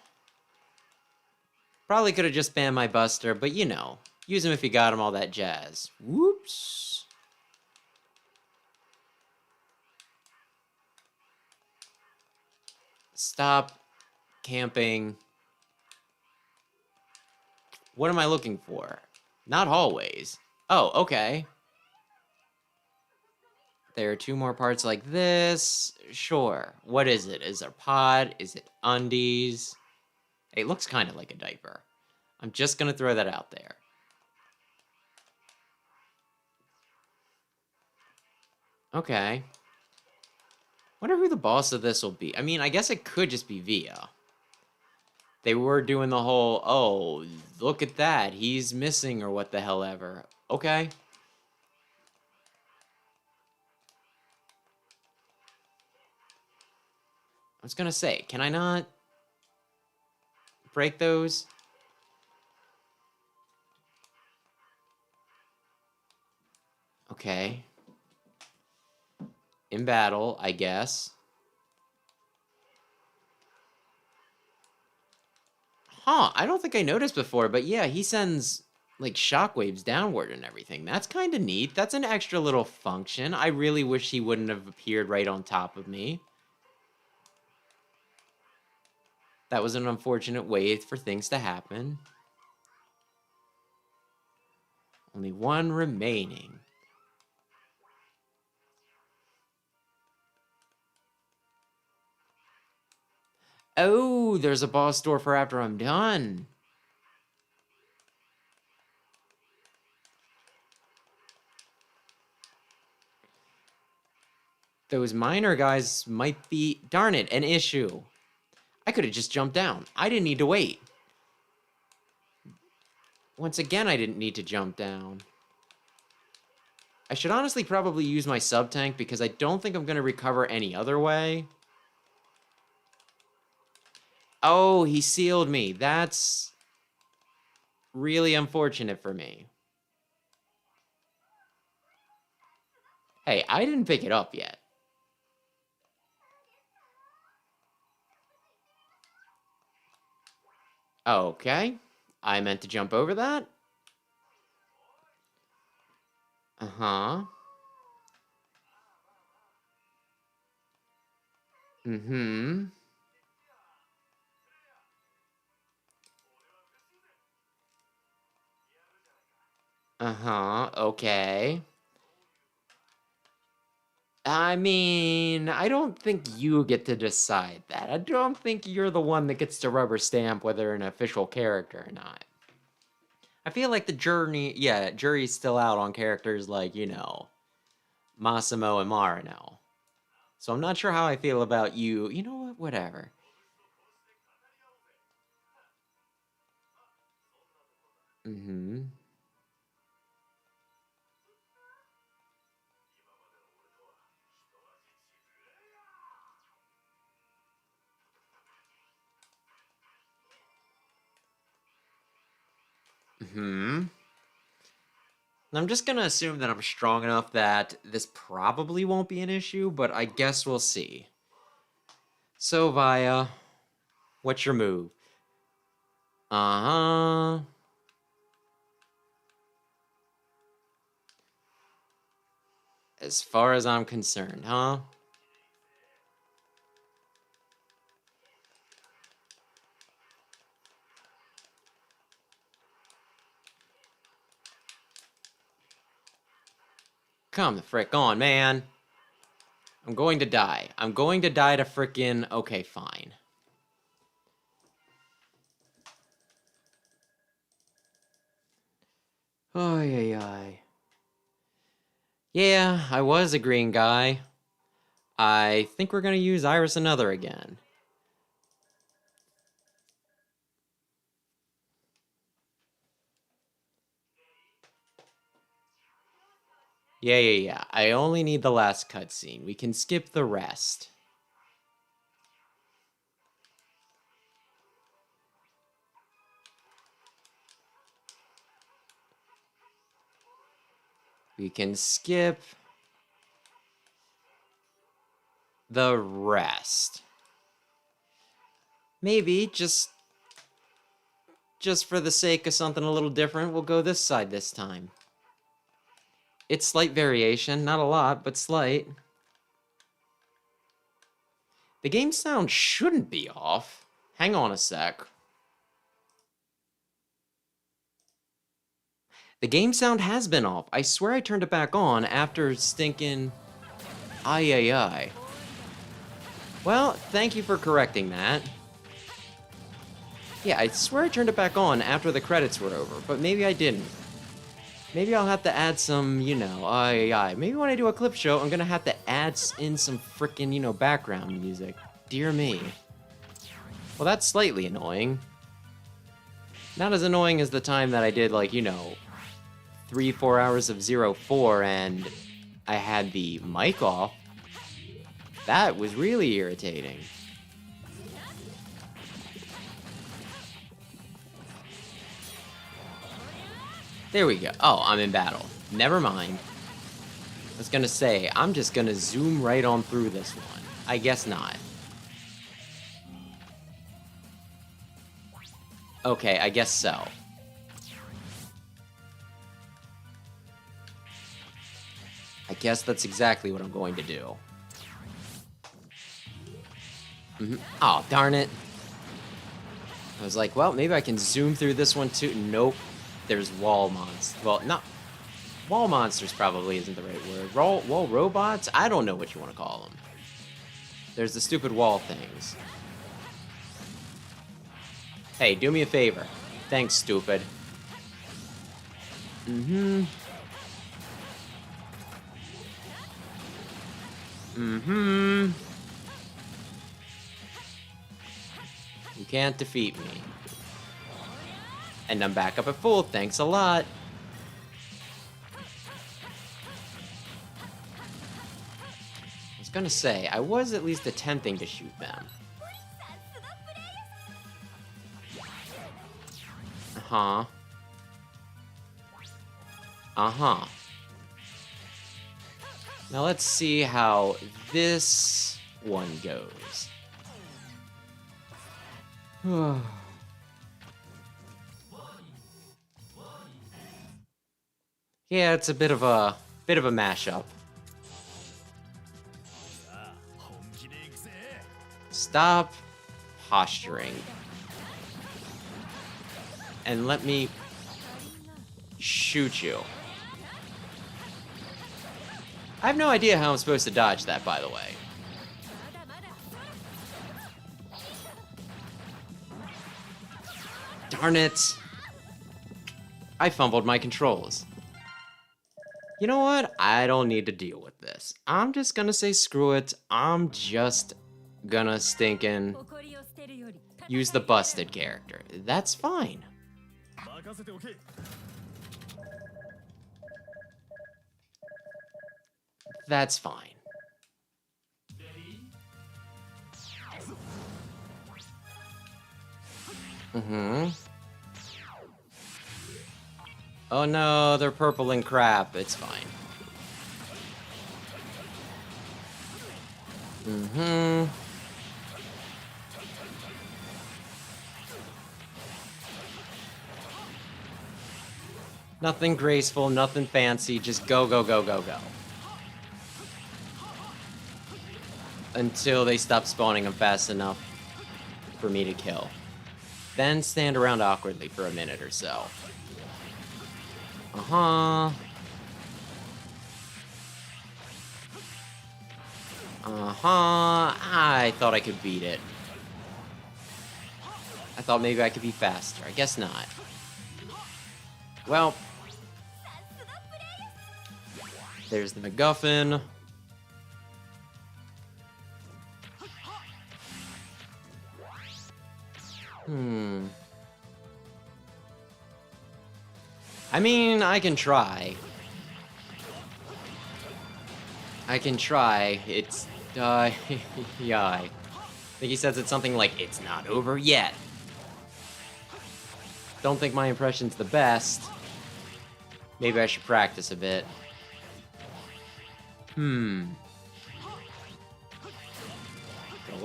Probably could have just spammed my buster, but use him if you got him, all that jazz. Whoops. Stop camping. What am I looking for? Not hallways. Oh, okay. There are 2 more parts like this. Sure. What is it? Is it a pod? Is it undies? It looks kind of like a diaper. I'm just going to throw that out there. Okay. Wonder who the boss of this will be. I mean, I guess it could just be Via. They were doing the whole, oh, look at that, he's missing or what the hell ever. Okay. I was gonna say, can I not break those? Okay. In battle, I guess. Huh, I don't think I noticed before, but yeah, he sends, like, shockwaves downward and everything. That's kind of neat. That's an extra little function. I really wish he wouldn't have appeared right on top of me. That was an unfortunate way for things to happen. Only 1 remaining. Oh, there's a boss door for after I'm done. Those minor guys might be, darn it, an issue. I could have just jumped down. I didn't need to wait. Once again, I didn't need to jump down. I should honestly probably use my sub-tank because I don't think I'm going to recover any other way. Oh, he sealed me. That's really unfortunate for me. Hey, I didn't pick it up yet. Okay. I meant to jump over that. Uh-huh. Mm-hmm. Uh-huh. Okay. I mean, I don't think you get to decide that. I don't think you're the one that gets to rubber stamp whether an official character or not. I feel like the jury's still out on characters like, you know, Massimo and Marino. So I'm not sure how I feel about you. You know what? Whatever. Mm-hmm. Mm-hmm. I'm just gonna assume that I'm strong enough that this probably won't be an issue, but I guess we'll see. So, Via, what's your move? Uh-huh. As far as I'm concerned, huh? Come the frick on, man. I'm going to die. I'm going to die to frickin'... Okay, fine. Ay, ay, ay. Yeah, I was a green guy. I think we're gonna use Iris Another again. Yeah. I only need the last cutscene. We can skip the rest. We can skip the rest. Maybe just for the sake of something a little different, we'll go this side this time. It's slight variation, not a lot, but slight. The game sound shouldn't be off. Hang on a sec. The game sound has been off. I swear I turned it back on after stinking... Ay. Well, thank you for correcting that. Yeah, I swear I turned it back on after the credits were over, but maybe I didn't. Maybe I'll have to add some, you know, ay. Maybe when I do a clip show, I'm gonna have to add in some frickin', you know, background music. Dear me. Well, that's slightly annoying. Not as annoying as the time that I did, like, you know, 3-4 hours of 04 and I had the mic off. That was really irritating. There we go. Oh, I'm in battle. Never mind. I was gonna say, I'm just gonna zoom right on through this one. I guess not. Okay, I guess so. I guess that's exactly what I'm going to do. Oh, darn it. I was like, well, maybe I can zoom through this one too. Nope. There's wall monsters. Well, not... Wall monsters probably isn't the right word. Wall robots? I don't know what you want to call them. There's the stupid wall things. Hey, do me a favor. Thanks, stupid. You can't defeat me. And I'm back up at full, thanks a lot. I was gonna say, I was at least attempting to shoot them. Uh-huh. Now let's see how this one goes. Yeah, it's a bit of a mashup. Stop posturing. And let me shoot you. I have no idea how I'm supposed to dodge that, by the way. Darn it. I fumbled my controls. You know what? I don't need to deal with this. I'm just gonna say screw it. I'm just gonna stinkin' use the busted character. That's fine. That's fine. Oh no, they're purple and crap. It's fine. Nothing graceful, nothing fancy, just go. Until they stop spawning them fast enough for me to kill. Then stand around awkwardly for a minute or so. I thought I could beat it. I thought maybe I could be faster. I guess not. Well, there's the MacGuffin. I mean, I can try. It's, yeah. I think he says it's something like, it's not over yet. Don't think my impression's the best. Maybe I should practice a bit. Go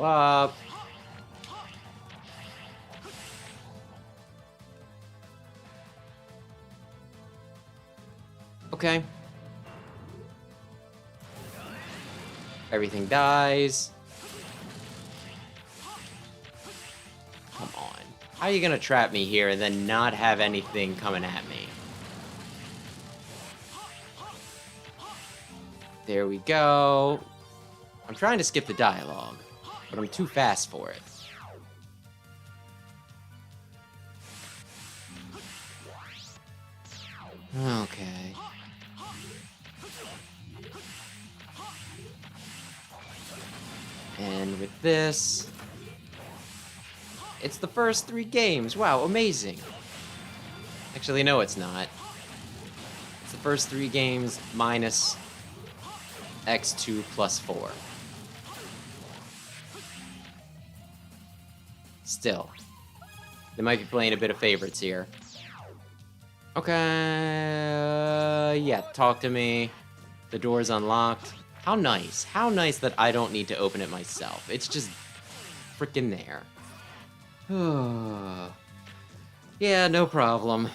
up. Okay. Everything dies. Come on. How are you gonna trap me here and then not have anything coming at me? There we go. I'm trying to skip the dialogue, but I'm too fast for it. Okay. And with this, it's the first 3 games. Wow, amazing. Actually, no, it's not. It's the first 3 games minus X2 plus 4. Still, they might be playing a bit of favorites here. Okay, yeah, talk to me. The door's unlocked. How nice. How nice that I don't need to open it myself. It's just freaking there. Yeah, no problem.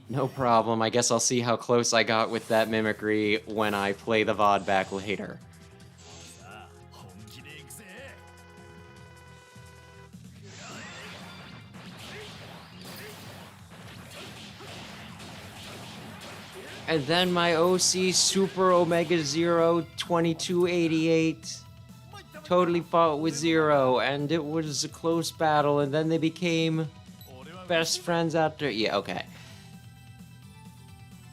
No problem. I guess I'll see how close I got with that mimicry when I play the VOD back later. さあ本気で行くぜ And then my OC Super Omega Zero 2288 totally fought with Zero, and it was a close battle, and then they became best friends after. Yeah, okay.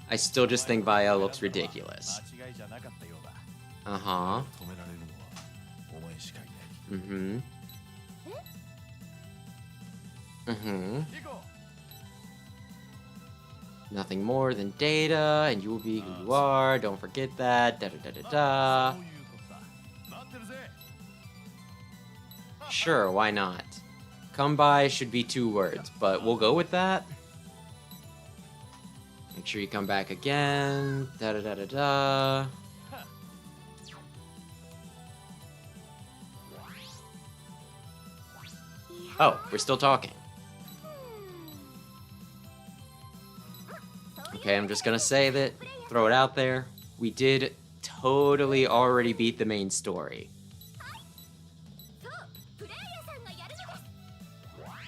I still just think Vaya looks ridiculous. 間違いじゃなかったようだ Uh-huh. 止められるのはお前しかいない Mm-hmm. Mm-hmm. 行こ Nothing more than data, and you will be who you are. Don't forget that. Da da da da う da. そういうことだ待ってるぜ Sure, why not? Come by should be 2 words, but we'll go with that. Make sure you come back again. Da da da da da. Oh, we're still talking. Okay, I'm just gonna say that, throw it out there. We did totally already beat the main story. そうプレイヤーさんがやるので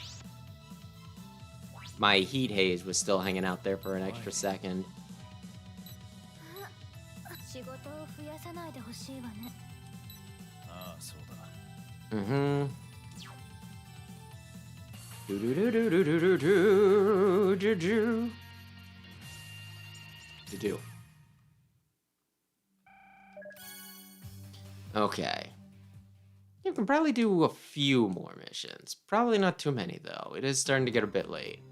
す My heat haze was still hanging out there for an extra second. 仕事を増やさないでほしいわねああそうだ Mm-hmm. Do do do do do do do do do do do. Okay. You can probably do a few more missions. Probably not too many though. It is starting to get a bit late.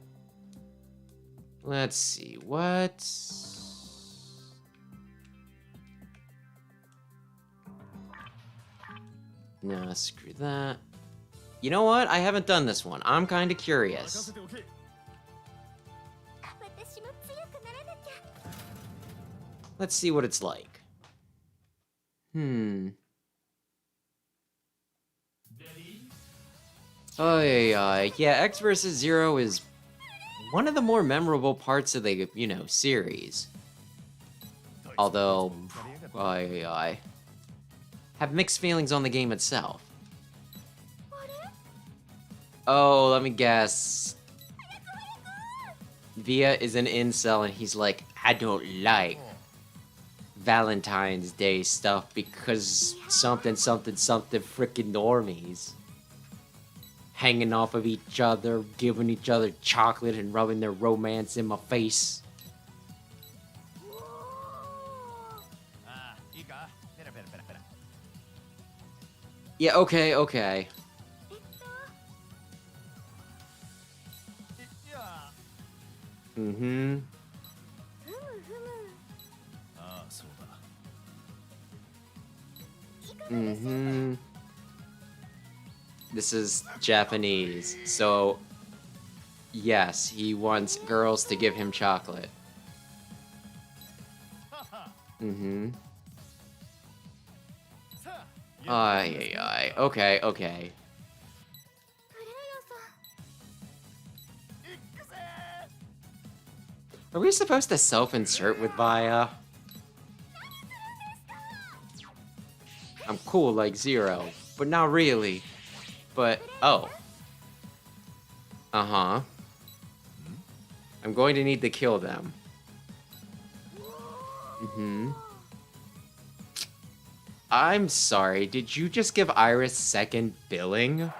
Let's see what. No, screw that. You know what? I haven't done this one. I'm kind of 任 curious. せておけ 私も強くならなきゃ Let's see what it's like. Oh, yeah, X versus Zero is one of the more memorable parts of the, series. Although, I have mixed feelings on the game itself. あれ Oh, let me guess. Via is an incel and he's like, I don't like Valentine's Day stuff because something frickin' normies. Hanging off of each other, giving each other chocolate and rubbing their romance in my face. ああいいかペラペラペラペラ Yeah, okay. いや Mm-hmm. ふむふむ ああそうだ Mm-hmm. This is Japanese, so yes, he wants girls to give him chocolate. Mm-hmm. さあ Ay. Okay. プレイヤーさん 行くぜ Are we supposed to self-insert with Vaya? I'm cool like Zero, but not really. But, oh. Uh-huh. I'm going to need to kill them. Mm-hmm. I'm sorry, did you just give Iris second billing?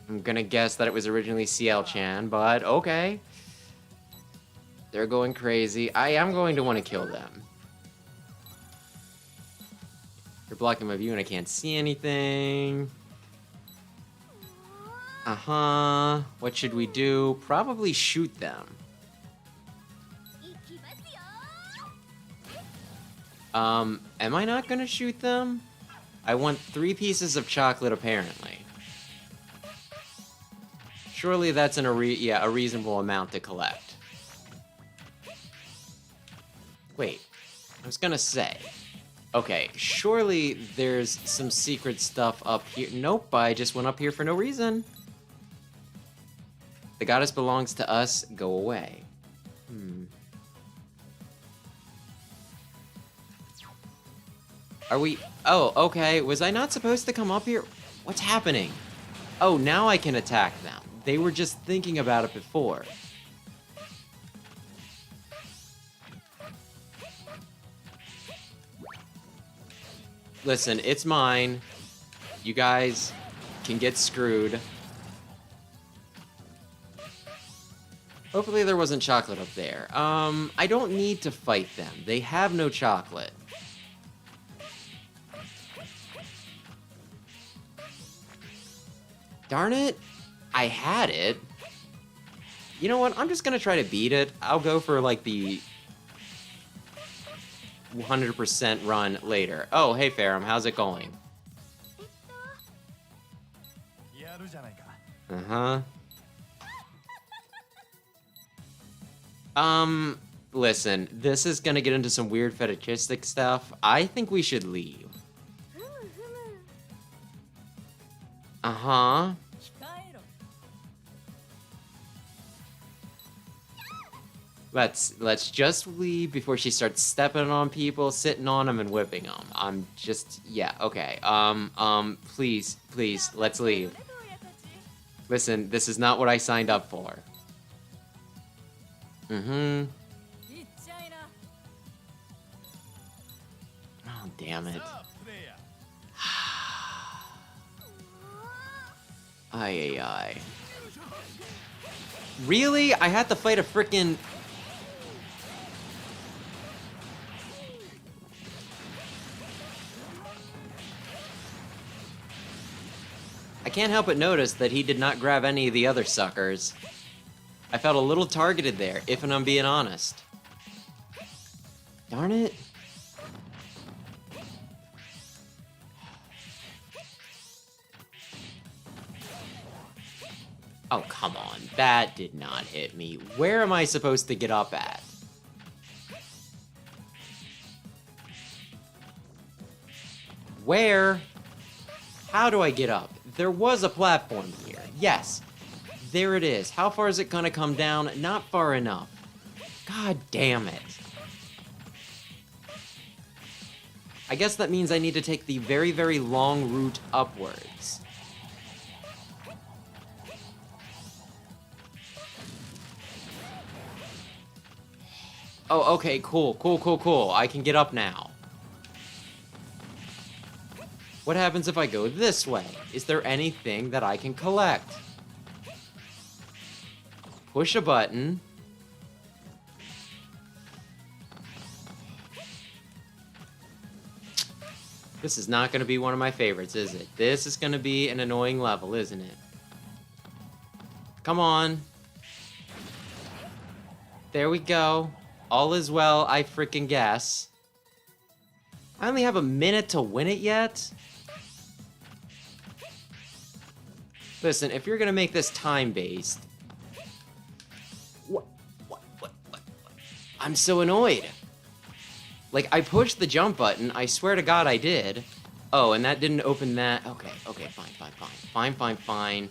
I'm gonna guess that it was originally CL-chan, but okay. They're going crazy. I am going to want to kill them. You're blocking my view and I can't see anything. Uh-huh. What should we do? Probably shoot them. いきますよ Am I not gonna shoot them? I want 3 pieces of chocolate, apparently. Surely that's a reasonable amount to collect. Wait, I was gonna say. Okay, surely there's some secret stuff up here. Nope, I just went up here for no reason. The goddess belongs to us. Go away. Are we... Oh, okay. Was I not supposed to come up here? What's happening? Oh, now I can attack them. They were just thinking about it before. Listen, it's mine. You guys can get screwed. Hopefully there wasn't chocolate up there. I don't need to fight them. They have no chocolate. Darn it. I had it. You know what? I'm just gonna try to beat it. I'll go for, like, the 100% run later. Oh, hey, Ferrum. How's it going? やるじゃないか。 Uh-huh. Listen, this is gonna get into some weird fetishistic stuff. I think we should leave. ふむふむ Uh-huh. 控えろ Let's just leave before she starts stepping on people, sitting on them, and whipping them. I'm just... Yeah, okay. Please, let's leave. どうやたち Listen, this is not what I signed up for. Mm-hmm. いっちゃいな Oh, damn it. さあプレイヤー。 Ay, ay, ay. Really? I had to fight a frickin'... I can't help but notice that he did not grab any of the other suckers. I felt a little targeted there, if I'm being honest. Darn it. Oh, come on. That did not hit me. Where am I supposed to get up at? Where? How do I get up? There was a platform here. Yes. There it is. How far is it gonna come down? Not far enough. God damn it. I guess that means I need to take the very, very long route upwards. Oh, okay, cool. I can get up now. What happens if I go this way? Is there anything that I can collect? Push a button. This is not going to be one of my favorites, is it? This is going to be an annoying level, isn't it? Come on. There we go. All is well, I freaking guess. I only have a minute to win it yet? Listen, if you're gonna make this time-based... What? I'm so annoyed. Like, I pushed the jump button, I swear to God I did. Oh, and that didn't open that... Okay, fine.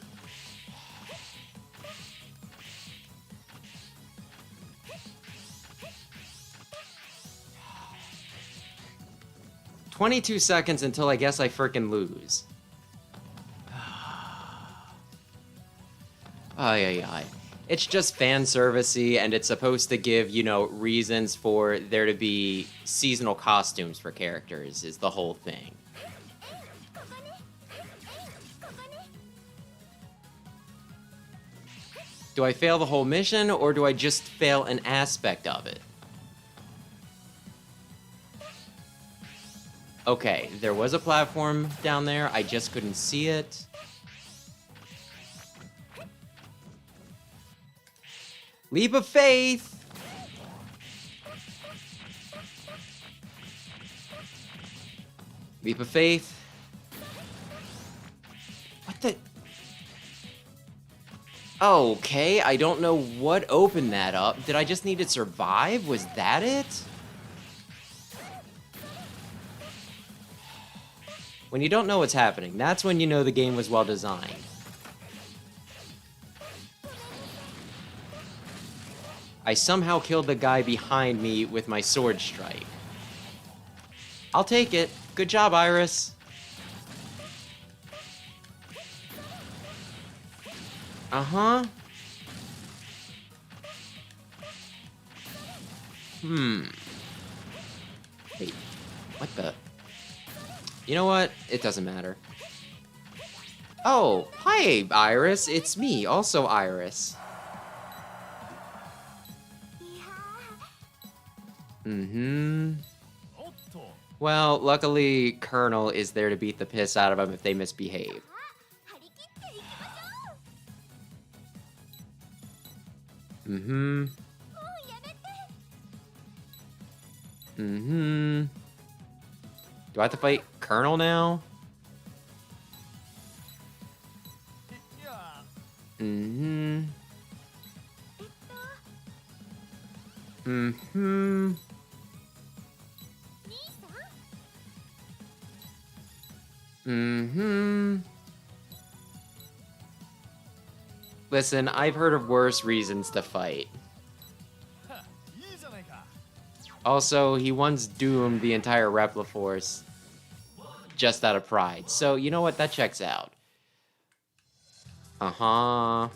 22 seconds until I guess I frickin' lose. Ay. It's just fan servicey, and it's supposed to give, you know, reasons for there to be seasonal costumes for characters, is the whole thing. Do I fail the whole mission, or do I just fail an aspect of it? Okay, there was a platform down there, I just couldn't see it. Leap of faith! Leap of faith. What the? Okay, I don't know what opened that up. Did I just need to survive? Was that it? When you don't know what's happening, that's when you know the game was well designed. I somehow killed the guy behind me with my sword strike. I'll take it. Good job, Iris. Uh-huh. Wait, what the? You know what? It doesn't matter. Oh, hi, Iris. It's me, also Iris. Well, luckily, Colonel is there to beat the piss out of them if they misbehave. Do I have to fight Colonel now? Listen, I've heard of worse reasons to fight. Also, he once doomed the entire Repla Force just out of pride. So, you know what? That checks out. Uh-huh.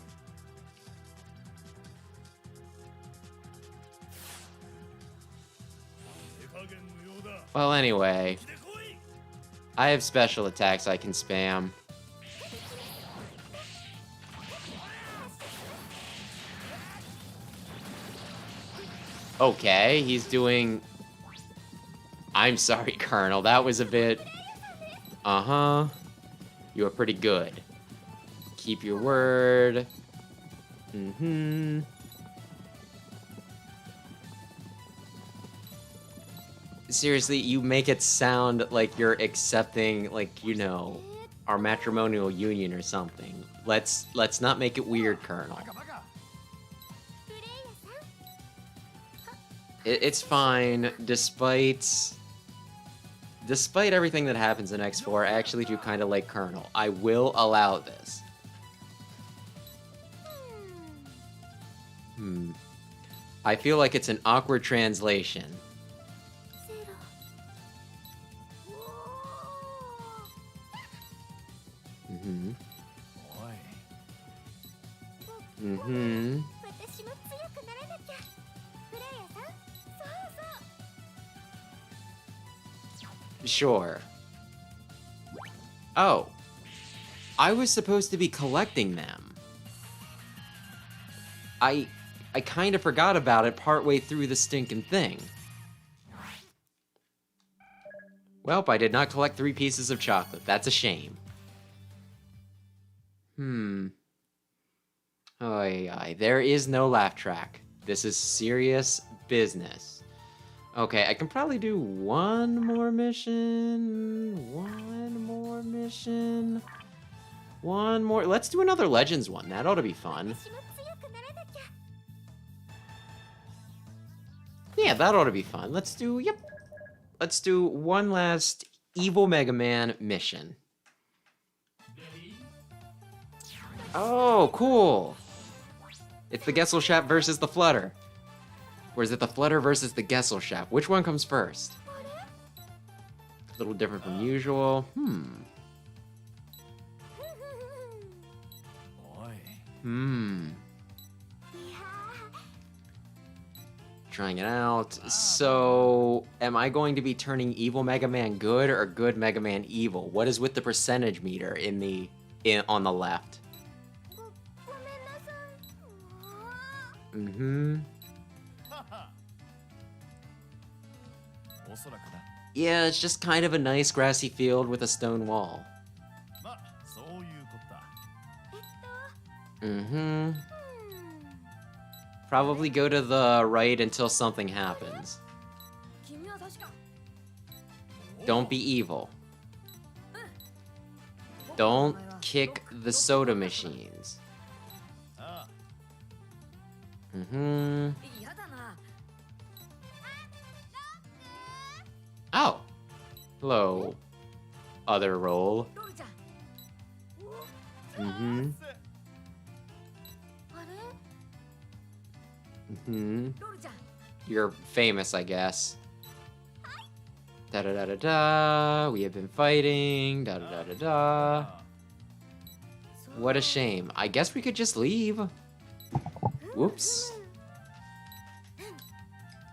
Well, anyway. I have special attacks I can spam. Okay, he's doing... I'm sorry, Colonel. That was a bit... Uh-huh. You were pretty good. Keep your word. Seriously, you make it sound like you're accepting, like, you know, our matrimonial union or something. Let's not make it weird, Colonel. It's fine, despite everything that happens in X4, I actually do kind of like Colonel. I will allow this. I feel like it's an awkward translation. Sure. Oh. I was supposed to be collecting them. I kind of forgot about it partway through the stinking thing. Welp, I did not collect 3 pieces of chocolate. That's a shame. Oy. There is no laugh track. This is serious business. Okay, I can probably do one more mission. One more. Let's do another Legends one. That ought to be fun. Yeah, that ought to be fun. Let's do one last Evil Mega Man mission. Oh, cool. It's the Gesellschaft versus the Flutter. Or is it the Flutter versus the Gesellschaft? Which one comes first? A little different from usual. Trying it out. So, am I going to be turning evil Mega Man good or good Mega Man evil? What is with the percentage meter on the left? ごめんなさい。Mm-hmm. おそらくな。 Yeah, it's just kind of a nice grassy field with a stone wall. ま、そういうことだ。Mm-hmm. Probably go to the right until something happens. 君は確か。 Don't be evil. Don't kick the soda machines. あ Mm-hmm. 嫌だな。 Oh. Hello. Other role. ロールちゃん。 Mm-hmm. あれ？ Mm-hmm. ロールちゃん。 You're famous, I guess. Da da da da da. We have been fighting. Da da da da da. そう。 What a shame. I guess we could just leave. Whoops.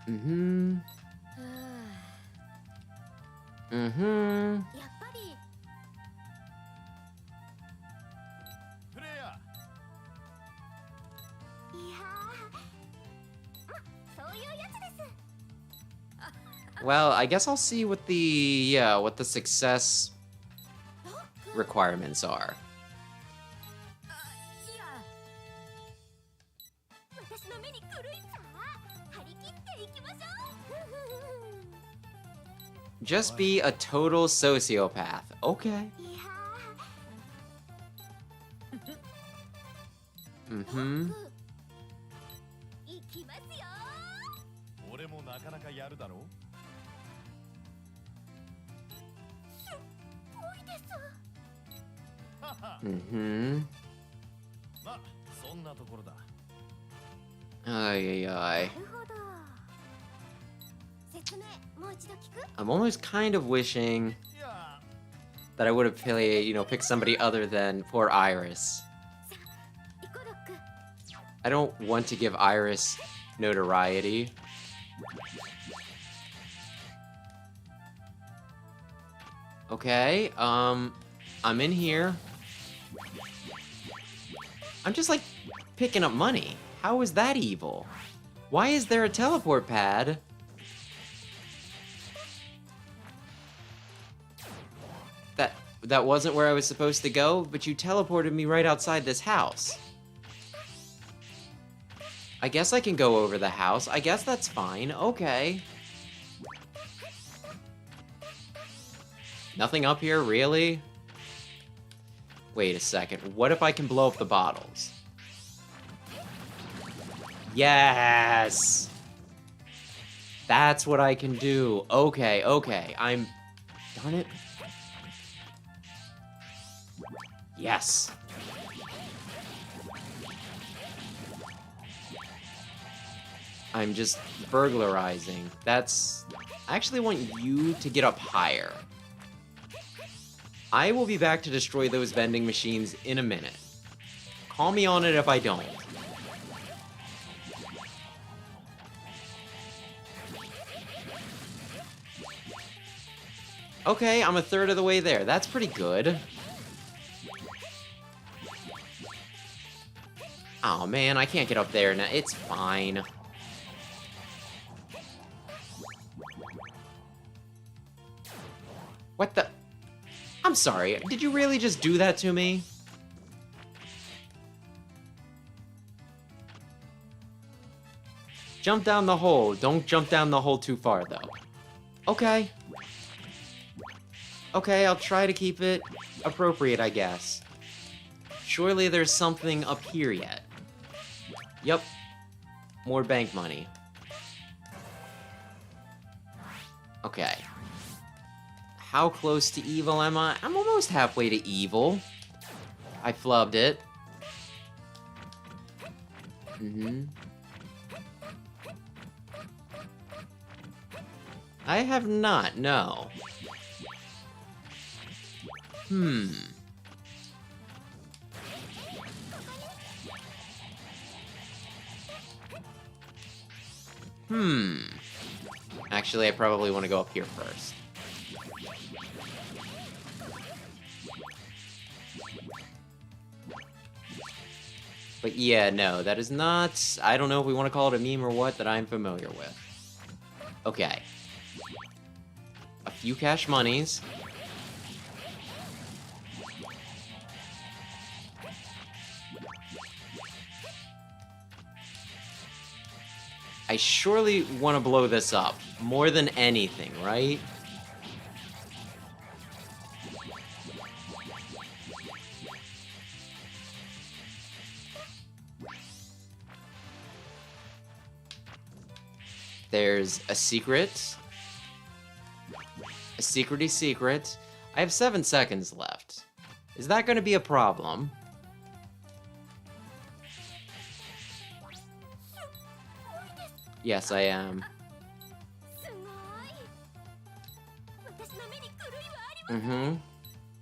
Mm-hmm. うーん Mm-hmm. やっぱり。プレイヤいやー。そういうやつです。 Well, I guess I'll see what the success ロック。 requirements are. あ、いや。私の目に狂いさ。張り切っていきましょう。 Just be a total sociopath. Okay. いや Mm-hmm. ー。いきますよ。ー、俺もなかなかやるだろう。すっごいです。はは。 Mm-hmm. ま、そんなところだ。 Ay, ay, ay. なるほど。説明もう一度聞く？ I'm almost kind of wishing いや that I would have picked somebody other than poor Iris. 行こうロック。 I don't want to give Iris notoriety. Okay, I'm in here. I'm just like picking up money. How is that evil? Why is there a teleport pad? That wasn't where I was supposed to go, but you teleported me right outside this house. I guess I can go over the house. I guess that's fine. Okay. Nothing up here, really? Wait a second. What if I can blow up the bottles? Yes! That's what I can do. Okay, okay. Darn it. Yes. I'm just burglarizing. I actually want you to get up higher. I will be back to destroy those vending machines in a minute. Call me on it if I don't. Okay, I'm a third of the way there. That's pretty good. Oh man, I can't get up there now. It's fine. What the? I'm sorry, did you really just do that to me? Jump down the hole. Don't jump down the hole too far, though. Okay. Okay, I'll try to keep it appropriate, I guess. Surely there's something up here yet. Yep. More bank money. Okay. How close to evil am I? I'm almost halfway to evil. I flubbed it. Mm-hmm. I have not, no. Actually, I probably want to go up here first. But yeah, no, that is not... I don't know if we want to call it a meme or what that I'm familiar with. Okay. A few cash monies. I surely want to blow this up. More than anything, right? There's a secret. A secrety secret. I have 7 seconds left. Is that going to be a problem? Yes, I am. すごい。私の目に狂いはありま Mm-hmm.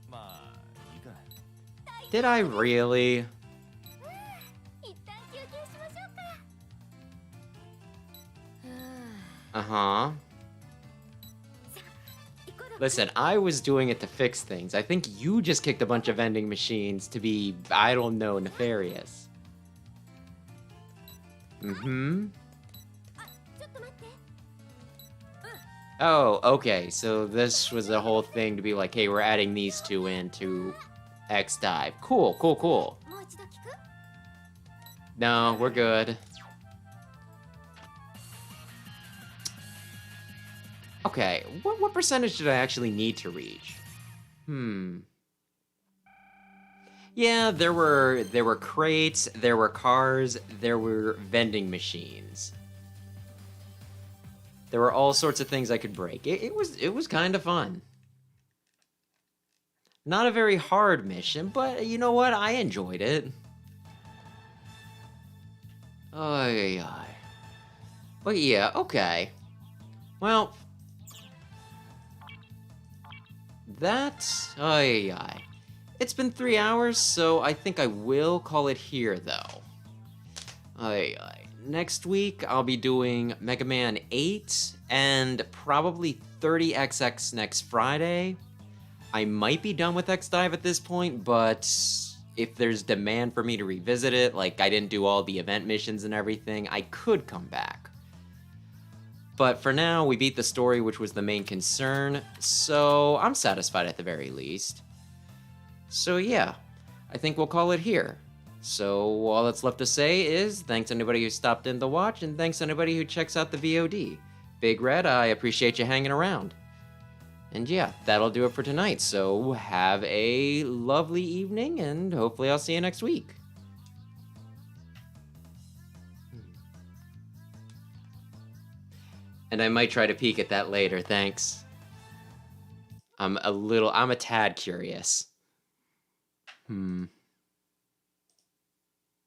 まあいいか。 Did I really? せん。一旦休憩しましょうか。は Uh-huh. あ。行こう。 Listen, I was doing it to fix things. I think you just kicked a bunch of vending machines to be, I don't know, nefarious. Mm-hmm. ちょっと待って。 Oh, okay. So this was a whole thing to be like, hey, we're adding these two into X Dive. Cool, cool, cool. もう一度聞く。 No, we're good. Okay, what percentage did I actually need to reach? Yeah, there were crates, there were cars, there were vending machines. There were all sorts of things I could break. It was kind of fun. Not a very hard mission, but you know what? I enjoyed it. Ay, ay. But yeah, okay. Well, ay, ay. It's been 3 hours, so I think I will call it here, though. Ay, ay. Next week, I'll be doing Mega Man 8 and probably 30XX next Friday. I might be done with X-Dive at this point, but if there's demand for me to revisit it, like I didn't do all the event missions and everything, I could come back. But for now, we beat the story, which was the main concern, so I'm satisfied at the very least. So yeah, I think we'll call it here. So all that's left to say is thanks to anybody who stopped in to watch, and thanks to anybody who checks out the VOD. Big Red, I appreciate you hanging around. And yeah, that'll do it for tonight, so have a lovely evening, and hopefully I'll see you next week. And I might try to peek at that later, thanks. I'm a tad curious.